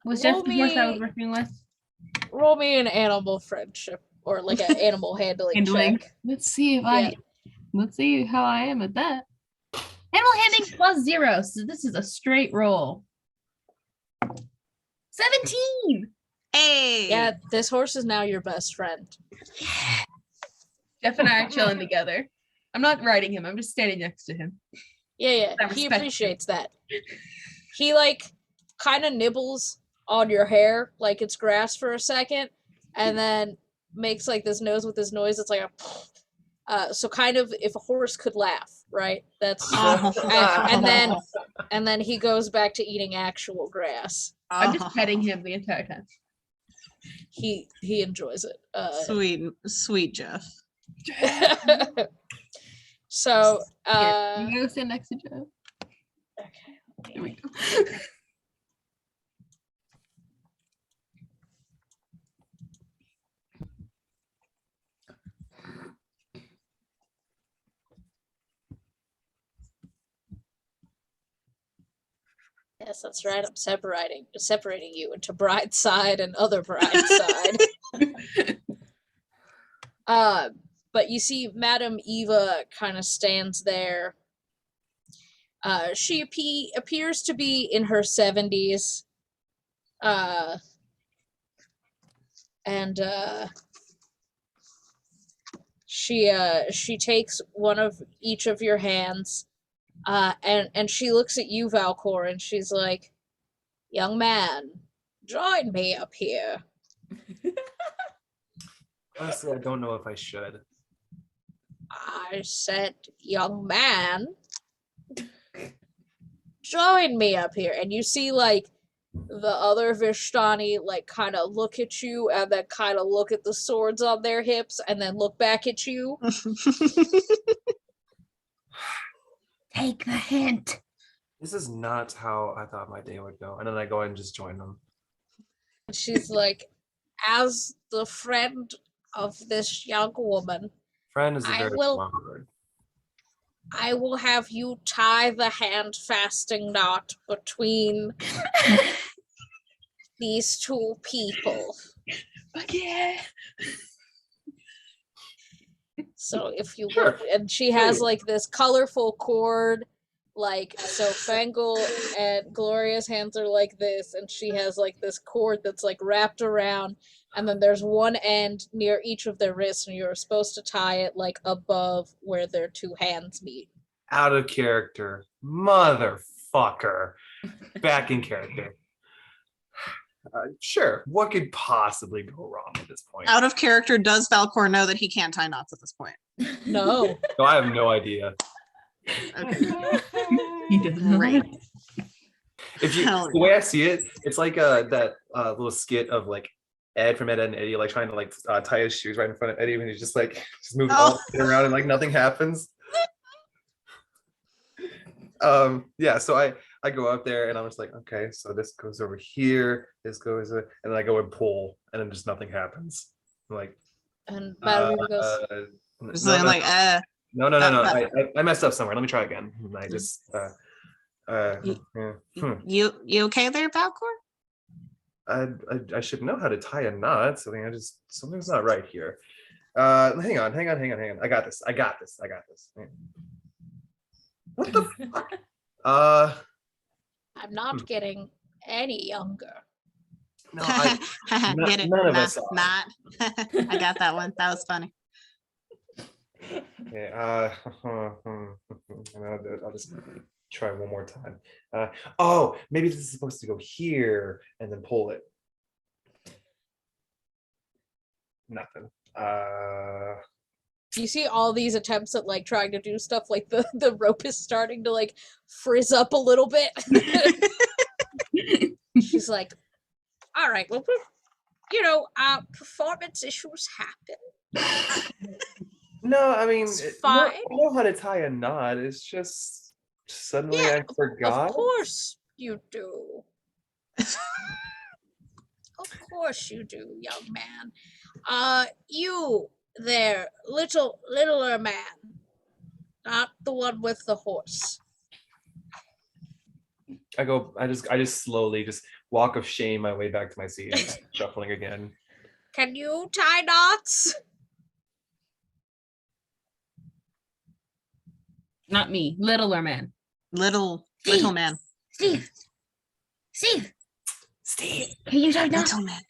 Was Roll Jeff the horse I was me- working with? Roll me an animal friendship or like an animal handling check. Let's see if Yeah. let's see how I am at that. Animal handling +0. So this is a straight roll. 17. Hey. Yeah, this horse is now your best friend. Jeff and I are chilling together. I'm not riding him. I'm just standing next to him. Yeah, I he respect appreciates that. He like kind of nibbles on your hair like it's grass for a second, and then makes like this nose with his noise. It's like a so kind of if a horse could laugh, right? That's and then he goes back to eating actual grass. I'm just petting him the entire time. he enjoys it. Sweet Jeff. So Here, you go sit next to Joe. okay. Here we go. Yes, that's right. I'm separating you into bride side and other bride side. But you see, Madame Eva kind of stands there. She appears to be in her 70s. And she takes one of each of your hands, and she looks at you, Valcor, and she's like, "Young man, join me up here." Honestly, I don't know if I should. I said, "Young man, join me up here." And you see, like, the other Vishtani, like, kind of look at you and then kind of look at the swords on their hips and then look back at you. Take the hint. This is not how I thought my day would go. And then I go and just join them. She's like, "As the friend of this young woman, Friend is a I very will- strong word. I will have you tie the hand fasting knot between these two people. Fuck yeah. So if you Sure. look," and she has like this colorful cord, like, so Fangle and Gloria's hands are like this, and she has like this cord that's like wrapped around, and then there's one end near each of their wrists, and you're supposed to tie it like above where their two hands meet. Out of character. Motherfucker. Back in character. Sure. What could possibly go wrong at this point? Out of character, does Valcor know that he can't tie knots at this point? No. No, I have no idea. Okay. He doesn't. Great. If you, Hell the way I see it, it's like that little skit of like Ed from Ed, Ed and Eddie, like trying to like tie his shoes right in front of Eddie, when he's just like just moving all around and like nothing happens. Yeah, so I go up there and I'm just like, okay, so this goes over here, this goes, and then I go and pull, and then just nothing happens. I'm like, And Madame Eva goes, Just like, no, I messed up somewhere. Let me try again. And I just you okay there, Valcor? I should know how to tie a knot. So I just, something's not right here. Hang on. I got this. What the fuck? "I'm not getting any younger." No, Get it? none of us are. Not. I got that one. That was funny. Yeah, I'll just try one more time. Oh, maybe this is supposed to go here and then pull it. Nothing. You see all these attempts at like trying to do stuff, like the rope is starting to like frizz up a little bit. She's like, "All right, well, performance issues happen. No, I mean, It's no, fine. I know how to tie a knot. It's just suddenly Yeah, I forgot. Of course you do. Of course you do, young man. You there, littler man, not the one with the horse." I just slowly just walk of shame my way back to my seat, and just shuffling again. "Can you tie knots?" Not me. Littler man. Little man. Steve. Can you tie knots? Little man.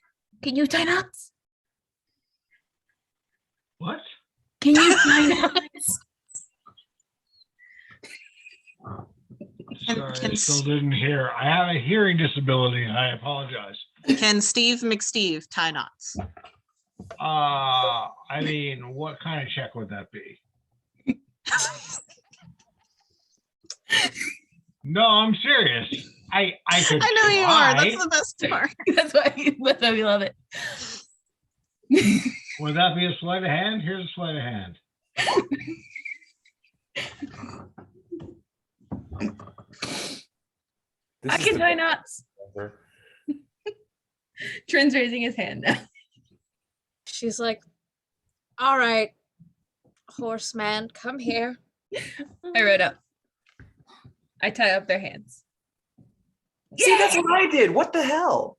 Can you tie knots? What? Can you tie knots? Can- Sorry, can I still s- didn't hear. I have a hearing disability. I apologize. Can Steve McSteve tie knots? I mean, what kind of check would that be? No, I'm serious. I could I know you are. try. That's the best part. That's why we love it. Would that be a sleight of hand? Here's a sleight of hand. This I is can the tie best knots. ever. Trent's raising his hand now. She's like, all right, horseman, come here. I wrote up. I tie up their hands. See, that's what I did. What the hell?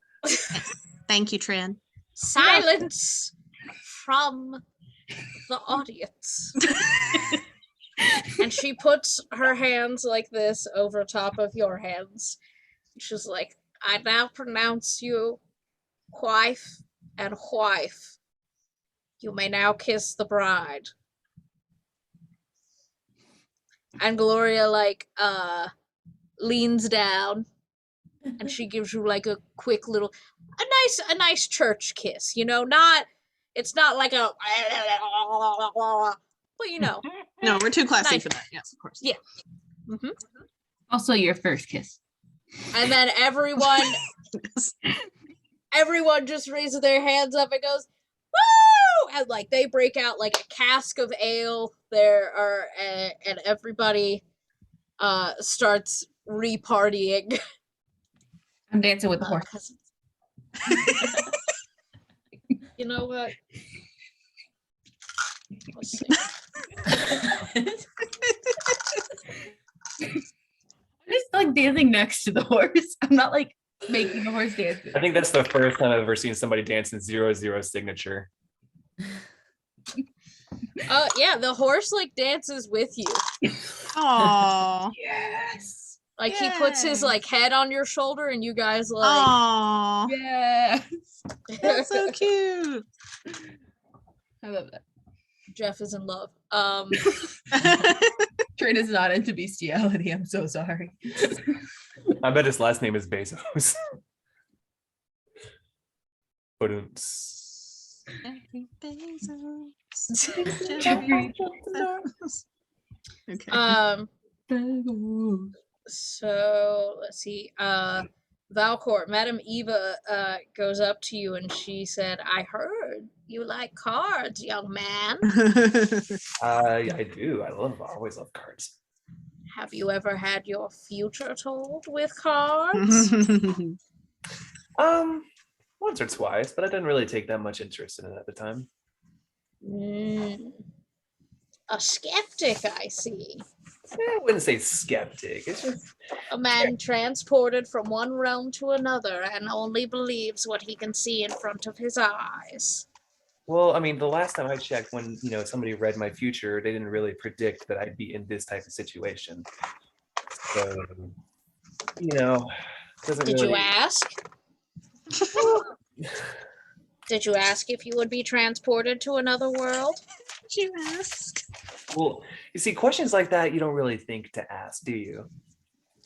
Thank you, Tran. Silence from the audience. And she puts her hands like this over top of your hands. She's like, I now pronounce you wife and wife. You may now kiss the bride. And Gloria leans down and she gives you like a quick little a nice church kiss, you know, it's not like a but you know. No, we're too classy Nice. for that. Yes, of course. Yeah. Mm-hmm. Also, your first kiss. And then everyone just raises their hands up and goes, woo! And like they break out like a cask of ale there are and everybody starts repartying. I'm dancing with the horse. 'Cause you know what? Let's see. I'm just like dancing next to the horse. I'm not like making the horse dance. I think that's the first time I've ever seen somebody dance in 0-0 signature. Yeah, the horse like dances with you. Aww. Yes. Like he puts his like head on your shoulder and you guys like Aww. Yes. That's so cute. I love that. Jeff is in love. Trent is not into bestiality. I'm so sorry. I bet his last name is Bezos. Ba-dum-ts. Okay. So let's see. Valcourt, Madame Eva goes up to you and she said, I heard you like cards, young man. I do. I always love cards. Have you ever had your future told with cards? Once or twice, but I didn't really take that much interest in it at the time. A skeptic, I see. I wouldn't say skeptic. It's just A man transported from one realm to another and only believes what he can see in front of his eyes. well, I mean, the last time I checked, when somebody read my future, they didn't really predict that I'd be in this type of situation. So, doesn't Did really. you ask? Did you ask if you would be transported to another world? Did you ask? Well, you see, questions like that you don't really think to ask, do you?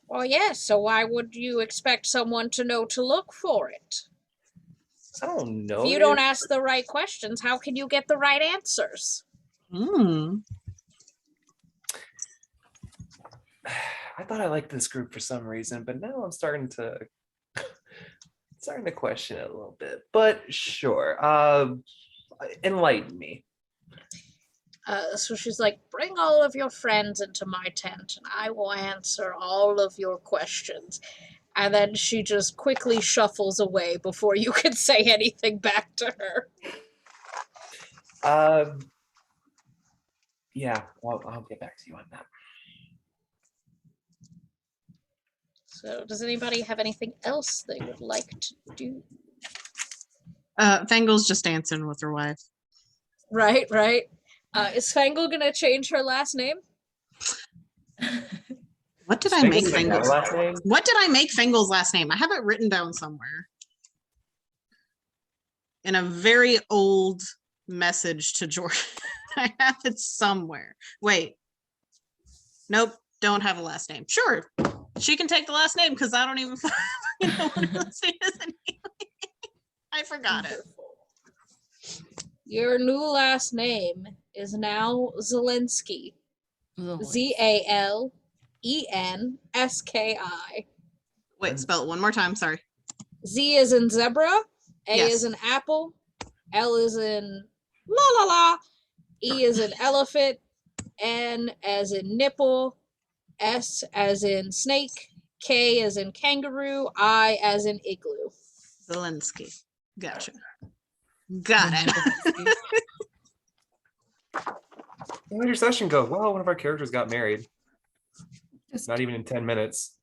Well, yes, so why would you expect someone to know to look for it? I don't know. If you don't ask the right questions, how can you get the right answers? Mm. I thought I liked this group for some reason, but now I'm starting to question it a little bit. But sure, enlighten me. So she's like, bring all of your friends into my tent and I will answer all of your questions. And then she just quickly shuffles away before you can say anything back to her. Yeah, I'll get back to you on that. So does anybody have anything else they would like to do? Fangel's just dancing with her wife. Right. Is Fangle gonna change her last name? What did I make Fangel's Fangel's last name? What did I make Fangel's last name? I have it written down somewhere. In a very old message to George. I have it somewhere. Wait. Nope, don't have a last name. Sure. She can take the last name because I don't even know what the last name is anyway. I forgot it. Your new last name is now Zelensky. ZALENSKI. Wait, spell it one more time. Sorry. Z is in zebra, A Yes. is in apple, L is in la la la, E is in elephant, N as in nipple, S as in snake, K as in kangaroo, I as in igloo. Zelensky. Gotcha. Got it. How did your session go? Well, one of our characters got married. Just- Not even in 10 minutes.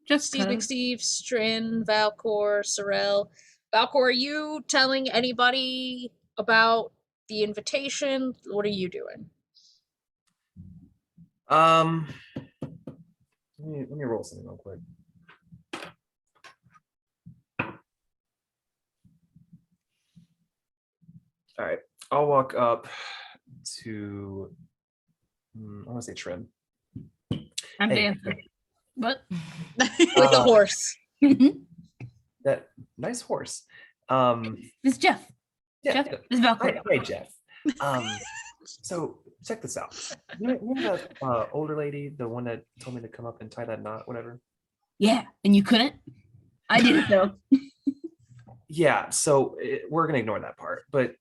Just Steve kind of- McSteve, Strin, Valcor, Sorel. Valcor, are you telling anybody about the invitation? What are you doing? Let me roll something real quick. All right, I'll walk up to, I want to say Trim. I'm Hey, dancing. What? With a horse. that nice horse. This is Jeff. Yeah, Jeff, yeah. this is Valkyrie. Hi, Jeff. So check this out. You know that older lady, the one that told me to come up and tie that knot, whatever? Yeah, and you couldn't? I did it though. Yeah, so we're gonna ignore that part. But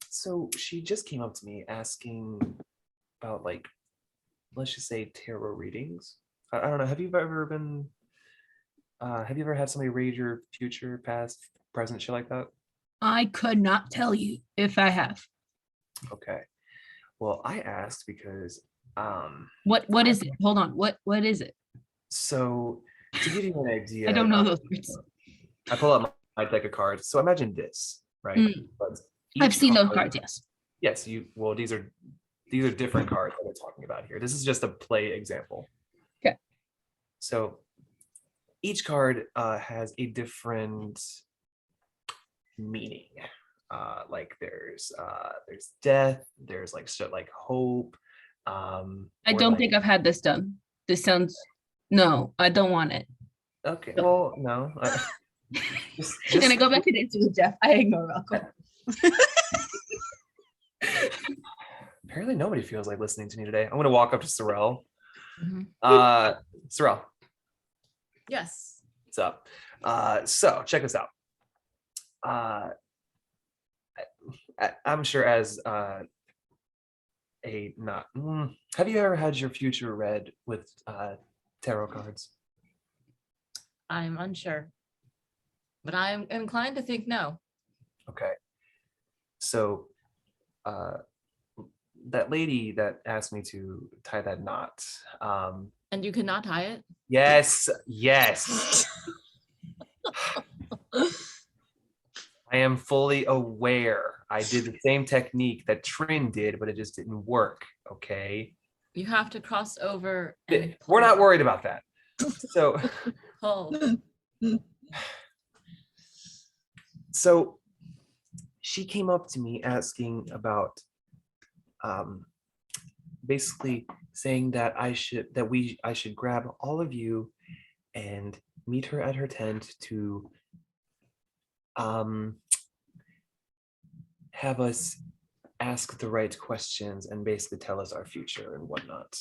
so she just came up to me asking about, like, let's just say tarot readings. I don't know. Have you ever had somebody read your future, past, present, shit like that? I could not tell you if I have. Okay. Well, I asked because What is it? Hold on. What is it? so to give you an idea, I don't know those words. I pull out my deck of cards. So imagine this, right? Mm. But I've each seen those card- cards, yes. Yes, well, these are different cards that we're talking about here. This is just a play example. Okay. So each card has a different meaning. Like there's death, there's like shit like hope. I or don't like- think I've had this done. This sounds no, I don't want it. Okay, well, no. And I go back to dancing with Jeff. I ignore Malcolm. Apparently nobody feels like listening to me today. I'm gonna walk up to Sorel. Mhm. Sorel, Yes. what's up? So check this out. I'm sure as have you ever had your future read with tarot cards? I'm unsure. But I'm inclined to think no. Okay. So that lady that asked me to tie that knot. And you cannot tie it? Yes. I am fully aware. I did the same technique that Trin did, but it just didn't work. Okay. You have to cross over and We're not pull. worried about that. So Pull. so she came up to me asking about basically saying that I should grab all of you and meet her at her tent to have us ask the right questions and basically tell us our future and whatnot.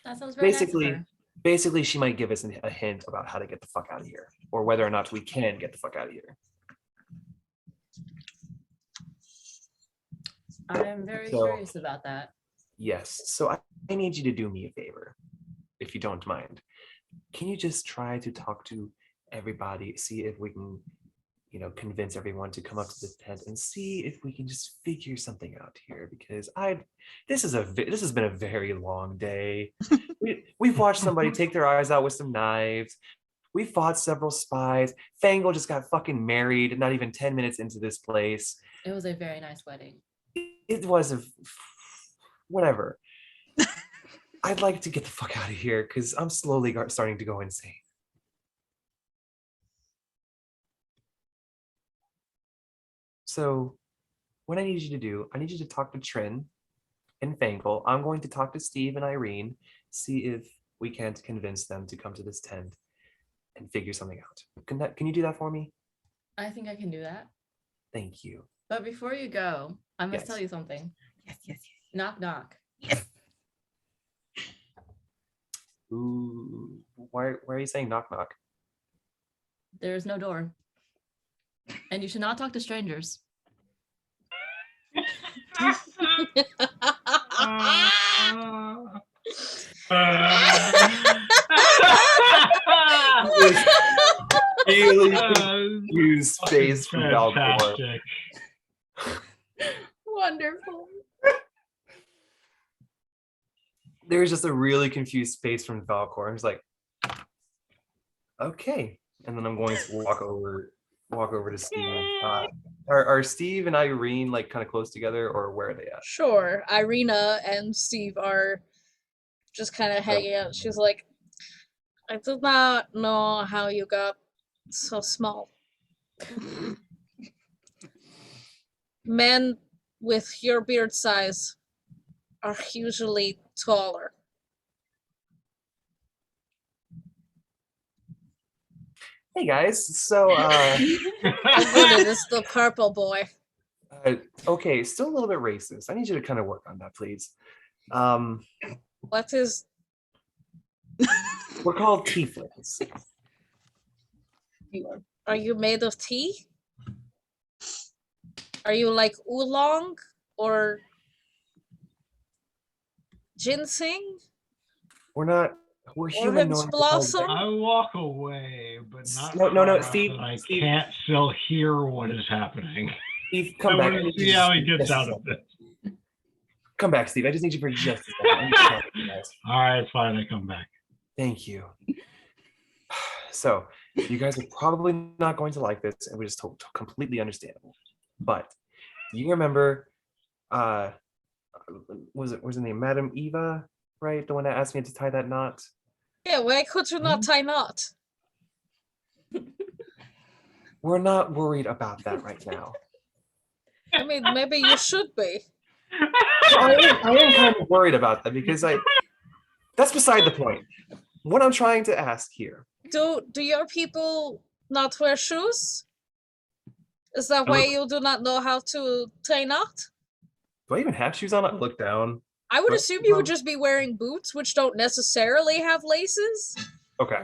That sounds very nice of Basically, her. basically she might give us a hint about how to get the fuck out of here, or whether or not we can get the fuck out of here. I am very So- curious about that. Yes. So I need you to do me a favor, if you don't mind. Can you just try to talk to everybody, see if we can, convince everyone to come up to the tent and see if we can just figure something out here? Because this has been a very long day. We've watched somebody take their eyes out with some knives. We fought several spies. Fangle just got fucking married, not even 10 minutes into this place. It was a very nice wedding. It was whatever. I'd like to get the fuck out of here because I'm slowly starting to go insane. So what I need you to do, I need you to talk to Trin and Fangle. I'm going to talk to Steve and Irene, see if we can't convince them to come to this tent and figure something out. Can you do that for me? I think I can do that. Thank you. But before you go, I must Yes. tell you something. Yes. Knock, knock. Ooh. why are you saying knock knock? There is no door. And you should not talk to strangers. Really confused face from Valcor. Fantastic. Wonderful. There's just a really confused face from Valcor. He's like, okay. And then I'm going to walk over to Steve. Are Steve and Irene like kind of close together, or where are they at? Sure. Irina and Steve are just kind of hanging out. She's like, I do not know how you got so small. Men with your beard size are usually taller. Hey guys, so It is the purple boy. okay, still a little bit racist. I need you to kind of work on that, please. What is We're called tieflings. Are you made of tea? Are you like oolong or ginseng? We're Orange humanoid. blossom? I walk away, but not No, far enough Steve, that I Steve. can't still hear what is happening. Steve, I come back. want to see how he gets out of this. Come back, Steve. I just need you for just a second. I need to talk to you guys. All right, fine. I come back. Thank you. So, you guys are probably not going to like this, and we just completely understandable. But you remember, was her name Madam Eva, right? The one that asked me to tie that knot. Yeah, why could you not tie knot? We're not worried about that right now. I mean, maybe you should be. I am kind of worried about that because that's beside the point. What I'm trying to ask here. Do your people not wear shoes? Is that why you do not know how to tie knot? Do I even have shoes on? I look down. I would But- assume you would just be wearing boots, which don't necessarily have laces. Okay.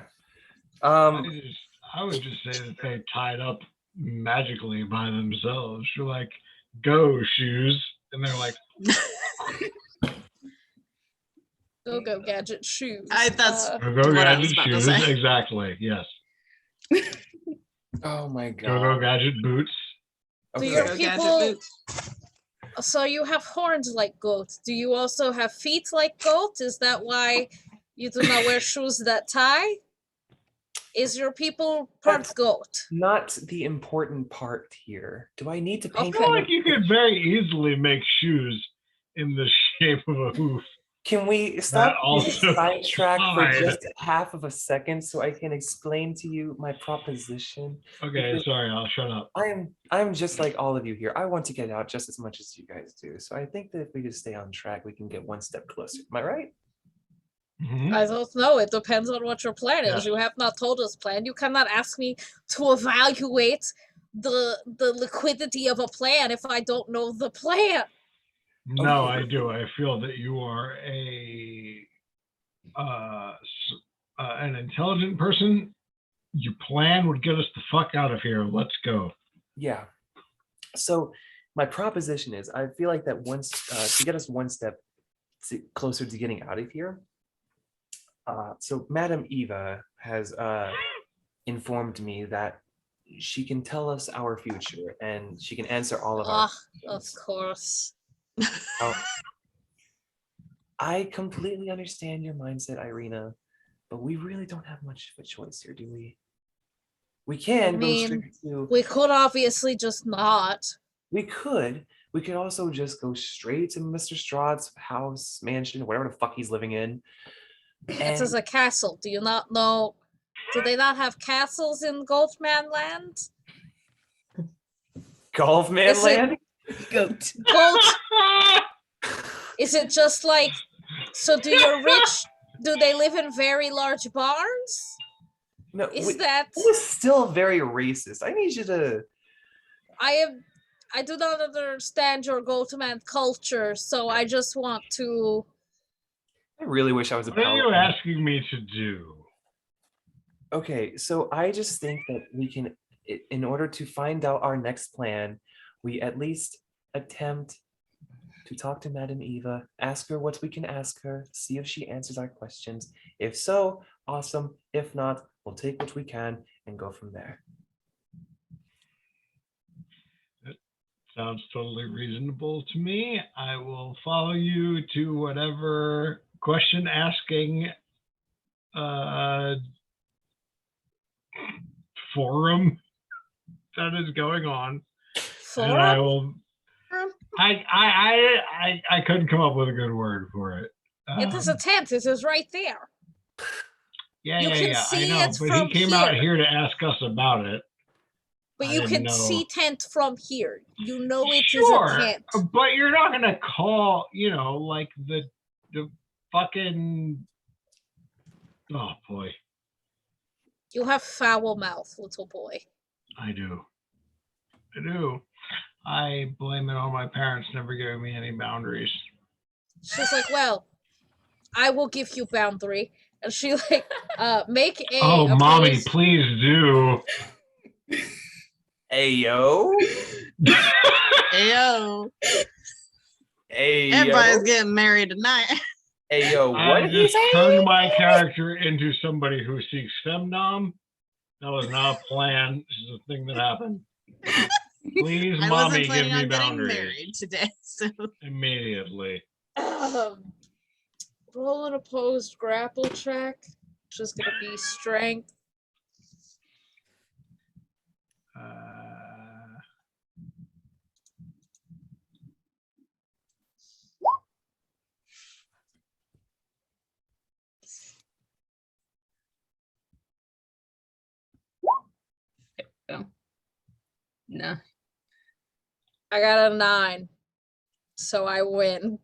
I would just say that they tied up magically by themselves. You're like, go shoes. And they're like, Go gadget shoes. That's go what I was gadget about to shoes. say. Exactly. Yes. Oh my Go god. gadget boots. Do Okay. your Go gadget people- boots. So you have horns like goat. Do you also have feet like goat? Is that why you do not wear shoes that tie? Is your people part That's- goat? Not the important part here. Do I need to I paint feel that? like you could very easily make shoes in the shape of a hoof. Can we stop also sidetrack for fine. just half of a second so I can explain to you my proposition? Okay, Because sorry, I'll shut up. I'm just like all of you here. I want to get out just as much as you guys do. So I think that if we just stay on track, we can get one step closer. Am I right? Mhm. I don't know. It depends on what your plan is. Yeah. You have not told us plan. You cannot ask me to evaluate the liquidity of a plan if I don't know the plan. No, Okay. I do. I feel that you are an intelligent person. Your plan would get us the fuck out of here. Let's go. Yeah. So my proposition is, I feel like that once to get us one step closer to getting out of here. So Madam Eva has informed me that she can tell us our future and she can answer all of our Ah, of questions. course. Now, I completely understand your mindset, Irina, but we really don't have much of a choice here, do we? We can go mean, straight to. We could obviously just not. We could. We could also just go straight to Mr. Strahd's house, mansion, whatever the fuck he's living in. It is a castle. Do you not know? Do they not have castles in Goldman Land? Golf Man Is it- Land? Goat. Gold? Is it just like? So do your rich? Do they live in very large barns? No, Is that? that was still very racist. I need you to. I do not understand your Goldman culture, so I just want to. I really wish I was a What are you paladin. asking me to do? Okay, so I just think that we can, in order to find out our next plan, we at least attempt to talk to Madame Eva, ask her what we can ask her, see if she answers our questions. If so, awesome. If not, we'll take what we can and go from there. Sounds totally reasonable to me. I will follow you to whatever question asking forum that is going on. And I will I couldn't come up with a good word for it. It is a tent. It is right there. Yeah, You can I see know, it but from he came out here. here to ask us about it. But I you didn't can know. see tent from here. You know it is Sure, a tent. but you're not gonna call, like the fucking. Oh boy, You have foul mouth, little boy. I do. I blame it on my parents never giving me any boundaries. She's like, well, I will give you boundary. And she like make a Oh, mommy, opposed- please do. Hey yo. Ayo. Hey Everybody's yo. getting married tonight. Hey yo, what I did he just say? turned my character into somebody who seeks femdom. That was not a plan. This is a thing that happened. Please, I mommy, wasn't give planning me on getting boundaries married today, so immediately. Roll an opposed grapple check, which is going to be strength. No. I got a 9, so I win.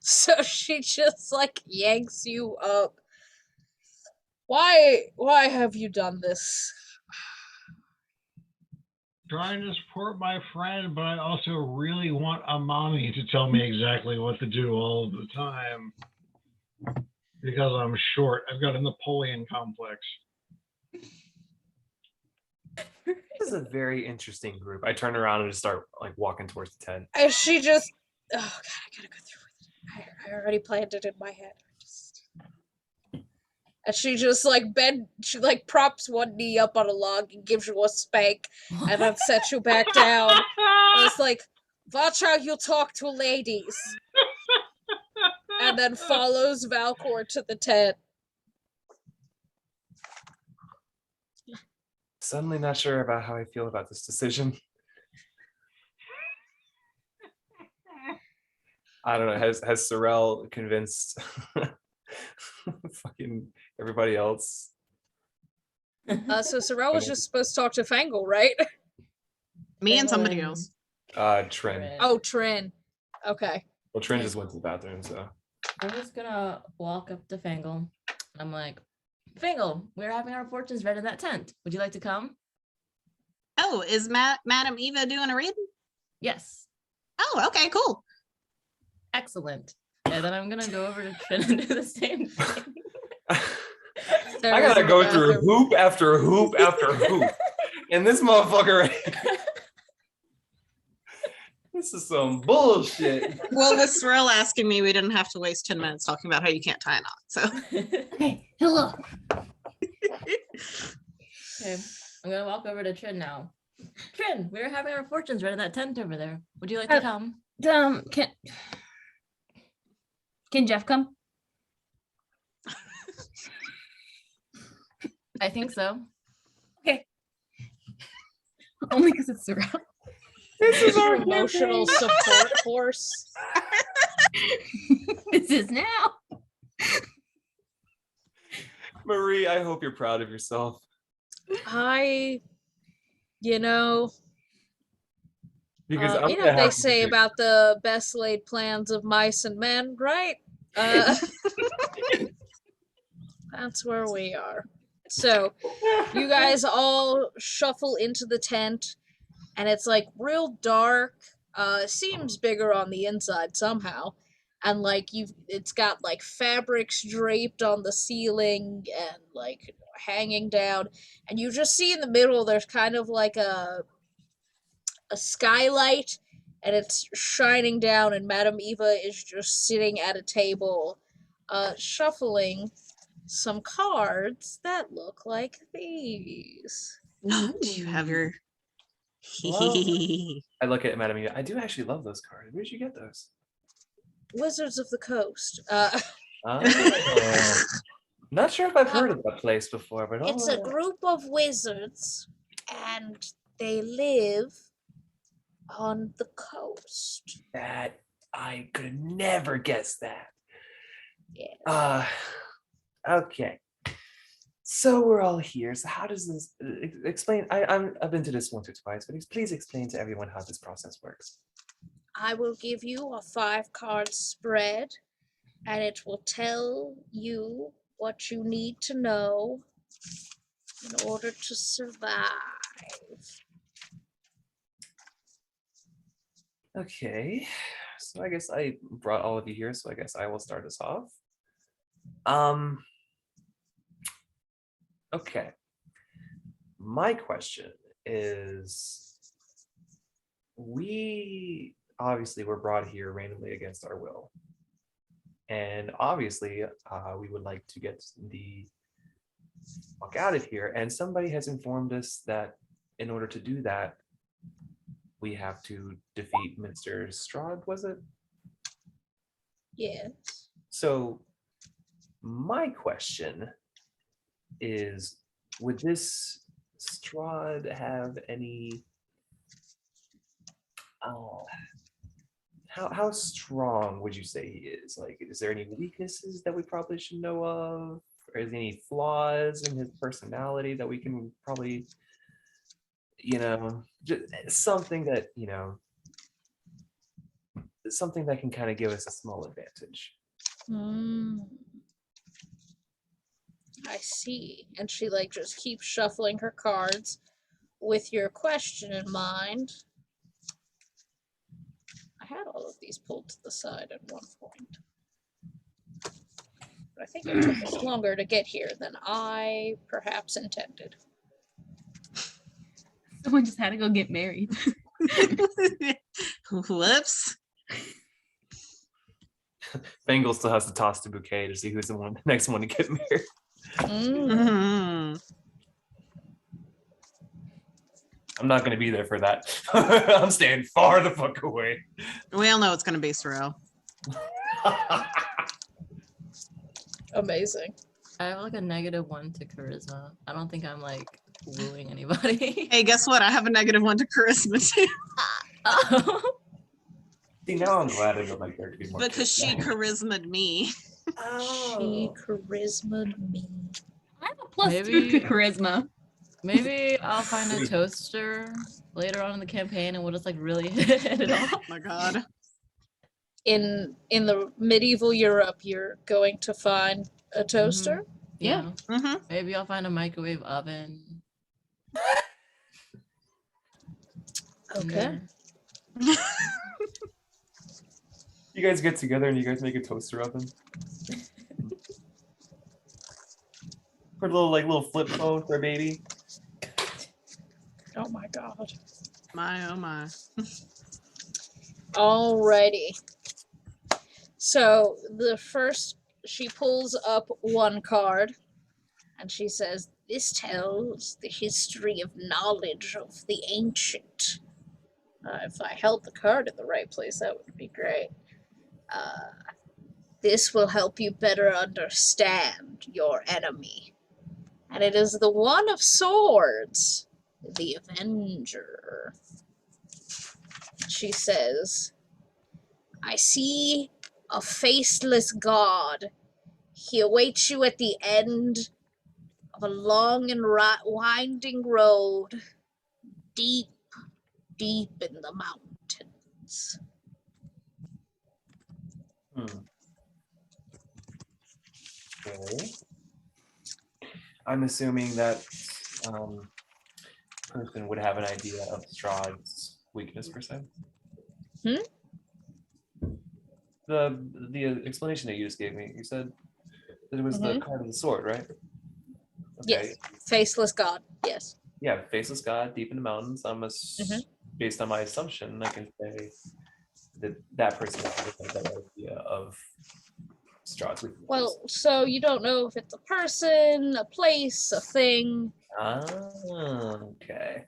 So she just like yanks you up. Why have you done this? Trying to support my friend, but I also really want a mommy to tell me exactly what to do all the time. Because I'm short. I've got a Napoleon complex. This is a very interesting group. I turn around and just start like walking towards the tent. And she just, oh god, I gotta go through with it. I already planned it in my head. And she just like she like props one knee up on a log and gives you a spank and then sets you back down. And it's like, watch how you talk to ladies. And then follows Valcor to the tent. Suddenly not sure about how I feel about this decision. I don't know. Has Sorrel convinced fucking everybody else? So Sorrel was just supposed to talk to Fangle, right? me and somebody else. Trin. Oh, Trin. Okay. Well, Trin just went to the bathroom, so. I'm just gonna walk up to Fangle. I'm like, Fangle, we're having our fortunes read in that tent. Would you like to come? Oh, is Madam Eva doing a reading? Yes. Oh, okay, cool. Excellent. And then I'm gonna go over to Trin and do the same thing. I gotta go through hoop after hoop after hoop. And this motherfucker. This is some bullshit. Well, with Sorrel asking me, we didn't have to waste 10 minutes talking about how you can't tie a knot. So Hey, hello. Okay, I'm gonna walk over to Trin now. Trin, we're having our fortunes read in that tent over there. Would you like to come? Can Jeff come? I think so. Okay. Only because it's Sorrel. This is our emotional support horse. This is now. Marie, I hope you're proud of yourself. Because I'm you know gonna what they have say to- about the best laid plans of mice and men, right? That's where we are. So you guys all shuffle into the tent, and it's like real dark. Seems bigger on the inside somehow. and like it's got like fabrics draped on the ceiling and like hanging down, and you just see in the middle there's kind of like a skylight, and it's shining down, and Madame Eva is just sitting at a table shuffling some cards that look like these. Do you have your Well, I look at Madame Eva. I do actually love those cards. Where'd you get those? Wizards of the Coast. Oh, not sure if I've heard of that place before, but It's a group of wizards, and they live on the coast. that I could never guess that. Yeah. Okay. So we're all here. So how does this explain? I've been to this once or twice, but please explain to everyone how this process works. I will give you a 5-card spread, and it will tell you what you need to know in order to survive. Okay. So I guess I brought all of you here, so I guess I will start us off. Okay. My question is, we obviously were brought here randomly against our will. And obviously, we would like to get the fuck out of here. And somebody has informed us that in order to do that, we have to defeat Mr. Strahd, was it? Yes. So my question is, would this Strahd have any how strong would you say he is? Like, is there any weaknesses that we probably should know of? Or is there any flaws in his personality that we can probably, just something that, something that can kind of give us a small advantage? I see. And she like just keeps shuffling her cards with your question in mind. I had all of these pulled to the side at one point. But I think it took us longer to get here than I perhaps intended. Someone just had to go get married. Whoops. Bengal still has to toss the bouquet to see who's the next one to get married. Mhm. I'm not going to be there for that. I'm staying far the fuck away. We all know it's going to be Sorrel. Amazing. I have like a -1 to charisma. I don't think I'm like wooing anybody. Hey, guess what? I have a -1 to charisma too. Oh. See, now I'm glad I know my character to be more Because she charismatic. charisma'd me. She charismaed me. I have a +2 Maybe- to charisma. Maybe I'll find a toaster later on in the campaign and we'll just like really hit it off. Oh my god. In the medieval Europe, you're going to find a toaster? Yeah. Mm-hmm. Maybe I'll find a microwave oven. in Okay. there. You guys get together and you guys make a toaster oven. Put a little flip phone for a baby. Oh my god. My oh my. Alrighty. So the first, she pulls up one card and she says, "This tells the history of knowledge of the ancient." If I held the card in the right place, that would be great. This will help you better understand your enemy. And it is the One of Swords, the Avenger. She says, "I see a faceless god. He awaits you at the end of a long and winding road, deep, deep in the mountains." Okay. I'm assuming that person would have an idea of Strahd's weakness per se. the explanation that you just gave me. You said that it was the card of the sword, right? Okay. Yes. Faceless god. Yes. Yeah, faceless god deep in the mountains. Based on my assumption, I can say that that person has a better idea of Strahd's weaknesses. Well, so you don't know if it's a person, a place, a thing. Okay.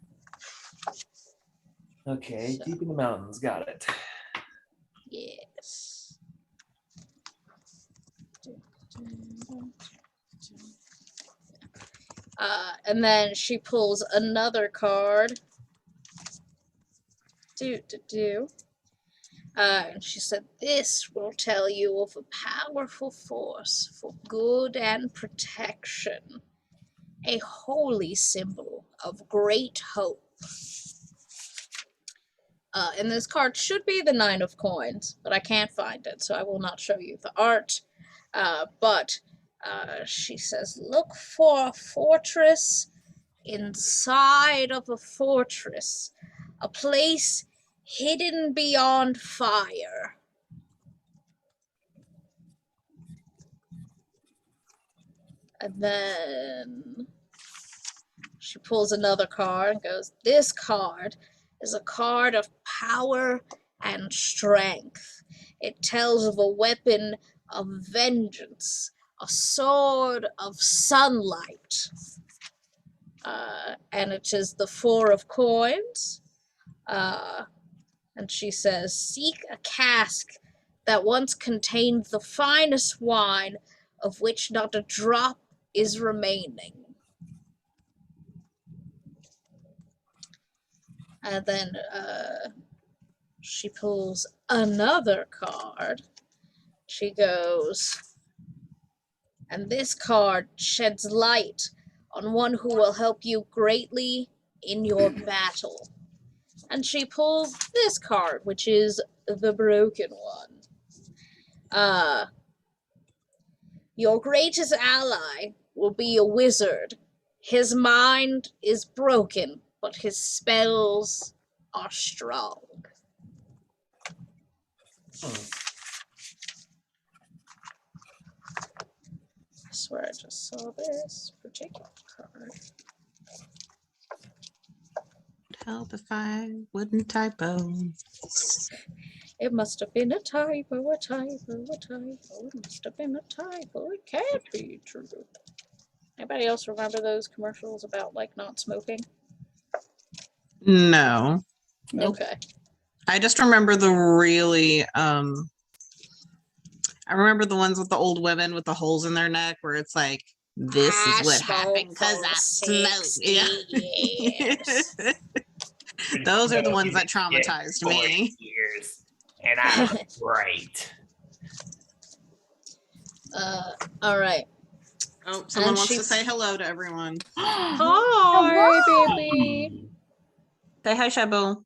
Okay, So- deep in the mountains. Got it. Yes. And then she pulls another card. And she said, "This will tell you of a powerful force for good and protection, a holy symbol of great hope." And this card should be the Nine of Coins, but I can't find it, so I will not show you the art. But she says, "Look for a fortress inside of a fortress, a place hidden beyond fire." And then she pulls another card and goes, "This card is a card of power and strength. It tells of a weapon of vengeance, a sword of sunlight." And it is the Four of Coins. And she says, "Seek a cask that once contained the finest wine, of which not a drop is remaining." And then she pulls another card. She goes, "And this card sheds light on one who will help you greatly in your battle." And she pulls this card, which is the Broken One. Your greatest ally will be a wizard. His mind is broken, but his spells are strong. I swear I just saw this particular card. Help if I wouldn't typo. It must have been a typo, a typo, a typo. It must have been a typo. It can't be true. Anybody else remember those commercials about like not smoking? No. Nope. Okay. I just remember the really I remember the ones with the old women with the holes in their neck where it's like, this I is what happened smoked because for I smoked. 60 years. Those are the ones that traumatized me. Years, and I was great. All right. Oh, someone And wants to she's- say hello to everyone. Hi, baby. Say hi, Shabu.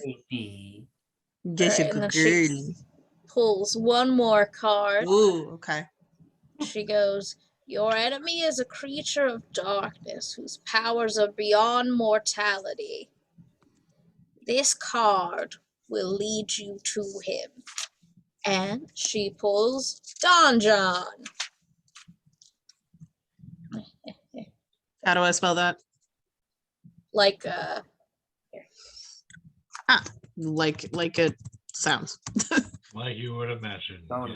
Baby. Just a Alright, and good then she- girl. Pulls one more card. Ooh, okay. She goes, "Your enemy is a creature of darkness whose powers are beyond mortality. This card will lead you to him." And she pulls Don John. How do I spell that? Like, Like it sounds. Like you would imagine. Don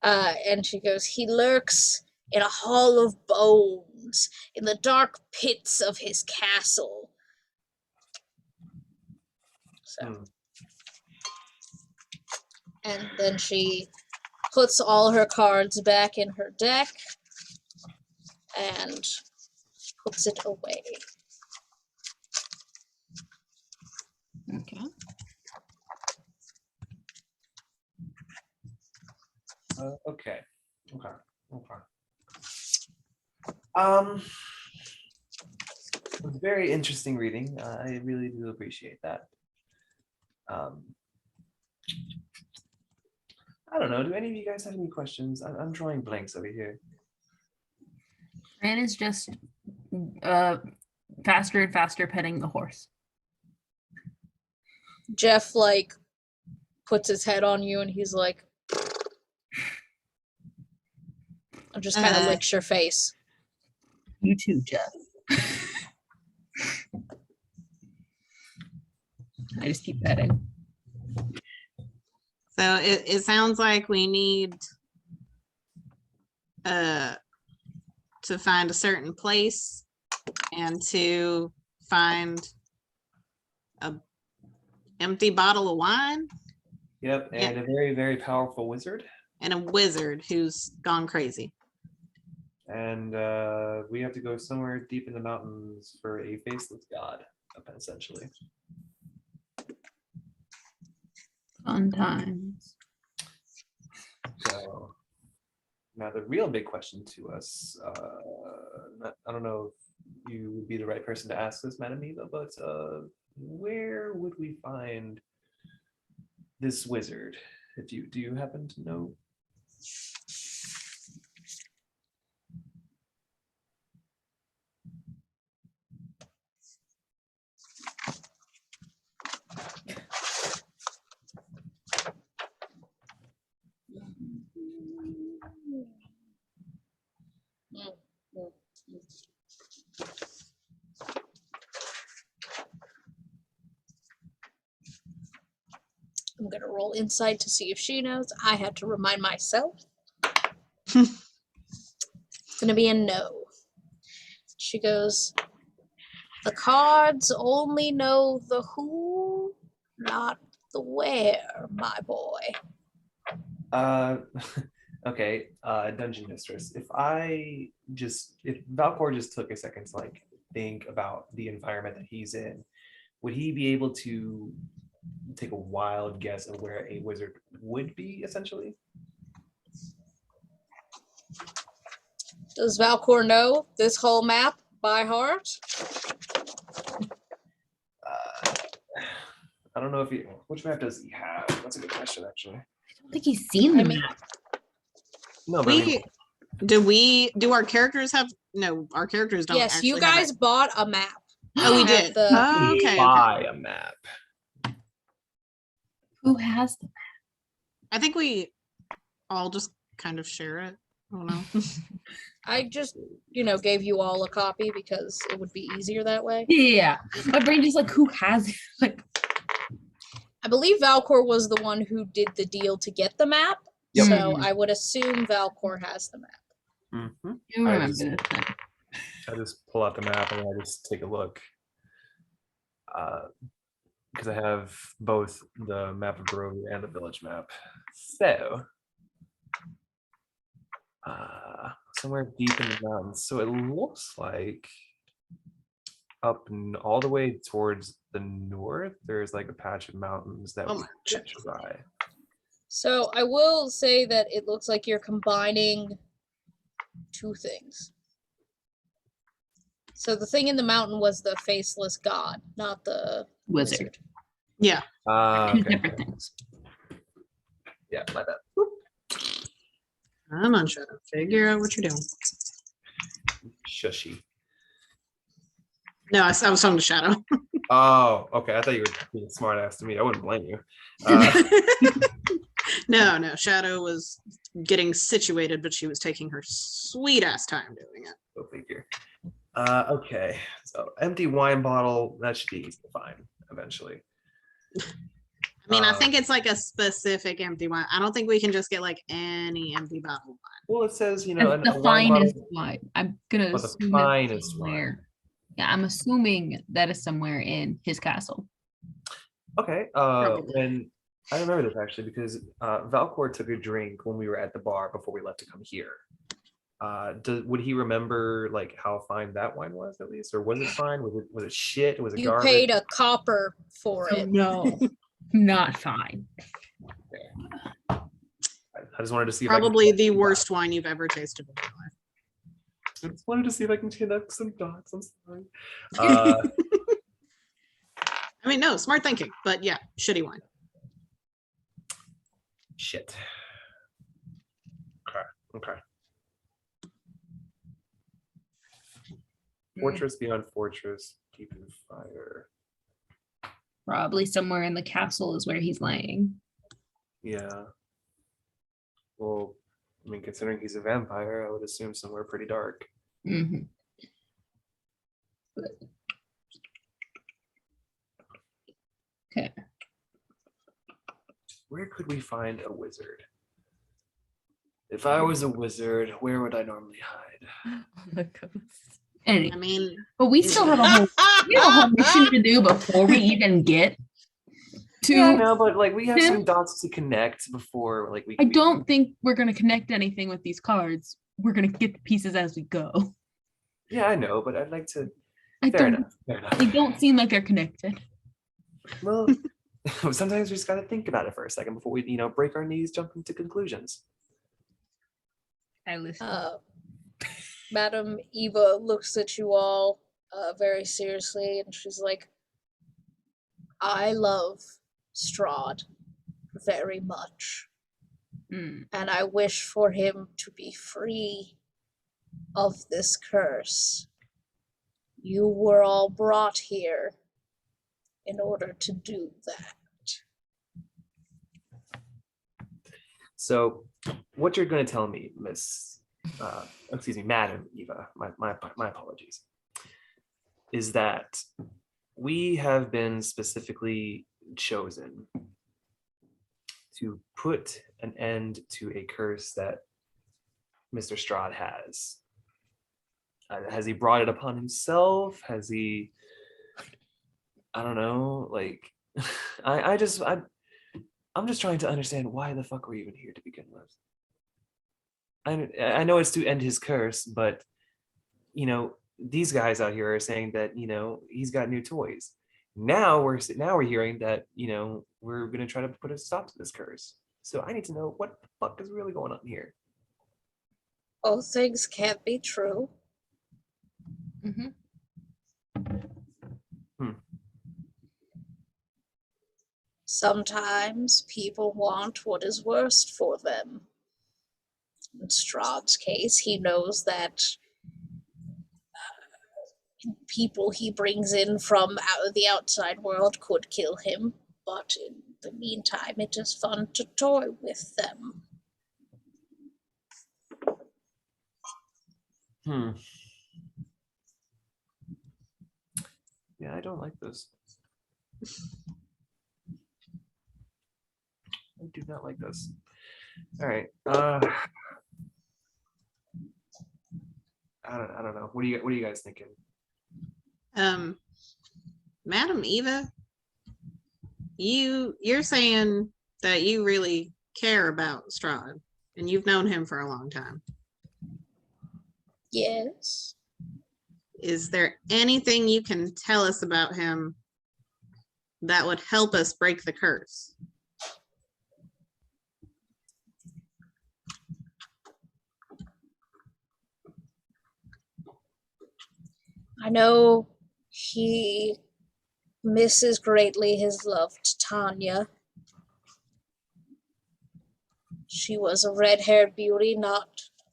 and she goes, "He lurks in a hall of bones, in the dark pits of his castle." So, and then she puts all her cards back in her deck and puts it away. Okay. Okay. It was a very interesting reading. I really do appreciate that. I don't know. Do any of you guys have any questions? I'm drawing blanks over here. Fran is just faster and faster petting the horse. Jeff like puts his head on you and he's like, just kind of licks your face. You too, Jeff. I just keep petting. So it sounds like we need to find a certain place and to find a empty bottle of wine Yep, and a very, very powerful wizard. and a wizard who's gone crazy. And we have to go somewhere deep in the mountains for a faceless god, essentially. Fun times. So now the real big question to us, I don't know if you would be the right person to ask this, Madam Eva, but where would we find this wizard? Do you happen to know? I'm gonna roll insight to see if she knows. I had to remind myself. It's gonna be a no. She goes, the cards only know the who, not the where, my boy. Okay, Dungeon Mistress. If Valcor just took a second to like think about the environment that he's in, would he be able to take a wild guess of where a wizard would be, essentially? Does Valcor know this whole map by heart? I don't know if which map does he have? That's a good question, actually. I don't think he's seen the I mean- map. No, but I mean, Do our characters have no, our characters don't Yes, actually you have guys it. bought a map. Oh, we at did. the- Oh, okay. buy a map. Who has the I think we all just kind of share it. I don't know. I just, gave you all a copy because it would be easier that way. Yeah. My brain just like, who has it? Like, I believe Valcor was the one who did the deal to get the map. Yep. So I would assume Valcor has the map. Mhm. you I remember just- this thing. I just pull out the map and I just take a look. Because I have both the map of Barovia and the village map. So, somewhere deep in the mountains. So it looks like all the way towards the north, there's like a patch of mountains that Oh we my should try. So I will say that it looks like you're combining two things. So the thing in the mountain was the faceless god, not the Wizard. wizard. Yeah. Two Okay. different things. Yeah, my bad. Come on, Shadow. Figure out what you're doing. Shushy. No, I was talking to Shadow. Oh, okay. I thought you were being smart ass to me. I wouldn't blame you. No, Shadow was getting situated, but she was taking her sweet ass time doing it. Go figure. Okay. So empty wine bottle, that should be easy to find eventually. I mean, I think it's like a specific empty wine. I don't think we can just get like any empty bottle of wine. Well, it says, The a wine finest bottle. wine. I'm gonna Oh, the assume finest it's wine. somewhere. Yeah, I'm assuming that is somewhere in his castle. Okay. Probably. When I remember this actually because Valcor took a drink when we were at the bar before we left to come here. Would he remember like how fine that wine was at least, or was it fine? Was it shit? Was it You garbage? paid a copper for So it. no, not fine. I just wanted to see. If I could Probably connect the some worst wine you've ever tasted in your life. dots. I just wanted to see if I can connect some dots. I'm sorry. I mean, no, smart thinking, but yeah, shitty wine. Shit. Okay. Fortress beyond fortress, keeping fire. Probably somewhere in the castle is where he's laying. Yeah. Well, I mean, considering he's a vampire, I would assume somewhere pretty dark. Mm-hmm. Okay. Where could we find a wizard? If I was a wizard, where would I normally hide? Oh my goodness. Anyway, I mean, but we still have a whole mission to do before we even get to. Yeah, I know, but like we have Tim? some dots to connect before, like we. I don't think we're gonna connect anything with these cards. We're gonna get the pieces as we go. Yeah, I know, but I'd like to. I Fair don't. enough. Fair enough. They don't seem like they're connected. Well, sometimes we just got to think about it for a second before we, break our knees, jump into conclusions. I listen. Madam Eva looks at you all very seriously, and she's like, I love Strahd very much, Mm. and I wish for him to be free of this curse. You were all brought here in order to do that. So, what you're going to tell me, Madam Eva, my apologies, is that we have been specifically chosen to put an end to a curse that Mr. Strahd has. Has he brought it upon himself? Has he? I don't know. Like, I'm just trying to understand why the fuck we're even here to begin with. I know it's to end his curse, but these guys out here are saying that he's got new toys. Now we're hearing that we're gonna try to put a stop to this curse. So I need to know what the fuck is really going on here. Both things can't be true. Mm-hmm. Sometimes people want what is worst for them. In Strahd's case, he knows that people he brings in from the outside world could kill him, but in the meantime, it is fun to toy with them. Yeah, I don't like this. I do not like this. All right. I don't know. What are you guys thinking? Madam Eva, you're saying that you really care about Strahd and you've known him for a long time. Yes. Is there anything you can tell us about him that would help us break the curse? I know he misses greatly his loved Tanya. She was a red-haired beauty, not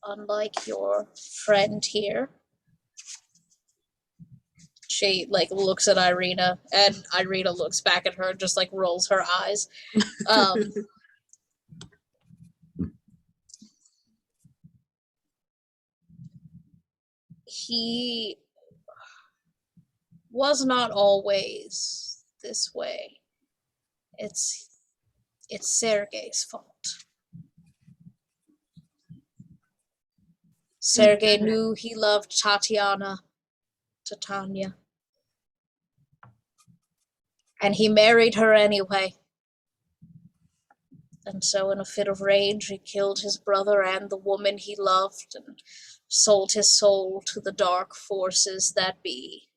unlike your friend here. She looks at Irina, and Irina looks back at her and just rolls her eyes. He was not always this way. It's Sergei's fault. Sergei knew he loved Tatiana, Titania. And he married her anyway. And so in a fit of rage, he killed his brother and the woman he loved and sold his soul to the dark forces that be.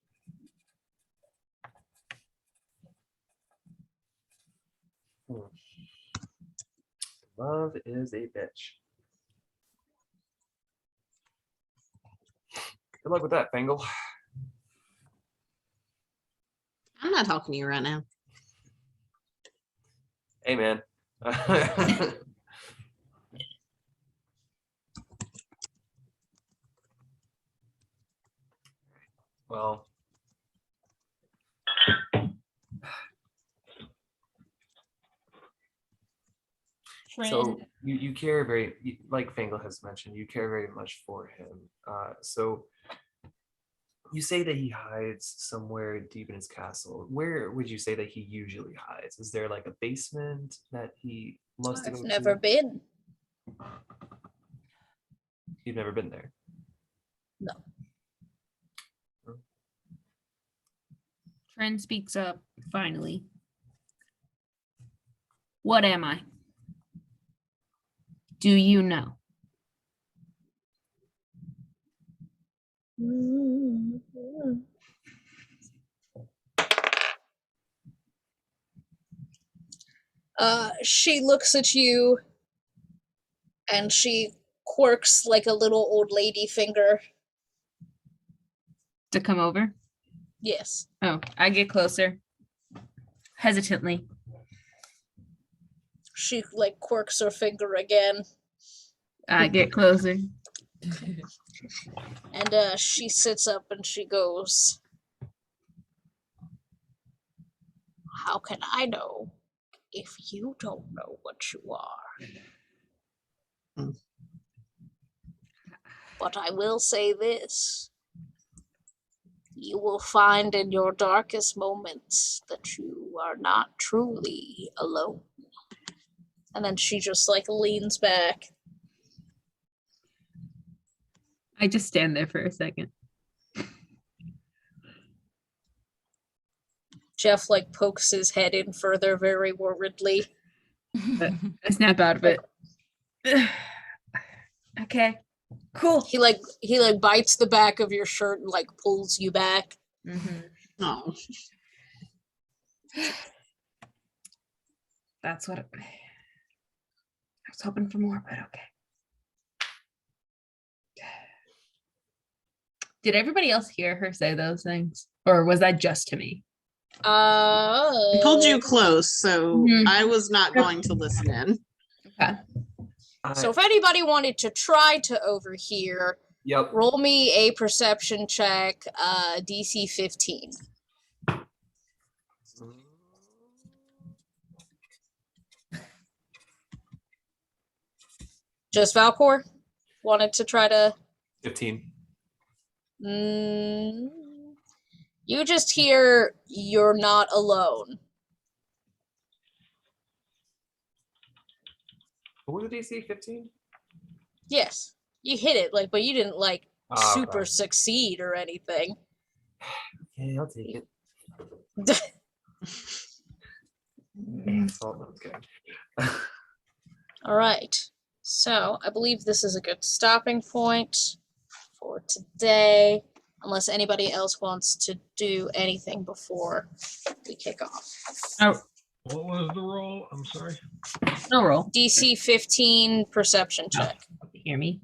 Love is a bitch. Good luck with that, Fangle. I'm not talking to you right now. Hey, man. Well, So you care like Fangle has mentioned, you care very much for him. So you say that he hides somewhere deep in his castle. Where would you say that he usually hides? Is there like a basement that he loves to go I've to? never been. You've never been there. No. Tren speaks up finally. What am I? Do you know? She looks at you and she quirks like a little old lady finger. To come over? Yes. Oh, I get closer. Hesitantly. She like quirks her finger again. I get closer. And she sits up and she goes, how can I know if you don't know what you are? Hmm. But I will say this. You will find in your darkest moments that you are not truly alone. And then she just like leans back. I just stand there for a second. Jeff like pokes his head in further very worriedly. I snap out of it. Okay, cool. He like bites the back of your shirt and like pulls you back. Mhm. Oh, That's what I was hoping for more, but okay. Did everybody else hear her say those things? Or was that just to me? I pulled you close, so Mhm. I was not going to listen in. Okay. So if anybody wanted to try to overhear, Yep. roll me a perception check, DC 15. Just Valcor wanted to try to 15. You just hear you're not alone. What was the DC? 15? Yes. You hit it, like, but you didn't like super Okay. succeed or anything. Okay, I'll take it. Oh, okay. All right. So I believe this is a good stopping point for today, unless anybody else wants to do anything before we kick off. Oh, What was the roll? I'm sorry. no roll. DC 15 perception check. Hear me?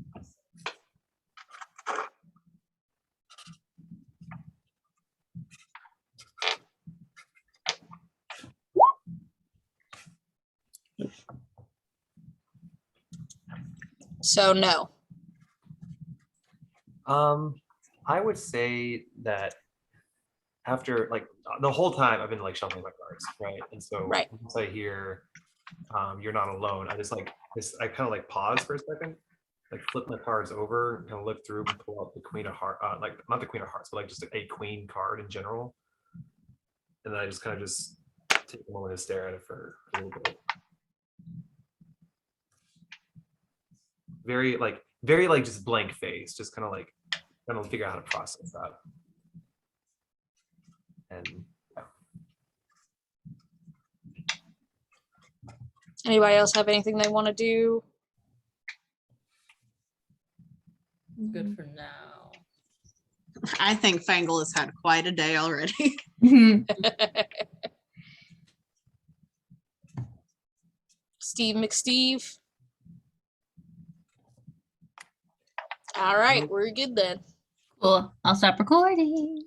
So no. I would say that after like the whole time I've been like shuffling my cards, right? And so Right. once I hear you're not alone, I just like this, I kind of like pause for a second, like flip my cards over and look through and pull out the Queen of Hearts, like not the Queen of Hearts, but like just a queen card in general. And then I just kind of just take a moment to stare at it for a little bit. Very like just blank face, just kind of like trying to figure out how to process that. And yeah. Anybody else have anything they want to do? Good for now. I think Fangle has had quite a day already. Steve McSteve. All right, we're good then. Cool. I'll stop recording.